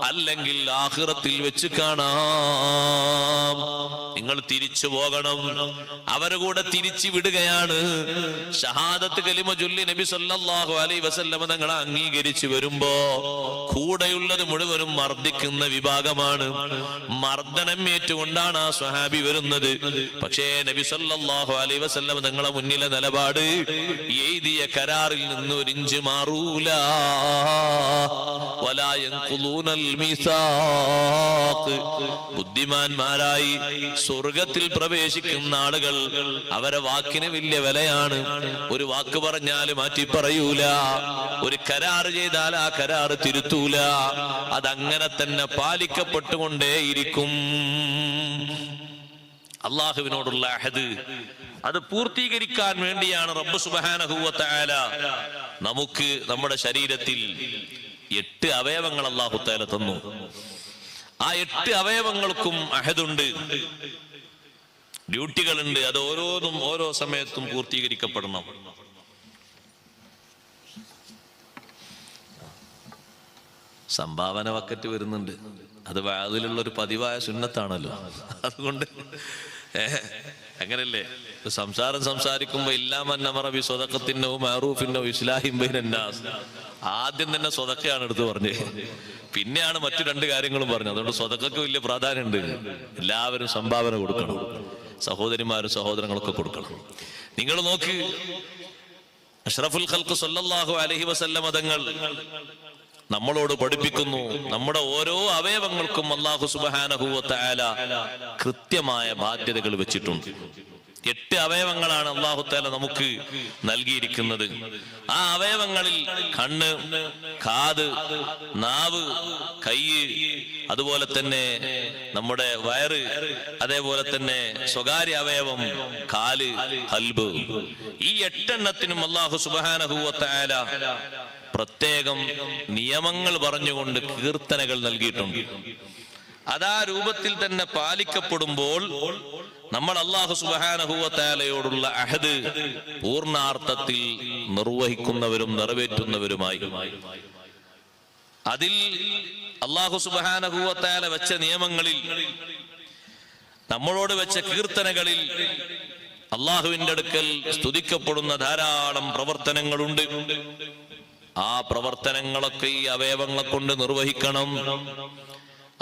അല്ലെങ്കിൽ ആഖിറത്തിൽ വെച്ച് കാണാം. നിങ്ങൾ തിരിച്ചു പോകണം. അവരെ കൂടെ തിരിച്ചു വിടുകയാണ്. ഷഹാദത്ത് കലിമ ചൊല്ലി നബി സല്ലല്ലാഹു അലൈഹി വസല്ലം തങ്ങളെ അംഗീകരിച്ചു വരുമ്പോ കൂടെയുള്ളത് മുഴുവനും മർദ്ദിക്കുന്ന വിഭാഗമാണ്. മർദ്ദനം ഏറ്റുകൊണ്ടാണ് ആ സ്വഹാബി വരുന്നത്. പക്ഷേ നബി സല്ലല്ലാഹു അലൈഹി വസല്ലം തങ്ങളെ മുന്നിലെ നിലപാട് എഴുതിയ കരാറിൽ നിന്ന് ഒരു ഇഞ്ച് മാറൂല. വലാ യൻഖുലൂനൽ മീസാഖ്. ബുദ്ധിമാന്മാരായി സ്വർഗത്തിൽ പ്രവേശിക്കുന്ന ആളുകൾ, അവരെ വാക്കിന് വലിയ വിലയാണ്. ഒരു വാക്ക് പറഞ്ഞാൽ മാറ്റി പറയൂല. ഒരു കരാർ ചെയ്താൽ ആ കരാർ തിരുത്തൂല. അതങ്ങനെ തന്നെ പാലിക്കപ്പെട്ടുകൊണ്ടേയിരിക്കും. അള്ളാഹുവിനോടുള്ള അഹദ് അത് പൂർത്തീകരിക്കാൻ വേണ്ടിയാണ് റബ്ബ് സുബ്ഹാനഹു വ തആല നമുക്ക് നമ്മുടെ ശരീരത്തിൽ 8 അവയവങ്ങൾ അല്ലാഹു തആല തന്നു. ആ 8 അവയവങ്ങൾക്കും അഹദുണ്ട്, ഡ്യൂട്ടികളുണ്ട്. അത് ഓരോന്നും ഓരോ സമയത്തും പൂർത്തീകരിക്കപ്പെടണം. സംഭാവന വക്കറ്റ് വരുന്നുണ്ട്. അത് വാതിലുള്ള ഒരു പതിവായ സുന്നത്താണല്ലോ. അതുകൊണ്ട് അങ്ങനല്ലേ സംസാരിക്കുമ്പോ ഇല്ലാമന്നമറബി സ്വതക്കത്തിനോ മാറൂഫിനോ ഇസ്ലാഹിം ബൈനന്നാസ്. ആദ്യം തന്നെ സ്വതക്കയാണ് എടുത്ത് പറഞ്ഞത്, പിന്നെയാണ് മറ്റു 2 കാര്യങ്ങളും പറഞ്ഞത്. അതുകൊണ്ട് സ്വതക്കക്ക് വലിയ പ്രാധാന്യമുണ്ട്. എല്ലാവരും സംഭാവന കൊടുക്കണം, സഹോദരിമാരും സഹോദരങ്ങളൊക്കെ കൊടുക്കണം. നിങ്ങൾ നോക്ക്, അഷ്റഫുൽ ഖൽഖ് സ്വല്ലല്ലാഹു അലൈഹി വസല്ലം തങ്ങൾ നമ്മളോട് പഠിപ്പിക്കുന്നു, നമ്മുടെ ഓരോ അവയവങ്ങൾക്കും അല്ലാഹു സുബ്ഹാനഹു വ തആല കൃത്യമായ ബാധ്യതകൾ വെച്ചിട്ടുണ്ട്. 8 അവയവങ്ങളാണ് അല്ലാഹു തആല നമുക്ക് നൽകിയിരിക്കുന്നത്. ആ അവയവങ്ങളിൽ കണ്ണ്, കാത്, നാവ്, കൈ, അതുപോലെ തന്നെ നമ്മുടെ വയറ്, അതേപോലെ തന്നെ സ്വകാര്യ അവയവം കാല്, ഖൽബ്, ഈ 8 എണ്ണത്തിനും അല്ലാഹു സുബ്ഹാനഹു വ തആല പ്രത്യേകം നിയമങ്ങൾ പറഞ്ഞുകൊണ്ട് കീർത്തനകൾ നൽകിയിട്ടുണ്ട്. അതാ രൂപത്തിൽ തന്നെ പാലിക്കപ്പെടുമ്പോൾ നമ്മൾ അല്ലാഹു സുബ്ഹാനഹു വ തആലയോടുള്ള അഹദ് പൂർണ്ണാർത്ഥത്തിൽ നിർവഹിക്കുന്നവരും നിറവേറ്റുന്നവരുമായി. അതിൽ അല്ലാഹു സുബ്ഹാനഹു വ തആല വെച്ച നിയമങ്ങളിൽ, നമ്മളോട് വെച്ച കീർത്തനകളിൽ അല്ലാഹുവിന്റെ അടുക്കൽ സ്തുതിക്കപ്പെടുന്ന ധാരാളം പ്രവർത്തനങ്ങളുണ്ട്. ആ പ്രവർത്തനങ്ങളൊക്കെ ഈ അവയവങ്ങളെ കൊണ്ട് നിർവഹിക്കണം.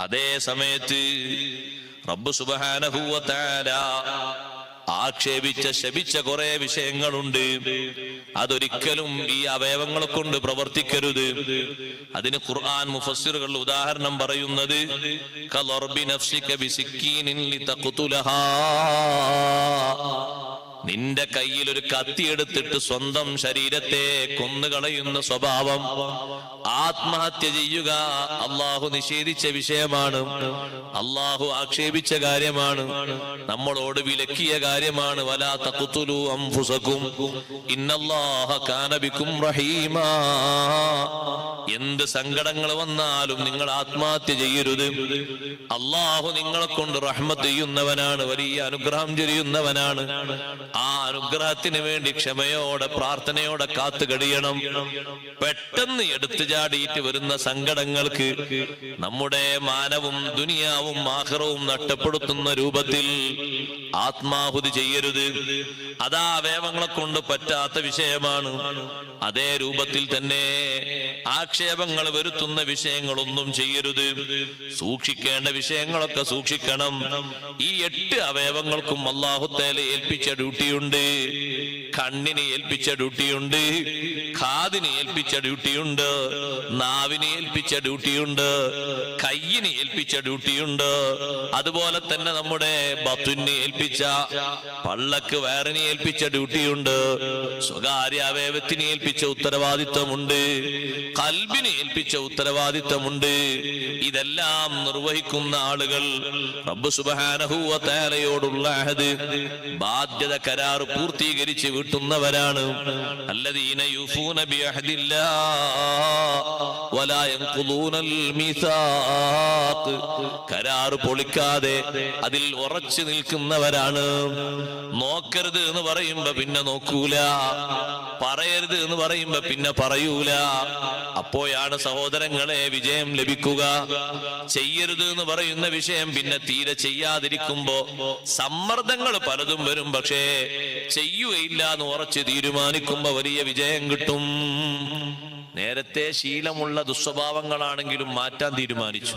അതേ സമയത്ത് റബ്ബ് സുബ്ഹാനഹു വ തആല ആക്ഷേപിച്ച, ശപിച്ച കുറെ വിഷയങ്ങളുണ്ട്. അതൊരിക്കലും ഈ അവയവങ്ങളെ കൊണ്ട് പ്രവർത്തിക്കരുത്. അതിന് ഖുർആൻ മുഫസ്സിറുകൾ ഉദാഹരണം പറയുന്നത് കലർബി നഫ്സിക ബിസിക്കീനിൻ ലിതഖ്തുലഹാ, നിന്റെ കയ്യിൽ ഒരു കത്തി എടുത്തിട്ട് സ്വന്തം ശരീരത്തെ കൊന്നുകളയുന്ന സ്വഭാവം, ആത്മഹത്യ ചെയ്യുക അള്ളാഹു നിഷേധിച്ച വിഷയമാണ്, അള്ളാഹു ആക്ഷേപിച്ച കാര്യമാണ്, നമ്മളോട് വിലക്കിയ കാര്യമാണ്. വലാ തഖ്തുലൂ അൻഫുസകും ഇന്നല്ലാഹ കാന ബികും റഹീമാ. എന്ത് സങ്കടങ്ങൾ വന്നാലും നിങ്ങൾ ആത്മഹത്യ ചെയ്യരുത്. അള്ളാഹു നിങ്ങളെ കൊണ്ട് റഹ്മത്ത് ചെയ്യുന്നവനാണ്, വലിയ അനുഗ്രഹം ചൊരിയുന്നവനാണ്. ആ അനുഗ്രഹത്തിന് വേണ്ടി ക്ഷമയോടെ പ്രാർത്ഥനയോടെ കാത്തു കഴിയണം. പെട്ടെന്ന് എടുത്തു ചാടിയിട്ട് വരുന്ന സങ്കടങ്ങൾക്ക് നമ്മുടെ മാനവും ദുനിയാവും ആഖിറവും നഷ്ടപ്പെടുത്തുന്ന രൂപത്തിൽ ആത്മാഹുതി ചെയ്യരുത്. അതാ അവയവങ്ങളെ കൊണ്ട് പറ്റാത്ത വിഷയമാണ്. അതേ രൂപത്തിൽ തന്നെ ആക്ഷേപങ്ങൾ വരുത്തുന്ന വിഷയങ്ങളൊന്നും ചെയ്യരുത്. സൂക്ഷിക്കേണ്ട വിഷയങ്ങളൊക്കെ സൂക്ഷിക്കണം. ഈ 8 അവയവങ്ങൾക്കും അല്ലാഹു തആല ഏൽപ്പിച്ച ഡ്യൂട്ടിയുണ്ട്. കണ്ണിന് ഏൽപ്പിച്ച ഡ്യൂട്ടിയുണ്ട്, കാതിന് ഏൽപ്പിച്ച ഡ്യൂട്ടിയുണ്ട്, നാവിന് ഏൽപ്പിച്ച ഡ്യൂട്ടിയുണ്ട്, കയ്യിന് ഏൽപ്പിച്ച ഡ്യൂട്ടിയുണ്ട്. അതുപോലെ തന്നെ നമ്മുടെ ബത്തുന് ഏൽപ്പിച്ച, പള്ളക്ക് വയറിന് ഏൽപ്പിച്ച ഡ്യൂട്ടിയുണ്ട്. സ്വകാര്യ അവയവത്തിന് ഏൽപ്പിച്ച ഉത്തരവാദിത്വമുണ്ട്, ഖൽബിന് ഏൽപ്പിച്ച ഉത്തരവാദിത്വമുണ്ട്. ഇതെല്ലാം നിർവഹിക്കുന്ന ആളുകൾ റബ്ബ് സുബ്ഹാനഹു വ തആലയോടുള്ള അഹദ്, ബാധ്യത, കരാർ പൂർത്തീകരിച്ച് വീട്ടുന്നവരാണ്. അല്ലദീന യൂഫൂന ബിഅഹദില്ലാഹ് വലാ യൻഖുദൂനൽ മീസാഖ്, കരാർ പൊളിക്കാതെ അതിൽ ഉറച്ചു നിൽക്കുന്നവരാണ്. നോക്കരുത് എന്ന് പറയുമ്പോ പിന്നെ നോക്കൂല, പറയരുത് എന്ന് പറയുമ്പോ പിന്നെ പറയൂല. അപ്പോഴാണ് സഹോദരങ്ങളെ വിജയം ലഭിക്കുക. ചെയ്യരുത് എന്ന് പറയുന്ന വിഷയം പിന്നെ തീരെ ചെയ്യാതിരിക്കുമ്പോ സമ്മർദ്ദങ്ങൾ പലതും വരും. പക്ഷേ ചെയ്യുകയില്ല എന്ന് ഉറച്ച് തീരുമാനിക്കുമ്പോ വലിയ വിജയം കിട്ടും. നേരത്തെ ശീലമുള്ള ദുസ്വഭാവങ്ങളാണെങ്കിലും മാറ്റാൻ തീരുമാനിച്ചു,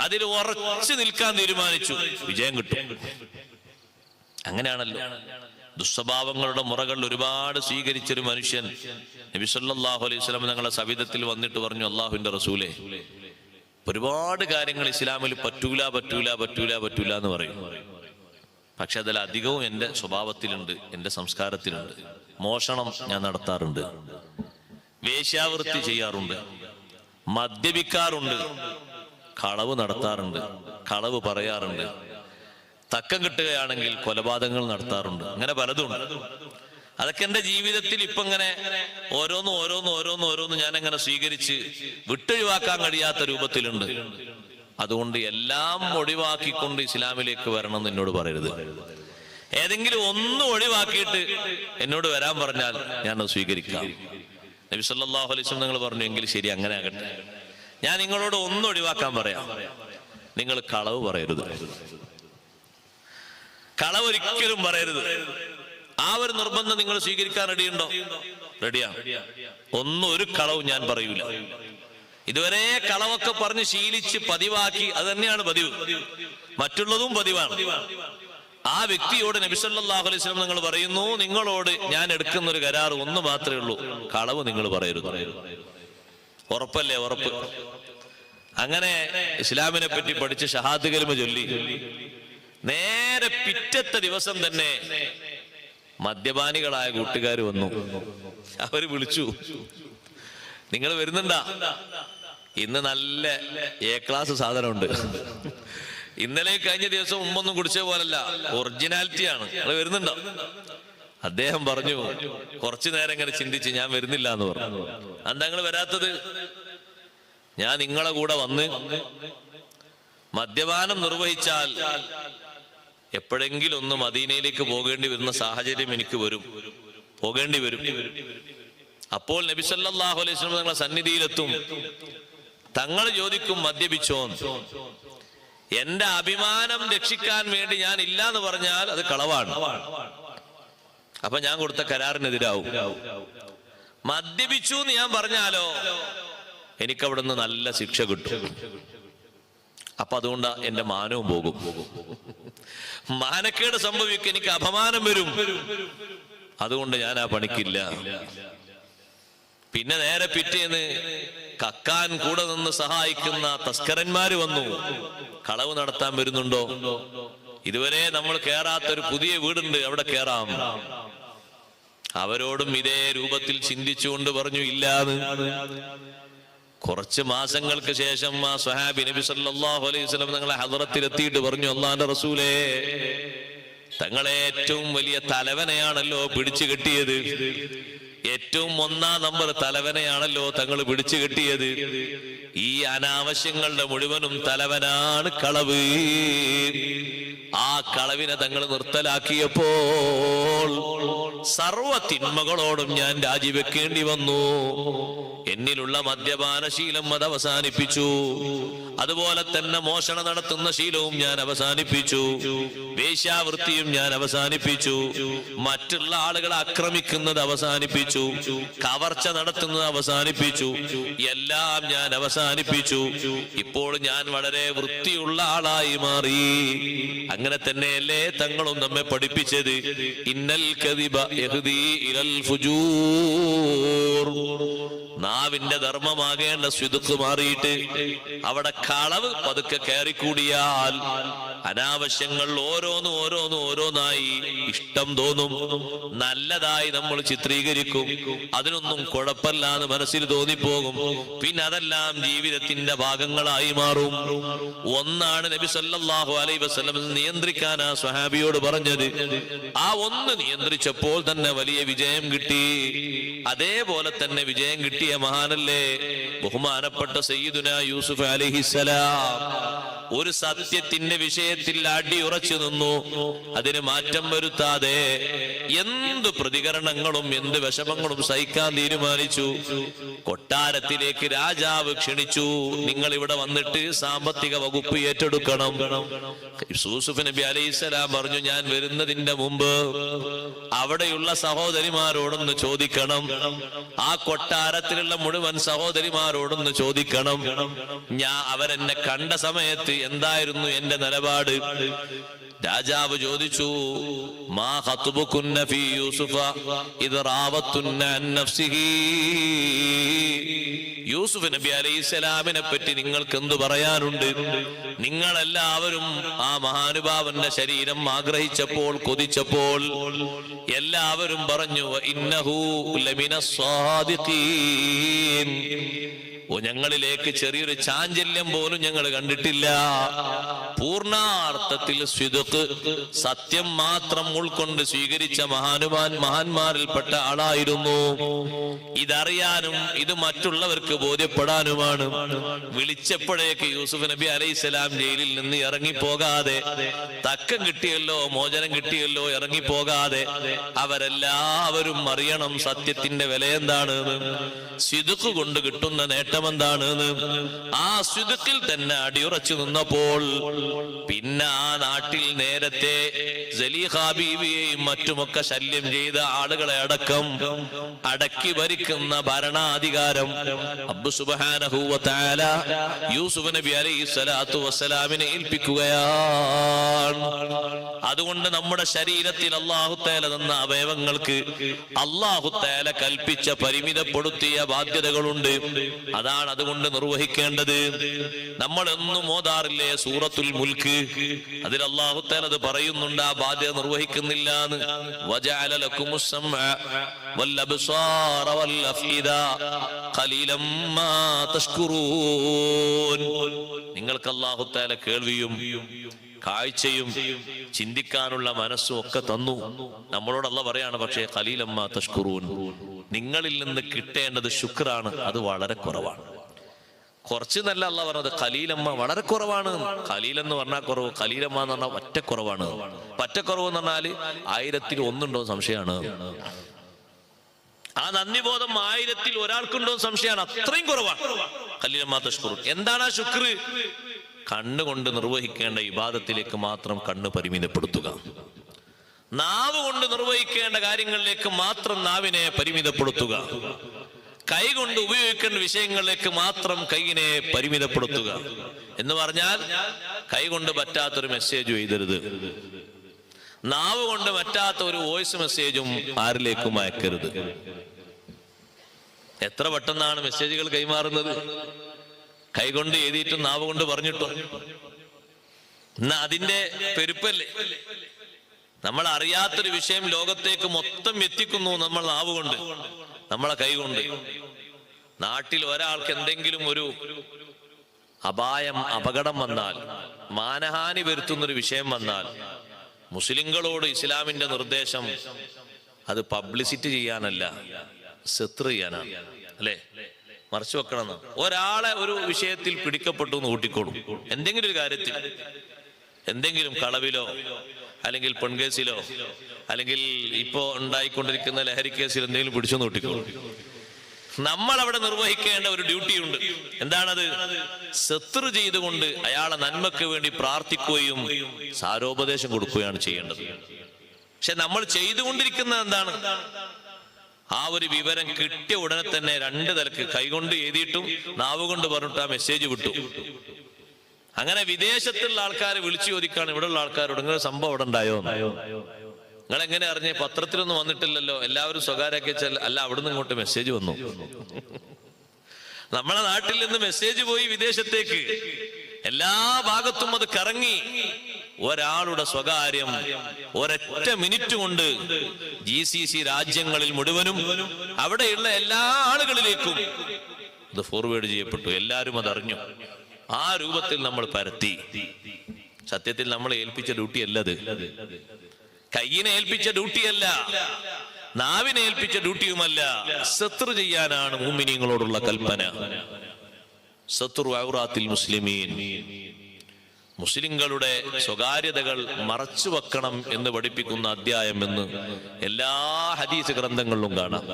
അതിൽ ഉറച്ചു നിൽക്കാൻ തീരുമാനിച്ചു, വിജയം കിട്ടും. അങ്ങനെയാണല്ലോ ദുസ്വഭാവങ്ങളുടെ മുറകൾ ഒരുപാട് സ്വീകരിച്ചൊരു മനുഷ്യൻ നബി സല്ലല്ലാഹു അലൈഹി വസല്ലം തങ്ങളുടെ സവിധത്തിൽ വന്നിട്ട് പറഞ്ഞു, അല്ലാഹുവിന്റെ റസൂലേ, ഒരുപാട് കാര്യങ്ങൾ ഇസ്ലാമിൽ പറ്റൂല പറ്റൂല പറ്റൂല പറ്റൂല എന്ന് പറയും. പക്ഷെ അതിലധികവും എൻ്റെ സ്വഭാവത്തിലുണ്ട്, എൻ്റെ സംസ്കാരത്തിലുണ്ട്. മോഷണം ഞാൻ നടത്താറുണ്ട്, വേശ്യാവൃത്തി ചെയ്യാറുണ്ട്, മദ്യപിക്കാറുണ്ട്, കളവ് നടത്താറുണ്ട്, കളവ് പറയാറുണ്ട്, തക്കം കിട്ടുകയാണെങ്കിൽ കൊലപാതകങ്ങൾ നടത്താറുണ്ട്. അങ്ങനെ പലതുണ്ട്. അതൊക്കെ എൻ്റെ ജീവിതത്തിൽ ഇപ്പൊ ഇങ്ങനെ ഓരോന്നും ഞാൻ അങ്ങനെ സ്വീകരിച്ച് വിട്ടൊഴിവാക്കാൻ കഴിയാത്ത രൂപത്തിലുണ്ട്. അതുകൊണ്ട് എല്ലാം ഒഴിവാക്കിക്കൊണ്ട് ഇസ്ലാമിലേക്ക് വരണം എന്ന് എന്നോട് പറയരുത്. ഏതെങ്കിലും ഒന്നും ഒഴിവാക്കിയിട്ട് എന്നോട് വരാൻ പറഞ്ഞാൽ ഞാനത് സ്വീകരിക്കാം. നബി സല്ലല്ലാഹു അലൈഹി വസല്ലം നിങ്ങൾ പറഞ്ഞു, എങ്കിൽ ശരി, അങ്ങനെ ആകട്ടെ. ഞാൻ നിങ്ങളോട് ഒന്നും ഒഴിവാക്കാൻ പറയാം, നിങ്ങൾ കളവ് പറയരുത്, കളവ് ഒരിക്കലും പറയരുത്. ആ ഒരു നിർബന്ധം നിങ്ങൾ സ്വീകരിക്കാൻ റെഡിയുണ്ടോ? റെഡിയാണ്. ഒരു കളവും ഞാൻ പറയൂല. ഇതുവരെ കളവൊക്കെ പറഞ്ഞ് ശീലിച്ച് പതിവാക്കി, അത് തന്നെയാണ് പതിവ്, മറ്റുള്ളതും പതിവാണ്. ആ വ്യക്തിയോട് നബി സല്ലല്ലാഹു അലൈഹി വസല്ലം നിങ്ങൾ പറയുന്നു, നിങ്ങളോട് ഞാൻ എടുക്കുന്ന ഒരു കരാർ ഒന്ന് മാത്രമേ ഉള്ളൂ, കളവ് നിങ്ങൾ പറയരുത്. ഉറപ്പല്ലേ? ഉറപ്പ്. അങ്ങനെ ഇസ്ലാമിനെ പറ്റി പഠിച്ച് ഷഹാദത്ത് കലിമ ചൊല്ലി നേരെ പിറ്റത്തെ ദിവസം തന്നെ മദ്യപാനികളായ കൂട്ടുകാർ വന്നു. അവര് വിളിച്ചു, നിങ്ങൾ വരുന്നുണ്ടാ? ഇന്ന് നല്ല എ ക്ലാസ് സാധനമുണ്ട്. ഇന്നലെ കഴിഞ്ഞ ദിവസം മുമ്പൊന്നും കുടിച്ച പോലല്ല, ഒറിജിനാലിറ്റിയാണ്. നിങ്ങൾ വരുന്നുണ്ടോ? അദ്ദേഹം പറഞ്ഞു, കുറച്ചു നേരം ഇങ്ങനെ ചിന്തിച്ച് ഞാൻ വരുന്നില്ല എന്ന് പറഞ്ഞു. എന്താ നിങ്ങൾ വരാത്തത്? ഞാൻ നിങ്ങളെ കൂടെ വന്ന് മദ്യപാനം നിർവഹിച്ചാൽ എപ്പോഴെങ്കിലും ഒന്ന് മദീനയിലേക്ക് പോകേണ്ടി വരുന്ന സാഹചര്യം എനിക്ക് പോകേണ്ടി വരും. അപ്പോൾ നബി സല്ലല്ലാഹു അലൈഹി വസല്ലം തങ്ങളുടെ സന്നിധിയിലെത്തും. തങ്ങൾ ചോദിക്കും, മദ്യപിച്ചോ? എന്റെ അഭിമാനം രക്ഷിക്കാൻ വേണ്ടി ഞാൻ ഇല്ല എന്ന് പറഞ്ഞാൽ അത് കളവാണ്. അപ്പൊ ഞാൻ കൊടുത്ത കരാറിനെതിരാവും. മദ്യപിച്ചു എന്ന് ഞാൻ പറഞ്ഞാലോ എനിക്കവിടുന്ന് നല്ല ശിക്ഷ കിട്ടും. അപ്പൊ അതുകൊണ്ട് എന്റെ മാനവും പോകും. മാനക്കേട് സംഭവിക്കും, എനിക്ക് അപമാനം വരും. അതുകൊണ്ട് ഞാൻ ആ പണിക്കില്ല. പിന്നെ നേരെ പിറ്റേന്ന് കക്കാൻ കൂടെ നിന്ന് സഹായിക്കുന്ന തസ്കരന്മാര് വന്നു. കളവ് നടത്താൻ വരുന്നുണ്ടോ? ഇതുവരെ നമ്മൾ കേറാത്തൊരു പുതിയ വീടുണ്ട്, അവിടെ കേറാം. അവരോടും ഇതേ രൂപത്തിൽ ചിന്തിച്ചുകൊണ്ട് പറഞ്ഞു ഇല്ലാന്ന്. കുറച്ച് മാസങ്ങൾക്ക് ശേഷം ആ സ്വഹാബി നബി സല്ലല്ലാഹു അലൈഹി വസല്ലം തങ്ങളെ ഹദ്റത്തിലെത്തിയിട്ട് പറഞ്ഞു, അല്ലാഹുവിന്റെ റസൂലേ, തങ്ങളെ ഏറ്റവും വലിയ തലവനെയാണല്ലോ പിടിച്ചു കെട്ടിയത്. ഏറ്റവും ഒന്നാം നമ്പർ തലവനെയാണല്ലോ തങ്ങൾ പിടിച്ചു കെട്ടിയത്. ഈ അനാവശ്യങ്ങളുടെ മുഴുവനും തലവനാണ് കളവ്. ആ കളവിനെ തങ്ങൾ നിർത്തലാക്കിയപ്പോൾ സർവ തിന്മകളോടും ഞാൻ രാജിവെക്കേണ്ടി വന്നു. എന്നിലുള്ള മദ്യപാനശീലം അത് അവസാനിപ്പിച്ചു. അതുപോലെ തന്നെ മോഷണം നടത്തുന്ന ശീലവും ഞാൻ അവസാനിപ്പിച്ചു. വേശ്യാവൃത്തിയും ഞാൻ അവസാനിപ്പിച്ചു. മറ്റുള്ള ആളുകളെ ആക്രമിക്കുന്നത് അവസാനിപ്പിച്ചു. കവർച്ച നടത്തുന്നത് അവസാനിപ്പിച്ചു. എല്ലാം ഞാൻ അവസാനിപ്പിച്ചു. ഇപ്പോൾ ഞാൻ വളരെ വൃത്തിയുള്ള ആളായി മാറി. അങ്ങനെ തന്നെയല്ലേ തങ്ങളും നമ്മെ പഠിപ്പിച്ചത്, ഇന്നൽ കദിബ യഹ്ദീ ഇലൽ ഫുജൂർ. നാവിന്റെ ധർമ്മമാകേണ്ട സ്വിദുക്ക് മാറിയിട്ട് അവിടെ കളവ് പതുക്കെ കയറിക്കൂടിയാൽ അനാവശ്യങ്ങൾ ഓരോന്നായി ഇഷ്ടം തോന്നും. നല്ലതായി നമ്മൾ ചിത്രീകരിക്കും. അതിനൊന്നും കുഴപ്പമില്ലാന്ന് മനസ്സിൽ തോന്നിപ്പോകും. പിന്നെ അതെല്ലാം ജീവിതത്തിന്റെ ഭാഗങ്ങളായി മാറും. ഒന്നാണ് നബി സല്ലല്ലാഹു അലൈഹി വസല്ലം നിയന്ത്രിക്കാനാ സ്വഹാബിയോട് പറഞ്ഞത്. ആ ഒന്ന് നിയന്ത്രിച്ചപ്പോൾ തന്നെ വലിയ വിജയം കിട്ടി. അതേപോലെ തന്നെ വിജയം കിട്ടിയ മഹാനല്ലേ ബഹുമാനപ്പെട്ട സയ്യിദുനാ യൂസുഫ് അലൈഹിസ്സലാം. ഒരു സത്യത്തിന്റെ വിഷയത്തിൽ അടിയുറച്ചു നിന്നു. അതിന് മാറ്റം വരുത്താതെ എന്ത് പ്രതികരണങ്ങളും എന്ത് വിഷമങ്ങളും സഹിക്കാൻ തീരുമാനിച്ചു. കൊട്ടാരത്തിലേക്ക് രാജാവ് ക്ഷണിച്ചു, നിങ്ങൾ ഇവിടെ വന്നിട്ട് സാമ്പത്തിക വകുപ്പ് ഏറ്റെടുക്കണം. യൂസുഫ് നബി അലൈഹിസ്സലാം പറഞ്ഞു, ഞാൻ വരുന്നതിന്റെ മുമ്പ് അവിടെയുള്ള സഹോദരിമാരോടൊന്ന് ചോദിക്കണം. ആ കൊട്ടാരത്തിലുള്ള മുഴുവൻ സഹോദരിമാരോടൊന്ന് ചോദിക്കണം, അവരെന്നെ കണ്ട സമയത്ത് എന്തായിരുന്നു എന്റെ നിലപാട്. രാജാവ് ചോദിച്ചു, മാ ഖത്ബുകുന്ന ഫീ യൂസുഫ ഇദ് റാവത്തുന്ന അൻ നഫ്സിഹി. യൂസുഫ് നബി അലൈഹിസ്സലാമിനെ പറ്റി നിങ്ങൾക്ക് എന്തു പറയാനുണ്ട്? നിങ്ങളെല്ലാവരും ആ മഹാനുഭാവന്റെ ശരീരം ആഗ്രഹിച്ചപ്പോൾ, കൊതിച്ചപ്പോൾ എല്ലാവരും പറഞ്ഞു, ഇന്നഹു ലമിനസ് സാദിഖീൻ. ഞങ്ങളിലേക്ക് ചെറിയൊരു ചാഞ്ചല്യം പോലും ഞങ്ങൾ കണ്ടിട്ടില്ല. പൂർണ്ണാർത്ഥത്തിൽ സത്യം മാത്രം ഉൾക്കൊണ്ട് സ്വീകരിച്ച മഹാന്മാരിൽപ്പെട്ട ആളായിരുന്നു. ഇതറിയാനും ഇത് മറ്റുള്ളവർക്ക് ബോധ്യപ്പെടാനുമാണ്. വിളിച്ചപ്പോഴേക്ക് യൂസുഫ് നബി അലൈഹിസ്സലാം ജയിലിൽ നിന്ന് ഇറങ്ങിപ്പോകാതെ, തക്കം കിട്ടിയല്ലോ, മോചനം കിട്ടിയല്ലോ, ഇറങ്ങിപ്പോകാതെ അവരെല്ലാവരും അറിയണം സത്യത്തിന്റെ വില എന്താണെന്ന്, സിദ്ഖ് കൊണ്ട് കിട്ടുന്ന നേട്ടം എന്താണെന്ന്. ആ സിദ്ഖിൽ തന്നെ അടിയുറച്ചു നിന്നപ്പോൾ പിന്നെ ആ നാട്ടിൽ നേരത്തെ സലീഖാ ബീവിയെയും മറ്റുമൊക്കെ ശല്യം ചെയ്ത ആളുകളെ അടക്കം അടക്കി ഭരിക്കുന്ന ഭരണാധികാരം റബ്ബ് സുബ്ഹാനഹു വ തആല യൂസുഫ് നബി അലൈഹിസ്സലാത്തു വസ്സലാമിനെ ഏൽപ്പിക്കുകയാണ്. അതുകൊണ്ട് നമ്മുടെ ശരീരത്തിൽ അല്ലാഹു തആല തന്ന അവയവങ്ങൾക്ക് അല്ലാഹു തആല കൽപ്പിച്ച പരിമിതപ്പെടുത്തിയ ബാധ്യതകളുണ്ട്. അതാണ് അതുകൊണ്ട് നിർവഹിക്കേണ്ടത്. നമ്മൾ എന്നും ഓതാറില്ലേ സൂറത്തുൽ മുൽക്ക്? അതിൽ അല്ലാഹു തആല അത് പറയുന്നുണ്ട്, ആ ബാധ്യത നിർവഹിക്കുന്നില്ല എന്ന്. വജഅല ലക്കുമുസ് സമഅ വൽ അബ്സാറ വൽ അഫ്ഇദ ഖലീലം മാ തഷ്കുറൂൻ. നിങ്ങൾക്ക് അല്ലാഹു തആല കേൾവിയും കാഴ്ചയും ചിന്തിക്കാനുള്ള മനസ്സും ഒക്കെ തന്നു. നമ്മളോട് അല്ലാഹു പറയാണ്, പക്ഷേ ഖലീലം മാ തഷ്കുറൂൻ, നിങ്ങളിൽ നിന്ന് കിട്ടേണ്ടത് ശുക്റാണ്, അത് വളരെ കുറവാണ്. കുറച്ച് നല്ല അല്ലാഹു പറഞ്ഞത്, ഖലീലമ്മ വളരെ കുറവാണ്. ഖലീലെന്ന് പറഞ്ഞാൽ കുറവ്, ഖലീലമ്മ എന്ന് പറഞ്ഞാൽ ഒറ്റക്കുറവാണ്. ഒറ്റക്കുറവ് എന്ന് പറഞ്ഞാല് 1000-ൽ 1 സംശയമാണ്. ആ നന്ദിബോധം 1000-ൽ ഒരാൾക്കുണ്ടോ സംശയമാണ്, അത്രയും കുറവാണ്. ഖലീലമ്മ തഷ്കുറൂൻ. എന്താണ് ആ ശുക്ർ? കണ്ണുകൊണ്ട് നിർവഹിക്കേണ്ട ഇബാദത്തിലേക്ക് മാത്രം കണ്ണ് പരിമിതപ്പെടുത്തുക, നാവ് കൊണ്ട് നിർവഹിക്കേണ്ട കാര്യങ്ങളിലേക്ക് മാത്രം നാവിനെ പരിമിതപ്പെടുത്തുക, കൈ കൊണ്ട് ഉപയോഗിക്കേണ്ട വിഷയങ്ങളിലേക്ക് മാത്രം കൈയിനെ പരിമിതപ്പെടുത്തുക. എന്ന് പറഞ്ഞാൽ കൈ കൊണ്ട് പറ്റാത്തൊരു മെസ്സേജ് എഴുതരുത്, നാവ് കൊണ്ട് പറ്റാത്ത ഒരു വോയിസ് മെസ്സേജും ആരിലേക്കും അയക്കരുത്. എത്ര പെട്ടെന്നാണ് മെസ്സേജുകൾ കൈമാറുന്നത്, കൈകൊണ്ട് എഴുതിയിട്ടും നാവ് കൊണ്ട് പറഞ്ഞിട്ടും. എന്നാ അതിന്റെ പെരുപ്പല്ലേ? നമ്മൾ അറിയാത്തൊരു വിഷയം ലോകത്തേക്ക് മൊത്തം എത്തിക്കുന്നു നമ്മൾ നാവ് കൊണ്ട്, നമ്മളെ കൈ കൊണ്ട്. നാട്ടിൽ ഒരാൾക്ക് എന്തെങ്കിലും ഒരു അപായം, അപകടം വന്നാൽ, മാനഹാനി വരുത്തുന്നൊരു വിഷയം വന്നാൽ, മുസ്ലിങ്ങളോട് ഇസ്ലാമിന്റെ നിർദ്ദേശം അത് പബ്ലിസിറ്റി ചെയ്യാനല്ല, സത്ർ ചെയ്യാനാണ്, അല്ലേ? മറച്ചു വെക്കണം. ഒരാളെ ഒരു വിഷയത്തിൽ പിടിക്കപ്പെട്ടു എന്ന് കൂട്ടിക്കോളും, എന്തെങ്കിലും ഒരു കാര്യത്തിൽ, എന്തെങ്കിലും കളവിലോ അല്ലെങ്കിൽ പെൺകേസിലോ അല്ലെങ്കിൽ ഇപ്പോ ഉണ്ടായിക്കൊണ്ടിരിക്കുന്ന ലഹരി കേസിൽ എന്തെങ്കിലും പിടിച്ചു കൂട്ടിക്കോളും. നമ്മൾ അവിടെ നിർവഹിക്കേണ്ട ഒരു ഡ്യൂട്ടിയുണ്ട്. എന്താണത്? സത്ർ ചെയ്തുകൊണ്ട് അയാളെ നന്മയ്ക്ക് വേണ്ടി പ്രാർത്ഥിക്കുകയും സാരോപദേശം കൊടുക്കുകയാണ് ചെയ്യേണ്ടത്. പക്ഷെ നമ്മൾ ചെയ്തുകൊണ്ടിരിക്കുന്നത് എന്താണ്? ആ ഒരു വിവരം കിട്ടിയ ഉടനെ തന്നെ 2 തലക്ക് കൈകൊണ്ട് എഴുതിയിട്ടും നാവ് കൊണ്ട് പറഞ്ഞിട്ട് ആ മെസ്സേജ് വിട്ടു. അങ്ങനെ വിദേശത്തുള്ള ആൾക്കാരെ വിളിച്ചു ചോദിക്കാണ്, ഇവിടെയുള്ള ആൾക്കാരോട് ഇങ്ങനെ സംഭവം അവിടെ ഉണ്ടായോ, നിങ്ങൾ എങ്ങനെ അറിഞ്ഞേ? പത്രത്തിലൊന്നും വന്നിട്ടില്ലല്ലോ, എല്ലാവരും സ്വകാര്യാക്കി വെച്ചാൽ. അല്ല, അവിടുന്ന് ഇങ്ങോട്ട് മെസ്സേജ് വന്നു. നമ്മളെ നാട്ടിൽ നിന്ന് മെസ്സേജ് പോയി വിദേശത്തേക്ക്, എല്ലാ ഭാഗത്തും അത് കറങ്ങി. ഒരാളുടെ സ്വകാര്യം ഒരൊറ്റ മിനിറ്റ് കൊണ്ട് GCC രാജ്യങ്ങളിൽ മുഴുവനും അവിടെയുള്ള എല്ലാ ആളുകളിലേക്കും ഇത് ഫോർവേഡ് ചെയ്യപ്പെട്ടു. എല്ലാവരും അതറിഞ്ഞു. ആ രൂപത്തിൽ നമ്മൾ പരത്തി. സത്യത്തിൽ നമ്മൾ ഏൽപ്പിച്ച ഡ്യൂട്ടി അല്ലത്, കയ്യിനെ ഏൽപ്പിച്ച ഡ്യൂട്ടിയല്ല, നാവിനെ ഏൽപ്പിച്ച ഡ്യൂട്ടിയുമല്ല. സത്ർ ചെയ്യാനാണ് മുഅ്മിനീങ്ങളോടുള്ള കൽപ്പന. സത്റു ഔറാത്തിൽ മുസ്ലിമീൻ, മുസ്ലിങ്ങളുടെ സ്വകാര്യതകൾ മറച്ചു വെക്കണം എന്ന് പഠിപ്പിക്കുന്ന അധ്യായം എന്ന് എല്ലാ ഹദീസ് ഗ്രന്ഥങ്ങളിലും കാണാം.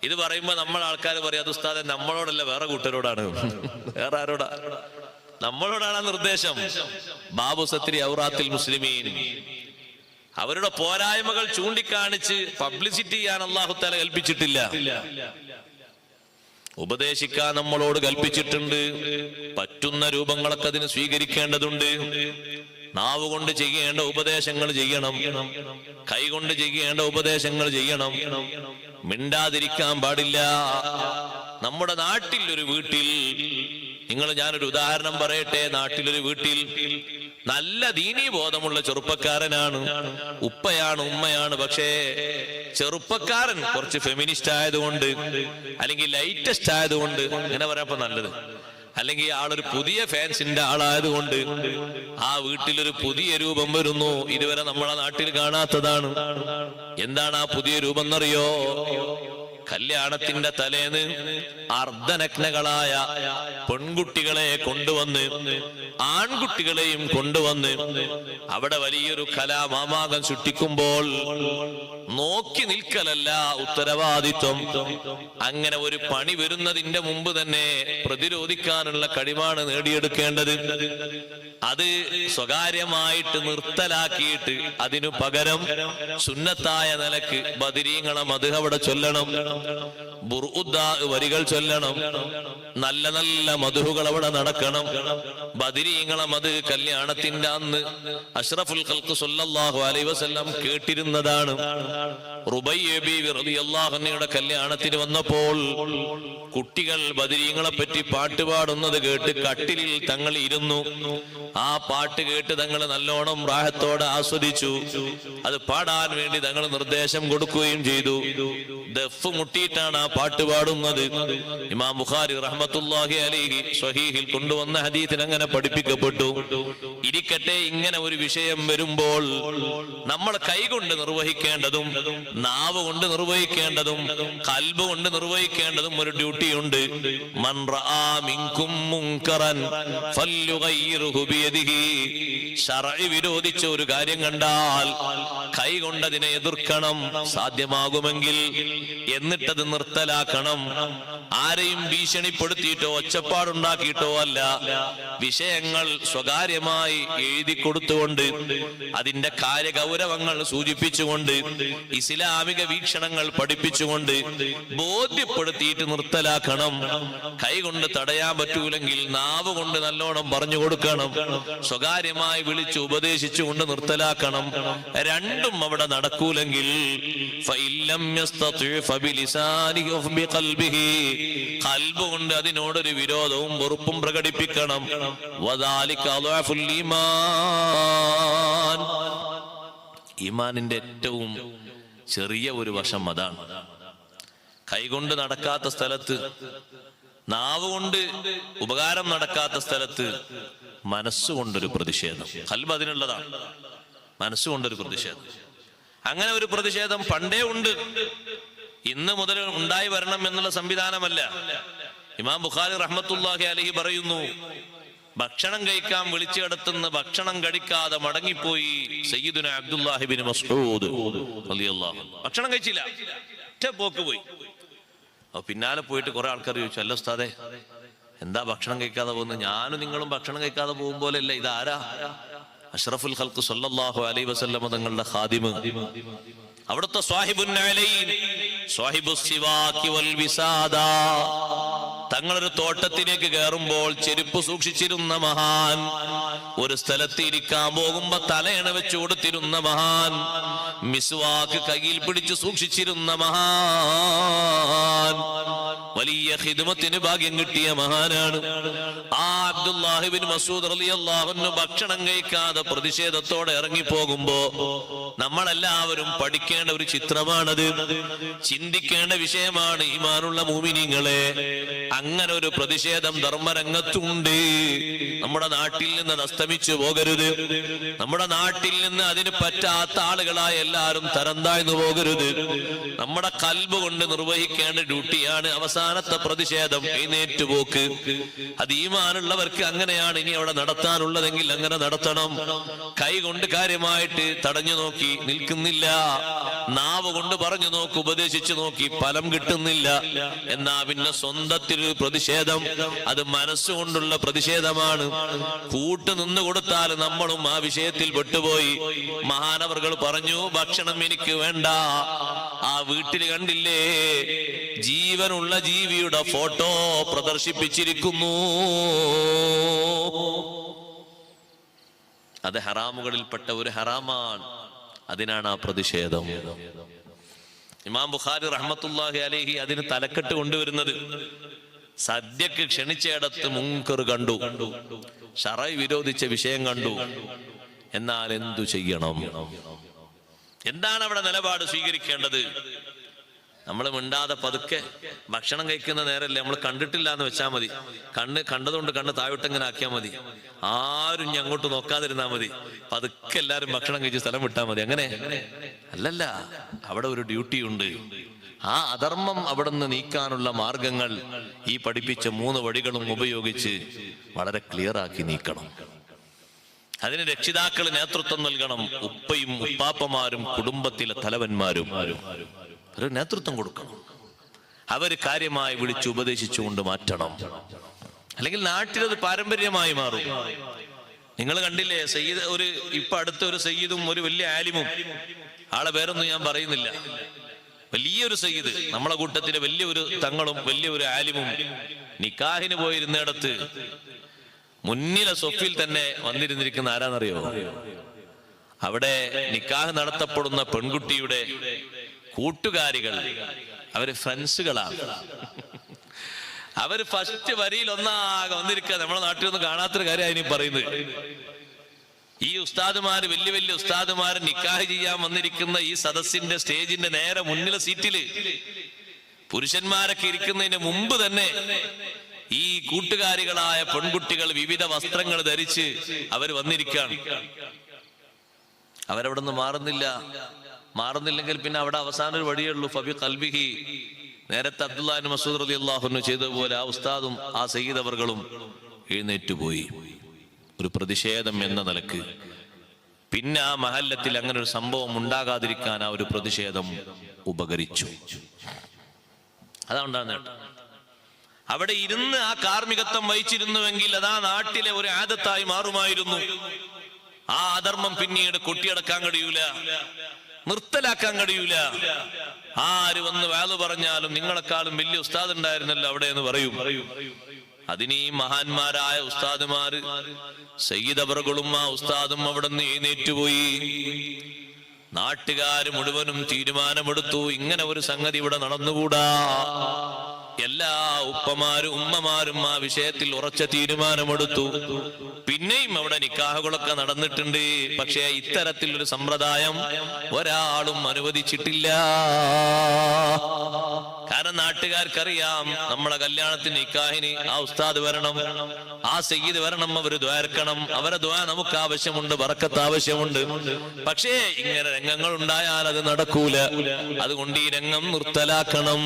ഇത് പറയുമ്പോ നമ്മൾ ആൾക്കാർ പറയാം, അത് ഉസ്താദെ നമ്മളോടല്ല വേറെ കൂട്ടരോടാണ്. വേറെ ആരോടാ? നമ്മളോടാണ് നിർദ്ദേശം. ബാബു സത്രി ഔറാത്തിൽ മുസ്ലിമീൻ, അവരുടെ പോരായ്മകൾ ചൂണ്ടിക്കാണിച്ച് പബ്ലിസിറ്റി ചെയ്യാൻ അല്ലാഹു തആല കൽപ്പിച്ചിട്ടില്ല. ഉപദേശിക്കാൻ നമ്മളോട് കൽപ്പിച്ചിട്ടുണ്ട്. പറ്റുന്ന രൂപങ്ങളൊക്കെ അതിന് സ്വീകരിക്കേണ്ടതുണ്ട്. നാവ് കൊണ്ട് ചെയ്യേണ്ട ഉപദേശങ്ങൾ ചെയ്യണം, കൈകൊണ്ട് ചെയ്യേണ്ട ഉപദേശങ്ങൾ ചെയ്യണം. മിണ്ടാതിരിക്കാൻ പാടില്ല. നമ്മുടെ നാട്ടിൽ ഒരു വീട്ടിൽ, ഞാനൊരു ഉദാഹരണം പറയട്ടെ. നാട്ടിലൊരു വീട്ടിൽ നല്ല ദീനീ ബോധമുള്ള ചെറുപ്പക്കാരനാണ്, ഉപ്പയാണ്, ഉമ്മയാണ്. പക്ഷേ ചെറുപ്പക്കാരൻ കുറച്ച് ഫെമിനിസ്റ്റ് ആയതുകൊണ്ട്, അല്ലെങ്കിൽ ലൈറ്റസ്റ്റ് ആയതുകൊണ്ട്, ഇങ്ങനെ പറയാപ്പോ നല്ലത്, അല്ലെങ്കിൽ ആളൊരു പുതിയ ഫാൻസിന്റെ ആളായതുകൊണ്ട് ആ വീട്ടിലൊരു പുതിയ രൂപം വരുന്നു. ഇതുവരെ നമ്മളെ നാട്ടിൽ കാണാത്തതാണ്. എന്താണ് ആ പുതിയ രൂപം എന്നറിയോ? കല്യാണത്തിന്റെ തലേന്ന് അർദ്ധനഗ്നകളായ പെൺകുട്ടികളെ കൊണ്ടുവന്ന്, ആൺകുട്ടികളെയും കൊണ്ടുവന്ന് അവിടെ വലിയൊരു കലാമാമാകം സൃഷ്ടിക്കുമ്പോൾ നോക്കി നിൽക്കലല്ല ഉത്തരവാദിത്വം. അങ്ങനെ ഒരു പണി വരുന്നതിന്റെ മുമ്പ് തന്നെ പ്രതിരോധിക്കാനുള്ള കഴിവാണ് നേടിയെടുക്കേണ്ടത്. അത് സ്വകാര്യമായിട്ട് നിർത്തലാക്കിയിട്ട് അതിനു പകരം സുന്നത്തായ നിലക്ക് ബദരീങ്ങളെ മദ്ഹ് അവിടെ ചൊല്ലണം, ബുർഉദ്ദ വരികൾ ചൊല്ലണം, നല്ല നല്ല മദ്ഹുകൾ അവിടെ നടക്കണം. ബദരീ ബദരീങ്ങളെ മത് കല്യാണത്തിന്റെ അന്ന് അഷ്റഫുൽ ഖൽഖ് സ്വല്ലല്ലാഹു അലൈഹി വസല്ലം കേട്ടിരുന്നതാണ്. റുബയ്യ ബീവി റളിയല്ലാഹു അൻഹയുടെ കല്യാണത്തിന് വന്നപ്പോൾ കുട്ടികൾ ബദരീങ്ങളെ പറ്റി പാട്ട് പാടുന്നത് കേട്ട് കട്ടിലിൽ തങ്ങൾ ഇരുന്നു. ആ പാട്ട് കേട്ട് തങ്ങൾ നല്ലോണം റാഹത്തോടെ ആസ്വദിച്ചു. അത് പാടാൻ വേണ്ടി തങ്ങൾ നിർദ്ദേശം കൊടുക്കുകയും ചെയ്തു. ദഫ് മുട്ടിയിട്ടാണ് ആ പാട്ട് പാടുന്നത്. ഇമാം ബുഖാരി റഹ്മത്തുള്ളാഹി അലൈഹി സ്വഹീഹിൽ കൊണ്ടുവന്ന ഹദീസിൽ അങ്ങനെ പഠിപ്പിക്കപ്പെട്ടു. ഇരിക്കട്ടെ, ഇങ്ങനെ ഒരു വിഷയം വരുമ്പോൾ നമ്മൾ കൈകൊണ്ട് നിർവഹിക്കേണ്ടതും നാവ് കൊണ്ട് നിർവഹിക്കേണ്ടതും ഖൽബ് കൊണ്ട് നിർവഹിക്കേണ്ടതും ഒരു ഡ്യൂട്ടിയുണ്ട്. മൻ റആ മിൻകും മുൻകറൻ ഫല്യുഗയ്യിർഹു ബിയദിഹി. ശർഅ് വിരോധിച്ച ഒരു കാര്യം കണ്ടാൽ കൈകൊണ്ട് അതിനെ എതിർക്കണം, സാധ്യമാകുമെങ്കിൽ. എന്നിട്ടത് നിർത്തലാക്കണം. ആരെയും ഭീഷണിപ്പെടുത്തിയിട്ടോ ഒച്ചപ്പാടുണ്ടാക്കിയിട്ടോ അല്ല. വിഷയങ്ങൾ സ്വകാര്യമായി എഴുതി കൊടുത്തുകൊണ്ട് അതിന്റെ കാര്യഗൗരവങ്ങൾ സൂചിപ്പിച്ചുകൊണ്ട് ഇസ്ലാമിക വീക്ഷണങ്ങൾ പഠിപ്പിച്ചുകൊണ്ട് ബോധ്യപ്പെടുത്തിയിട്ട് നിർത്തലാക്കണം. കൈകൊണ്ട് തടയാൻ പറ്റൂലെങ്കിൽ നാവ് കൊണ്ട് നല്ലോണം പറഞ്ഞു കൊടുക്കണം. സ്വകാര്യമായി വിളിച്ച് ഉപദേശിച്ചുകൊണ്ട് നിർത്തലാക്കണം. രണ്ടും അവിടെ നടക്കൂലെങ്കിൽ ഖൽബ് കൊണ്ട് അതിനോടൊരു വിരോധവും വെറുപ്പും പ്രകടിപ്പിക്കണം. ഈമാനിന്റെ ഏറ്റവും ചെറിയ ഒരു വശം അതാണ്. കൈകൊണ്ട് നടക്കാത്ത സ്ഥലത്ത്, നാവ് കൊണ്ട് ഉപകാരം നടക്കാത്ത സ്ഥലത്ത് മനസ്സുകൊണ്ടൊരു പ്രതിഷേധം. ഖൽബ് അതിനുള്ളതാണ്, മനസ്സുകൊണ്ടൊരു പ്രതിഷേധം. അങ്ങനെ ഒരു പ്രതിഷേധം പണ്ടേ ഉണ്ട്, ഇന്ന് മുതൽ ഉണ്ടായി വരണം എന്നുള്ള സംവിധാനമല്ല. ഇമാം ബുഖാരി റഹ്മത്തുള്ളാഹി അലൈഹി പറയുന്നു, ഭക്ഷണം കഴിക്കാൻ വിളിച്ചു കിടത്തുന്ന ഭക്ഷണം കഴിക്കാതെ മടങ്ങിപ്പോയി സയ്യിദുന അബ്ദുല്ലാഹി ബിൻ മസ്ഊദ് റളിയല്ലാഹു അൻഹു. ഭക്ഷണം കഴിച്ചില്ല, ഒറ്റ പോക്ക് പോയി. അപ്പൊ പിന്നാലെ പോയിട്ട് കുറെ ആൾക്കാർ ചോദിച്ചു, അല്ല ഉസ്താദേ, എന്താ ഭക്ഷണം കഴിക്കാതെ പോകുന്നത്? ഞാനും നിങ്ങളും ഭക്ഷണം കഴിക്കാതെ പോകും പോലെയല്ല. ഇതാരാ? അഷ്റഫുൽ ഖൽഖ് സ്വല്ലല്ലാഹു അലൈഹി വസല്ലം തങ്ങളുടെ ഖാദിമ്, അവിടുത്തെ സ്വാഹിബുൻ നഅലൈൻ, സ്വാഹിബുസ് സിവാകി വൽ വിസാദ. തങ്ങളൊരു തോട്ടത്തിലേക്ക് കയറുമ്പോൾ ചെരുപ്പ് സൂക്ഷിച്ചിരുന്ന മഹാൻ, ഒരു സ്ഥലത്ത് ഇരിക്കാൻ പോകുമ്പോ തലയണ വെച്ചു കൊടുത്തിരുന്ന മഹാൻ, മിസ്വാക്ക് കയ്യിൽ പിടിച്ച് സൂക്ഷിച്ചിരുന്ന മഹാൻ, വലിയ ഖിദ്മത്തിന് ഭാഗ്യം കിട്ടിയ മഹാനാണ്. ആ അബ്ദുല്ലാഹി ബിൻ മസ്ഊദ് റളിയല്ലാഹു അൻഹു ഭക്ഷണം കഴിക്കാതെ പ്രതിഷേധത്തോടെ ഇറങ്ങിപ്പോകുമ്പോ നമ്മളെല്ലാവരും പഠിക്കേണ്ട ഒരു ചിത്രമാണത്, ചിന്തിക്കേണ്ട വിഷയമാണ്. ഈമാനുള്ള മുഅ്മിനീങ്ങളെ, അങ്ങനെ ഒരു പ്രതിഷേധം ധർമ്മരംഗത്തുണ്ട്. നമ്മുടെ നാട്ടിൽ നിന്ന് അത് അസ്തമിച്ചു പോകരുത്. നമ്മുടെ നാട്ടിൽ നിന്ന് അതിന് പറ്റാത്ത ആളുകളായ എല്ലാവരും തരം താഴ്ന്നു പോകരുത്. നമ്മുടെ ഖൽബ് കൊണ്ട് നിർവഹിക്കേണ്ട ഡ്യൂട്ടിയാണ് അവസാനത്തെ പ്രതിഷേധം, എഴുന്നേറ്റുപോക്ക്. അത് ഈമാനുള്ളവർക്ക് അങ്ങനെയാണ് ഇനി അവിടെ നടത്താനുള്ളതെങ്കിൽ അങ്ങനെ നടത്തണം. കൈ കൊണ്ട് കാര്യമായിട്ട് തടഞ്ഞു നോക്കി നിൽക്കുന്നില്ല, നാവ് കൊണ്ട് പറഞ്ഞു നോക്കി, ഉപദേശിച്ചു നോക്കി, ഫലം കിട്ടുന്നില്ല. എന്നാ പിന്നെ സ്വന്തത്തിൽ പ്രതിഷേധം, അത് മനസ്സുകൊണ്ടുള്ള പ്രതിഷേധമാണ്. കൂട്ടു നിന്ന് കൊടുത്താൽ നമ്മളും ആ വിഷയത്തിൽ പെട്ടുപോയി. മഹാനവർകൾ പറഞ്ഞു, ഭക്ഷണം എനിക്ക് വേണ്ട. ആ വീട്ടിൽ കണ്ടില്ലേ, ജീവനുള്ള ജീവിയുടെ ഫോട്ടോ പ്രദർശിപ്പിച്ചിരിക്കുന്നു. അത് ഹറാമുകളിൽപ്പെട്ട ഒരു ഹറാമാണ്. അതിനാണ് ആ പ്രതിഷേധം. ഇമാം ബുഖാരി റഹ്മത്തുള്ളാഹി അലൈഹി അതിന് തലക്കെട്ട് കൊണ്ടുവരുന്നത്, സദ്യക്ക് ക്ഷണിച്ചയിടത്ത് മുൻകർ കണ്ടു, ശറഅ് വിരോധിച്ച വിഷയം കണ്ടു, എന്നാൽ എന്തു ചെയ്യണം? എന്താണ് അവിടെ നിലപാട് സ്വീകരിക്കേണ്ടത്? നമ്മൾ മിണ്ടാതെ പതുക്കെ ഭക്ഷണം കഴിക്കുന്ന നേരല്ലേ, നമ്മൾ കണ്ടിട്ടില്ല എന്ന് വെച്ചാൽ മതി. കണ്ടതുകൊണ്ട് കണ്ണ് താഴോട്ടെങ്ങനെ ആക്കിയാൽ മതി. ആരും ഇനി അങ്ങോട്ട് നോക്കാതിരുന്നാൽ മതി. പതുക്കെ എല്ലാരും ഭക്ഷണം കഴിച്ച് സ്ഥലം വിട്ടാൽ മതി. അങ്ങനെ അല്ലല്ല, അവിടെ ഒരു ഡ്യൂട്ടി ഉണ്ട്. ആ അധർമ്മം അവിടെ നിന്ന് നീക്കാനുള്ള മാർഗങ്ങൾ ഈ പഠിപ്പിച്ച 3 വഴികളും ഉപയോഗിച്ച് വളരെ ക്ലിയർ ആക്കി നീക്കണം. അതിന് രക്ഷിതാക്കൾ നേതൃത്വം നൽകണം. ഉപ്പയും ഉപ്പാപ്പമാരും കുടുംബത്തിലെ തലവന്മാരും ഒരു നേതൃത്വം കൊടുക്കണം. അവര് കാര്യമായി വിളിച്ച് ഉപദേശിച്ചുകൊണ്ട് മാറ്റണം. അല്ലെങ്കിൽ നാട്ടിലത് പാരമ്പര്യമായി മാറും. നിങ്ങൾ കണ്ടില്ലേ, സയ്യിദ് ഇപ്പൊ അടുത്ത ഒരു സയ്യിദും ഒരു വലിയ ആലിമും, ആളെ പേരൊന്നും ഞാൻ പറയുന്നില്ല, വലിയൊരു സയ്യിദ്, നമ്മളെ കൂട്ടത്തിലെ വലിയൊരു തങ്ങളും വലിയൊരു ആലിമും നിക്കാഹിന് പോയിരുന്നിടത്ത് മുന്നിലെ സൊഫിൽ തന്നെ വന്നിരുന്നിരിക്കുന്ന ആരാന്നറിയോ? അവിടെ നിക്കാഹ് നടത്തപ്പെടുന്ന പെൺകുട്ടിയുടെ കൂട്ടുകാരികൾ, അവര് ഫ്രണ്ട്സുകളാണ്. അവര് ഫസ്റ്റ് വരിയിൽ ഒന്നാകെ വന്നിരിക്കുക. നമ്മുടെ നാട്ടിൽ ഒന്നും കാണാത്തൊരു കാര്യമാണ് ഇനി പറയുന്നത്. ഈ ഉസ്താദുമാര്, വലിയ വലിയ ഉസ്താദുമാര് നിക്കാഹ് ചെയ്യാൻ വന്നിരിക്കുന്ന ഈ സദസ്സിന്റെ സ്റ്റേജിന്റെ നേരെ മുന്നിലെ സീറ്റില് പുരുഷന്മാരൊക്കെ ഇരിക്കുന്നതിന് മുമ്പ് തന്നെ ഈ കൂട്ടുകാരികളായ പെൺകുട്ടികൾ വിവിധ വസ്ത്രങ്ങൾ ധരിച്ച് അവർ വന്നിരിക്കുകയാണ്. അവരവിടെ നിന്ന് മാറുന്നില്ലെങ്കിൽ പിന്നെ അവിടെ അവസാനം ഒരു വഴിയുള്ളൂ. ഫബി ഖൽബിഹി, നേരത്തെ അബ്ദുല്ലാഹിബ്നു മസ്ഊദ് റളിയല്ലാഹു അൻഹു ചെയ്തതുപോലെ ആ ഉസ്താദും ആ സയ്യിദ് അവർകളും എഴുന്നേറ്റുപോയി, ഒരു പ്രതിഷേധം എന്ന നിലക്ക്. പിന്നെ ആ മഹല്ലത്തിൽ അങ്ങനെ ഒരു സംഭവം ഉണ്ടാകാതിരിക്കാൻ ആ ഒരു പ്രതിഷേധം ഉപകരിച്ചു. അതാണ് അവിടെ ഇരുന്ന് ആ കാർമ്മികത്വം വഹിച്ചിരുന്നുവെങ്കിൽ അത് ആ നാട്ടിലെ ഒരു ആദത്തായി മാറുമായിരുന്നു. ആ അധർമ്മം പിന്നീട് കൊട്ടിയടക്കാൻ കഴിയൂല, നിർത്തലാക്കാൻ കഴിയൂല. ആര് വന്ന് വാല് പറഞ്ഞാലും നിങ്ങളെക്കാളും വലിയ ഉസ്താദ് ഉണ്ടായിരുന്നല്ലോ അവിടെ എന്ന് പറയും. അതിനീ മഹാന്മാരായ ഉസ്താദുമാര്, സയ്യിദ് അവർകളും ആ ഉസ്താദും അവിടെ നിന്ന് എഴുന്നേറ്റുപോയി. നാട്ടുകാര് മുഴുവനും തീരുമാനമെടുത്തു, ഇങ്ങനെ ഒരു സംഗതി ഇവിടെ നടന്നുകൂടാ. എല്ലാ ഉപ്പമാരും ഉമ്മമാരും ആ വിഷയത്തിൽ ഉറച്ച തീരുമാനമെടുത്തു. പിന്നെയും അവിടെ നിക്കാഹുകളൊക്കെ നടന്നിട്ടുണ്ട്. പക്ഷേ ഇത്തരത്തിൽ ഒരു സമ്പ്രദായം ഒരാളും അനുവദിച്ചിട്ടില്ല. കാരണം നാട്ടുകാർക്കറിയാം, നമ്മളെ കല്യാണത്തിന് നിക്കാഹിന് ആ ഉസ്താദ് വരണം, ആ സയ്യിദ് വരണം, അവര് ദ്വാരക്കണം, അവരെ ദ്വാ നമുക്ക് ആവശ്യമുണ്ട്, ബറക്കത്ത് ആവശ്യമുണ്ട്. പക്ഷേ ഇങ്ങനെ രംഗങ്ങൾ ഉണ്ടായാൽ അത് നടക്കൂല. അതുകൊണ്ട് ഈ രംഗം നിർത്തലാക്കണം.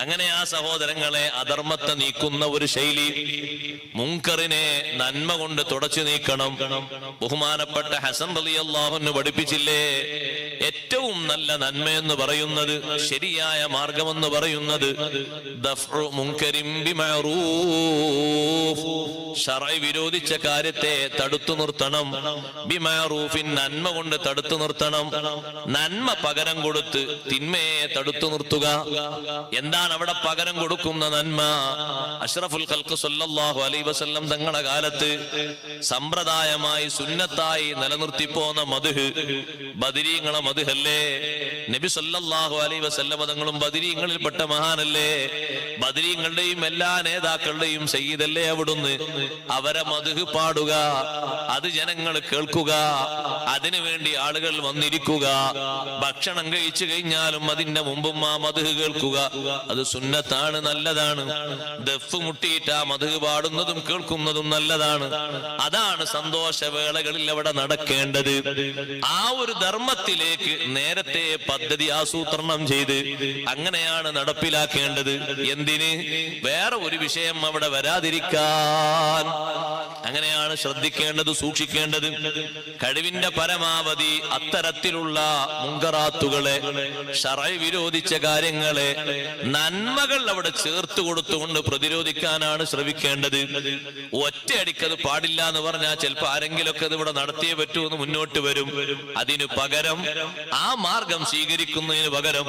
അങ്ങനെ ആ സഹോദരങ്ങളെ, അധർമ്മത്തെ നീക്കുന്ന ഒരു ശൈലി, മുൻകറിനെ നന്മ കൊണ്ട് തുടച്ചു നീക്കണം. ബഹുമാനപ്പെട്ട ഹസൻ റളിയല്ലാഹു അൻഹു പഠിപ്പിച്ചില്ലേ, ഏറ്റവും നല്ല നന്മയെന്ന് പറയുന്നത്, ശരിയായ മാർഗമെന്ന് പറയുന്നത് ദഫ്ഉ മുൻകരിൻ ബിമഅറൂഫ്, ശർഅ് വിരോധിച്ച കാര്യത്തെ തടുത്തു നിർത്തണം. ബിമഅറൂഫിൻ, നന്മ കൊണ്ട് തടുത്തു നിർത്തണം. നന്മ പകരം കൊടുത്ത് തിന്മയെ തടുത്തു നിർത്തുക. എന്താണ് അവിടെ പകരം കൊടുക്കുന്ന നന്മ? അഷ്റഫുൽ ഖൽഖ് സല്ലല്ലാഹു അലൈഹി വസല്ലം തങ്ങളുടെ കാലത്ത് സമ്പ്രദായമായി സുന്നത്തായി നിലനിർത്തിപ്പോന്ന മദ്ഹ്, ബദരീങ്ങളെ മദ്ഹല്ലേ. നബി സല്ലല്ലാഹു അലൈഹി വസല്ലം തങ്ങളും ബദരീങ്ങളിൽപ്പെട്ട മഹാനല്ലേ. ബദരീങ്ങളുടെയും എല്ലാ നേതാക്കളുടെയും സയ്യിദല്ലേ അവിടുന്ന്. അവരെ മദ്ഹ് പാടുക, അത് ജനങ്ങൾ കേൾക്കുക, അതിനുവേണ്ടി ആളുകൾ വന്നിരിക്കുക. ഭക്ഷണം കഴിച്ചു കഴിഞ്ഞാലും അതിന്റെ മുമ്പും ആ മദ്ഹ് കേൾക്കുക. അത് സുന്നത്താണ്, നല്ലതാണ്. ദഫ് മുട്ടിയിട്ട് ആ മദ്ഹ് പാടുന്നതും കേൾക്കുന്നതും നല്ലതാണ്. അതാണ് സന്തോഷവേളകളിൽ അവിടെ നടക്കേണ്ടത്. ആ ഒരു ധർമ്മത്തിലേക്ക് നേരത്തെ പദ്ധതി ആസൂത്രണം ചെയ്ത് അങ്ങനെയാണ് നടപ്പിലാക്കേണ്ടത്. എന്തിന്? വേറെ ഒരു വിഷയം അവിടെ വരാതിരിക്കാൻ. അങ്ങനെയാണ് ശ്രദ്ധിക്കേണ്ടത്, സൂക്ഷിക്കേണ്ടത്. കഴിവിന്റെ പരമാവധി അത്തരത്തിലുള്ള മുങ്കറാത്തുകളെ, ശർഅ് വിരോധിച്ച കാര്യങ്ങളെ, നന്മകൾ അവിടെ ചേർത്ത് കൊടുത്തുകൊണ്ട് പ്രതിരോധിക്കാനാണ് ശ്രമിക്കേണ്ടത്. ഒറ്റയടിക്കത് പാടില്ല എന്ന് പറഞ്ഞാൽ ചിലപ്പോൾ ആരെങ്കിലൊക്കെ അത് ഇവിടെ നടത്തിയേ പറ്റൂ എന്ന് മുന്നോട്ട് വരും. അതിനു പകരം ആ മാർഗം സ്വീകരിക്കുന്നതിന് പകരം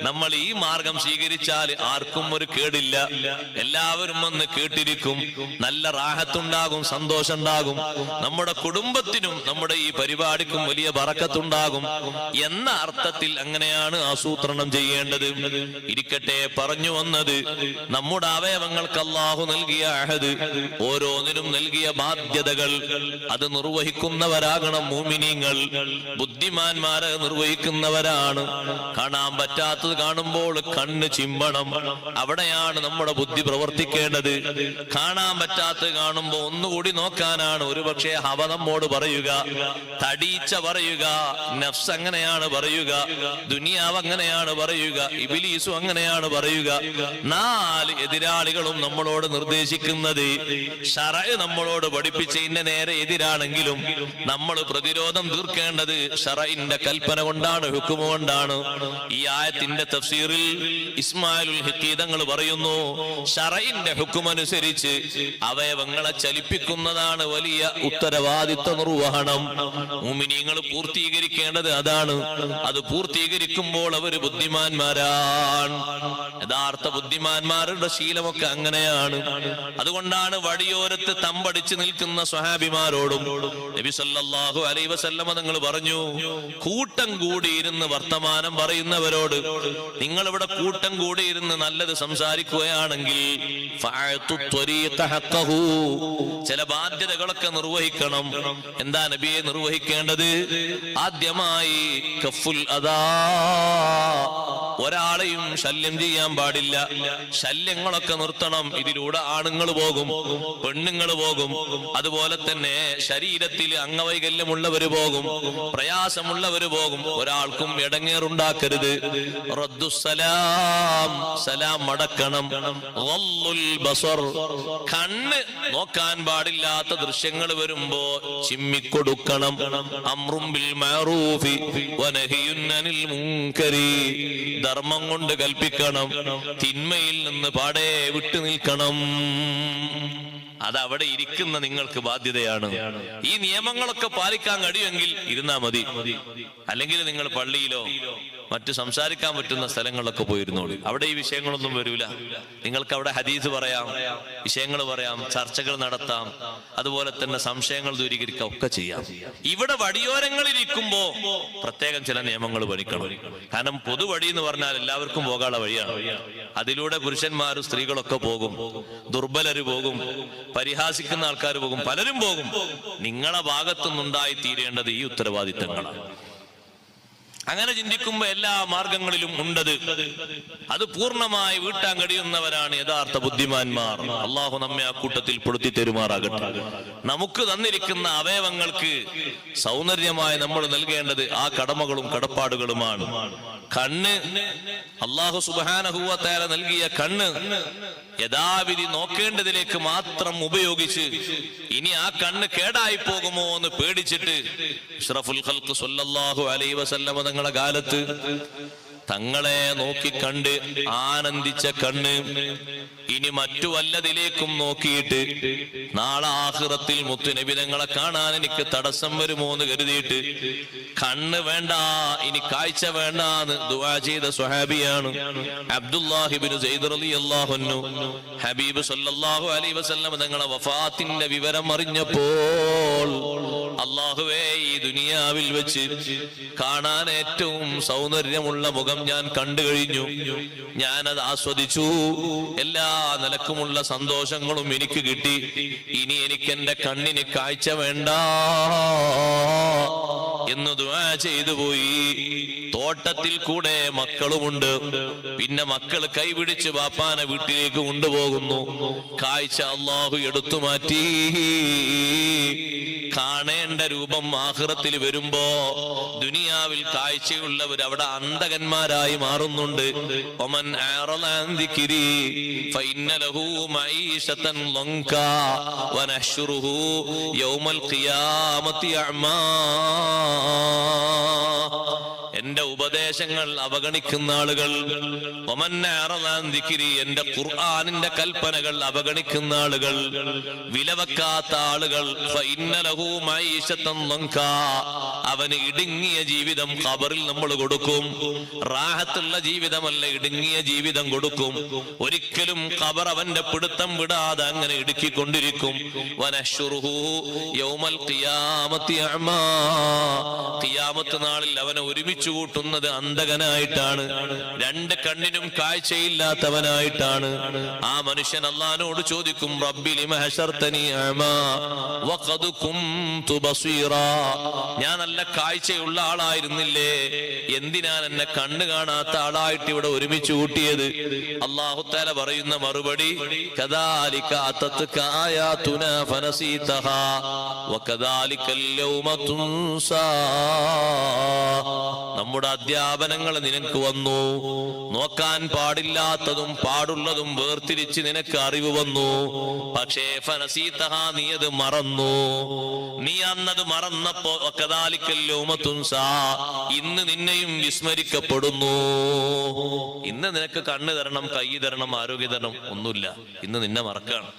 നമ്മൾ ഈ മാർഗം സ്വീകരിച്ചാൽ ആർക്കും ഒരു കേടില്ല, എല്ലാവരും വന്ന് കേട്ടിരിക്കും, നല്ല റാഹത്തുണ്ടാകും, സന്തോഷം ഉണ്ടാകും, നമ്മുടെ കുടുംബത്തിനും നമ്മുടെ ഈ പരിപാടിക്കും വലിയ ബറക്കത്തുണ്ടാകും എന്ന അർത്ഥത്തിൽ അങ്ങനെയാണ് ആസൂത്രണം ചെയ്യേണ്ടത്. ഇരിക്കട്ടെ, പറഞ്ഞു വന്നത്, നമ്മുടെ അവയവങ്ങൾക്ക് അല്ലാഹു നൽകിയ അഹദ്, ഓരോന്നിനും നൽകിയ ബാധ്യതകൾ, അത് നിർവഹിക്കുന്നവരാകണം മുഅ്മിനീങ്ങൾ. ബുദ്ധിമാന്മാരെ നിർവഹിക്കുന്നവരാണ്. കാണാൻ പറ്റാത്തത് കാണുമ്പോൾ കണ്ണ് ചിമ്പണം. അവിടെയാണ് നമ്മുടെ ബുദ്ധി പ്രവർത്തിക്കേണ്ടത്. കാണാൻ പറ്റാത്തത് കാണുമ്പോൾ ഒന്നുകൂടി നോക്കാനാണ് ഒരുപക്ഷെ ഹവ നമ്മോട് പറയുക, തടീച്ച പറയുക, നഫ്സ് അങ്ങനെയാണ് പറയുക, ദുനിയാവ് അങ്ങനെയാണ് പറയുക, ഇബ്ലീസും അങ്ങനെയാണ് പറയുക. നാല് എതിരാളികളും നമ്മളോട് നിർദ്ദേശിക്കുന്നത് ശർഅ് നമ്മളോട് പഠിപ്പിച്ചതിന്റെ നേരെ എതിരാണെങ്കിലും നമ്മൾ പ്രതിരോധം തീർക്കേണ്ടത് ശർഇന്റെ കൽപ്പന കൽപ്പന കൊണ്ടാണ്, ഹുക്കുമ കൊണ്ടാണ്. ഈ ആയത്തിന്റെ തഫ്സീറിൽ ഇസ്മായിലുൽ ഹിഖീദങ്ങൾ പറയുന്നു, ശറഇന്റെ ഹുക്കുമനുസരിച്ച് അവയവങ്ങളെ ചലിപ്പിക്കുന്നതാണ് വലിയ ഉത്തരവാദിത്വ നിർവഹണം. മുഅ്മിനീങ്ങൾ പൂർത്തീകരിക്കേണ്ടത് അതാണ്. അത് പൂർത്തീകരിക്കുമ്പോൾ അവർ ബുദ്ധിമാന്മാരാണ്. യഥാർത്ഥ ബുദ്ധിമാന്മാരുടെ ശീലമൊക്കെ അങ്ങനെയാണ്. അതുകൊണ്ടാണ് വഴിയോരത്ത് തമ്പടിച്ച് നിൽക്കുന്ന സ്വഹാബിമാരോടും നബി സല്ലല്ലാഹു അലൈഹി വസല്ലമ തങ്ങൾ പറഞ്ഞു, കൂട്ടം കൂടിയിരുന്ന് വർത്തമാനം പറയുന്നവരോട്, നിങ്ങൾ ഇവിടെ കൂട്ടം കൂടിയിരുന്ന് നല്ലത് സംസാരിക്കുകയാണെങ്കിൽ ചില ബാധ്യതകളൊക്കെ നിർവഹിക്കണം. എന്താ നബിയെ നിർവഹിക്കേണ്ടത്? ആദ്യമായി കഫുൽ അദാ, ഒരാളെയും ശല്യം ചെയ്യാൻ പാടില്ല. ശല്യങ്ങളൊക്കെ നിർത്തണം. ഇതിലൂടെ ആണുങ്ങൾ പോകും, പെണ്ണുങ്ങൾ പോകും, അതുപോലെ തന്നെ ശരീരത്തിൽ അംഗവൈകല്യമുള്ളവര് പോകും, പ്രയാസമുള്ളവര് പോകും. ഒരാൾക്കും ഇടങ്ങേറുണ്ടാക്കരുത്. റദ്ദുസ്സലാം, സലാം മടക്കണം. ഗള്ളുൽ ബസർ, കണ്ണ് നോക്കാൻ പാടില്ലാത്ത ദൃശ്യങ്ങൾ വരുമ്പോ ചിമ്മിക്കൊടുക്കണം. അംറും ബിൽ മഅറൂഫി വനഹിയുൻ അനിൽ മുൻകരി, ധർമ്മം കൊണ്ട് കൽപ്പിക്കണം, തിന്മയിൽ നിന്ന് പാടെ വിട്ടു നിൽക്കണം. അതവിടെ ഇരിക്കുന്ന നിങ്ങൾക്ക് ബാധ്യതയാണ്. ഈ നിയമങ്ങളൊക്കെ പാലിക്കാൻ കഴിയുമെങ്കിൽ ഇരുന്നാ മതി. അല്ലെങ്കിൽ നിങ്ങൾ പള്ളിയിലോ മറ്റു സംസാരിക്കാൻ പറ്റുന്ന സ്ഥലങ്ങളിലൊക്കെ പോയിരുന്നോളൂ. അവിടെ ഈ വിഷയങ്ങളൊന്നും വരൂല. നിങ്ങൾക്ക് അവിടെ ഹദീസ് പറയാം, വിഷയങ്ങൾ പറയാം, ചർച്ചകൾ നടത്താം, അതുപോലെ തന്നെ സംശയങ്ങൾ ദൂരീകരിക്കാം, ഒക്കെ ചെയ്യാം. ഇവിടെ വഴിയോരങ്ങളിൽ ഇരിക്കുമ്പോ പ്രത്യേകം ചില നിയമങ്ങൾ പഠിക്കണം. കാരണം പൊതുവഴി എന്ന് പറഞ്ഞാൽ എല്ലാവർക്കും പോകാനുള്ള വഴിയാണ്. അതിലൂടെ പുരുഷന്മാരും സ്ത്രീകളൊക്കെ പോകും, ദുർബലര് പോകും, പരിഹാസിക്കുന്ന ആൾക്കാർ പോകും, പലരും പോകും. നിങ്ങളെ ഭാഗത്തുനിന്നുണ്ടായി തീരേണ്ടത് ഈ ഉത്തരവാദിത്തങ്ങളാണ്. അങ്ങനെ ചിന്തിക്കുമ്പോ എല്ലാ മാർഗങ്ങളിലും ഉണ്ടത്. അത് പൂർണ്ണമായി വീട്ടാൻ കഴിയുന്നവരാണ് യഥാർത്ഥ ബുദ്ധിമാന്മാർ. അള്ളാഹു നമ്മെ ആ കൂട്ടത്തിൽ പെടുത്തി തരുമാറാകട്ടെ. നമുക്ക് തന്നിരിക്കുന്ന അവയവങ്ങൾക്ക് സൗന്ദര്യമായി നമ്മൾ നൽകേണ്ടത് ആ കടമകളും കടപ്പാടുകളുമാണ്. കണ്ണ്, അള്ളാഹു സുബ്ഹാനഹു വ തആല നൽകിയ കണ്ണ് യഥാവിധി നോക്കേണ്ടതിലേക്ക് മാത്രം ഉപയോഗിച്ച് ഇനി ആ കണ്ണ് കേടായി പോകുമോ എന്ന് പേടിച്ചിട്ട് അഷ്റഫുൽ ഖൽഖ് സ്വല്ലല്ലാഹു അലൈഹി വസല്ലം തങ്ങളുടെ കാലത്ത് തങ്ങളെ നോക്കിക്കണ്ട് ആനന്ദിച്ച കണ്ണ് ഇനി മറ്റു വല്ലതിലേക്കും നോക്കിയിട്ട് നാളെ ആഖിറത്തിൽ മുത്തുനബി തങ്ങളെ കാണാൻ എനിക്ക് തടസ്സം വരുമോ എന്ന് കരുതിയിട്ട് കണ്ണ് വേണ്ട, ഇനി കാഴ്ച വേണ്ട എന്ന് ദുആ ചെയ്ത സ്വഹാബിയാണ് അബ്ദുല്ലാഹി ഇബ്നു സൈദ് റളിയല്ലാഹു അൻഹു. ഹബീബ് സല്ലല്ലാഹു അലൈഹി വസല്ലം തങ്ങളെ വഫാത്തിന്റെ വിവരം അറിഞ്ഞപ്പോൾ, അല്ലാഹുവേ, ഈ ദുനിയാവിൽ വെച്ച് കാണാൻ ഏറ്റവും സൗന്ദര്യമുള്ള മുഖം ഞാൻ കണ്ടു കഴിഞ്ഞു, ഞാനത് ആസ്വദിച്ചു, എല്ലാ നിലക്കുമുള്ള സന്തോഷങ്ങളും എനിക്ക് കിട്ടി, ഇനി എനിക്ക് എന്റെ കണ്ണിന് കാഴ്ച വേണ്ട എന്ന് ദുആ ചെയ്തു പോയി. തോട്ടത്തിൽ കൂടെ മക്കളുമുണ്ട്. പിന്നെ മക്കൾ കൈപിടിച്ച് ബാപ്പാനെ വീട്ടിലേക്ക് കൊണ്ടുപോകുന്നു. കാഴ്ച അല്ലാഹു എടുത്തു മാറ്റി. കാണേണ്ട രൂപം ആഖിറത്തിൽ വരുമ്പോ ദുനിയാവിൽ കാഴ്ചയുള്ളവർ അവിടെ അന്ധകന്മാരായി മാറുന്നുണ്ട്. ഒമൻ അഅറള അൻ ദിക്രി ഫഇന്ന ലഹു മഈശതൻ ലങ്കാ വനഹ്ശുറുഹു യൗമൽ ഖിയാമത്തി അഅമാ. എന്റെ ഉപദേശങ്ങൾ അവഗണിക്കുന്ന ആളുകൾ, എന്റെ ഖുർആനിന്റെ കൽപ്പനകൾ അവഗണിക്കുന്ന ആളുകൾ, വിലവെക്കാത്ത ആളുകൾ, അവന് ഇടുങ്ങിയ ജീവിതം ഖബറിൽ നമ്മൾ കൊടുക്കും. റാഹത്തുള്ള ജീവിതമല്ല, ഇടുങ്ങിയ ജീവിതം കൊടുക്കും. ഒരിക്കലും ഖബർ അവന്റെ പിടുത്തം വിടാതെ അങ്ങനെ ഇടുക്കിക്കൊണ്ടിരിക്കും. വനഹ്ശുറുഹു യൗമൽ ഖിയാമത്തി അഅമാ. ഖിയാമത്ത് നാളിൽ അവനെ ഒരുമിച്ച് കൂട്ടുന്നത് അന്ധകനായിട്ടാണ്, രണ്ട് കണ്ണിനും കാഴ്ചയില്ലാത്തവനായിട്ടാണ്. ആ മനുഷ്യൻ അല്ലാഹുവോട് ചോദിക്കും, റബ്ബി ലിമ ഹശർതനി അഅമാ വഖദ് കുൻതു ബസീറാ. ഞാൻ നല്ല കാഴ്ചയുള്ള ആളായിരുന്നില്ലേ, എന്തിനാണ് എന്നെ കണ്ണ് കാണാത്ത ആളായിട്ട് ഇവിടെ ഒരുമിച്ച് കൂട്ടിയത്? അല്ലാഹു തആല പറയുന്ന മറുപടി, കദാലിക അതത്ക ആയാതുനാ ഫനസീതഹാ വകദാലികൽ യൗമ തുൻസാ. നമ്മുടെ അധ്യാപനങ്ങൾ നിനക്ക് വന്നു. നോക്കാൻ പാടില്ലാത്തതും പാടുള്ളതും വേർതിരിച്ച് നിനക്ക് അറിവ് വന്നു. പക്ഷേ ഫനസീതഹാ, നീ അത് മറന്നു. നീ അന്നത് മറന്നപ്പോ ഇന്ന് നിന്നെയും വിസ്മരിക്കപ്പെടുന്നു. ഇന്ന് നിനക്ക് കണ്ണ് തരണം, കൈ തരണം, ആരോഗ്യ തരണം, ഒന്നുമില്ല. ഇന്ന് നിന്നെ മറക്കാണ്.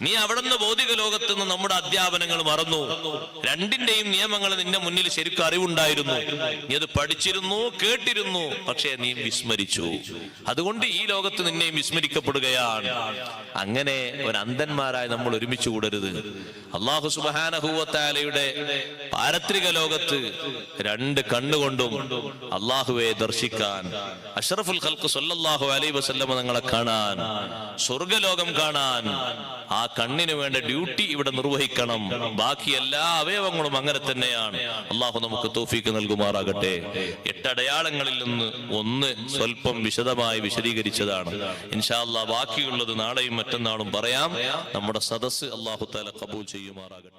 നീ അവിടുന്ന് ഭൗതിക ലോകത്ത് നിന്ന് നമ്മുടെ അധ്യാപനങ്ങൾ മറന്നു. രണ്ടിന്റെയും നിയമങ്ങൾ നിന്റെ മുന്നിൽ ശരിക്കും അറിവുണ്ടായിരുന്നു. നീ അത് പഠിച്ചിരുന്നു, കേട്ടിരുന്നു, പക്ഷേ നീ വിസ്മരിച്ചു. അതുകൊണ്ട് ഈ ലോകത്ത് നിന്നെയും വിസ്മരിക്കപ്പെടുകയാണ്. അങ്ങനെ ഒരു അന്ധന്മാരായി നമ്മൾ ഒരുമിച്ച് കൂടരുത്. അല്ലാഹു സുബ്ഹാനഹു വ തആലയുടെ പാരത്രിക ലോകത്ത് രണ്ട് കണ്ണുകൊണ്ടും അല്ലാഹുവെ ദർശിക്കാൻ, അഷ്റഫുൽ ഖൽഖ് സല്ലല്ലാഹു അലൈഹി വസല്ലം തങ്ങളെ കാണാൻ, സ്വർഗ്ഗലോകം കാണാൻ ആ കണ്ണിന് വേണ്ട ഡ്യൂട്ടി ഇവിടെ നിർവഹിക്കണം. ബാക്കി എല്ലാ അവയവങ്ങളും അങ്ങനെ തന്നെയാണ്. അള്ളാഹു നമുക്ക് തൗഫീഖ് നൽകുമാറാകട്ടെ. 8 അടയാളങ്ങളിൽ നിന്ന് ഒന്ന് സ്വല്പം വിശദമായി വിശദീകരിച്ചതാണ്. ഇൻഷാ അല്ലാഹ് ബാക്കിയുള്ളത് നാളെയും മറ്റന്നാളും പറയാം. നമ്മുടെ സദസ്സ് അല്ലാഹു തആല ഖബൂൽ ചെയ്യുമാറാകട്ടെ.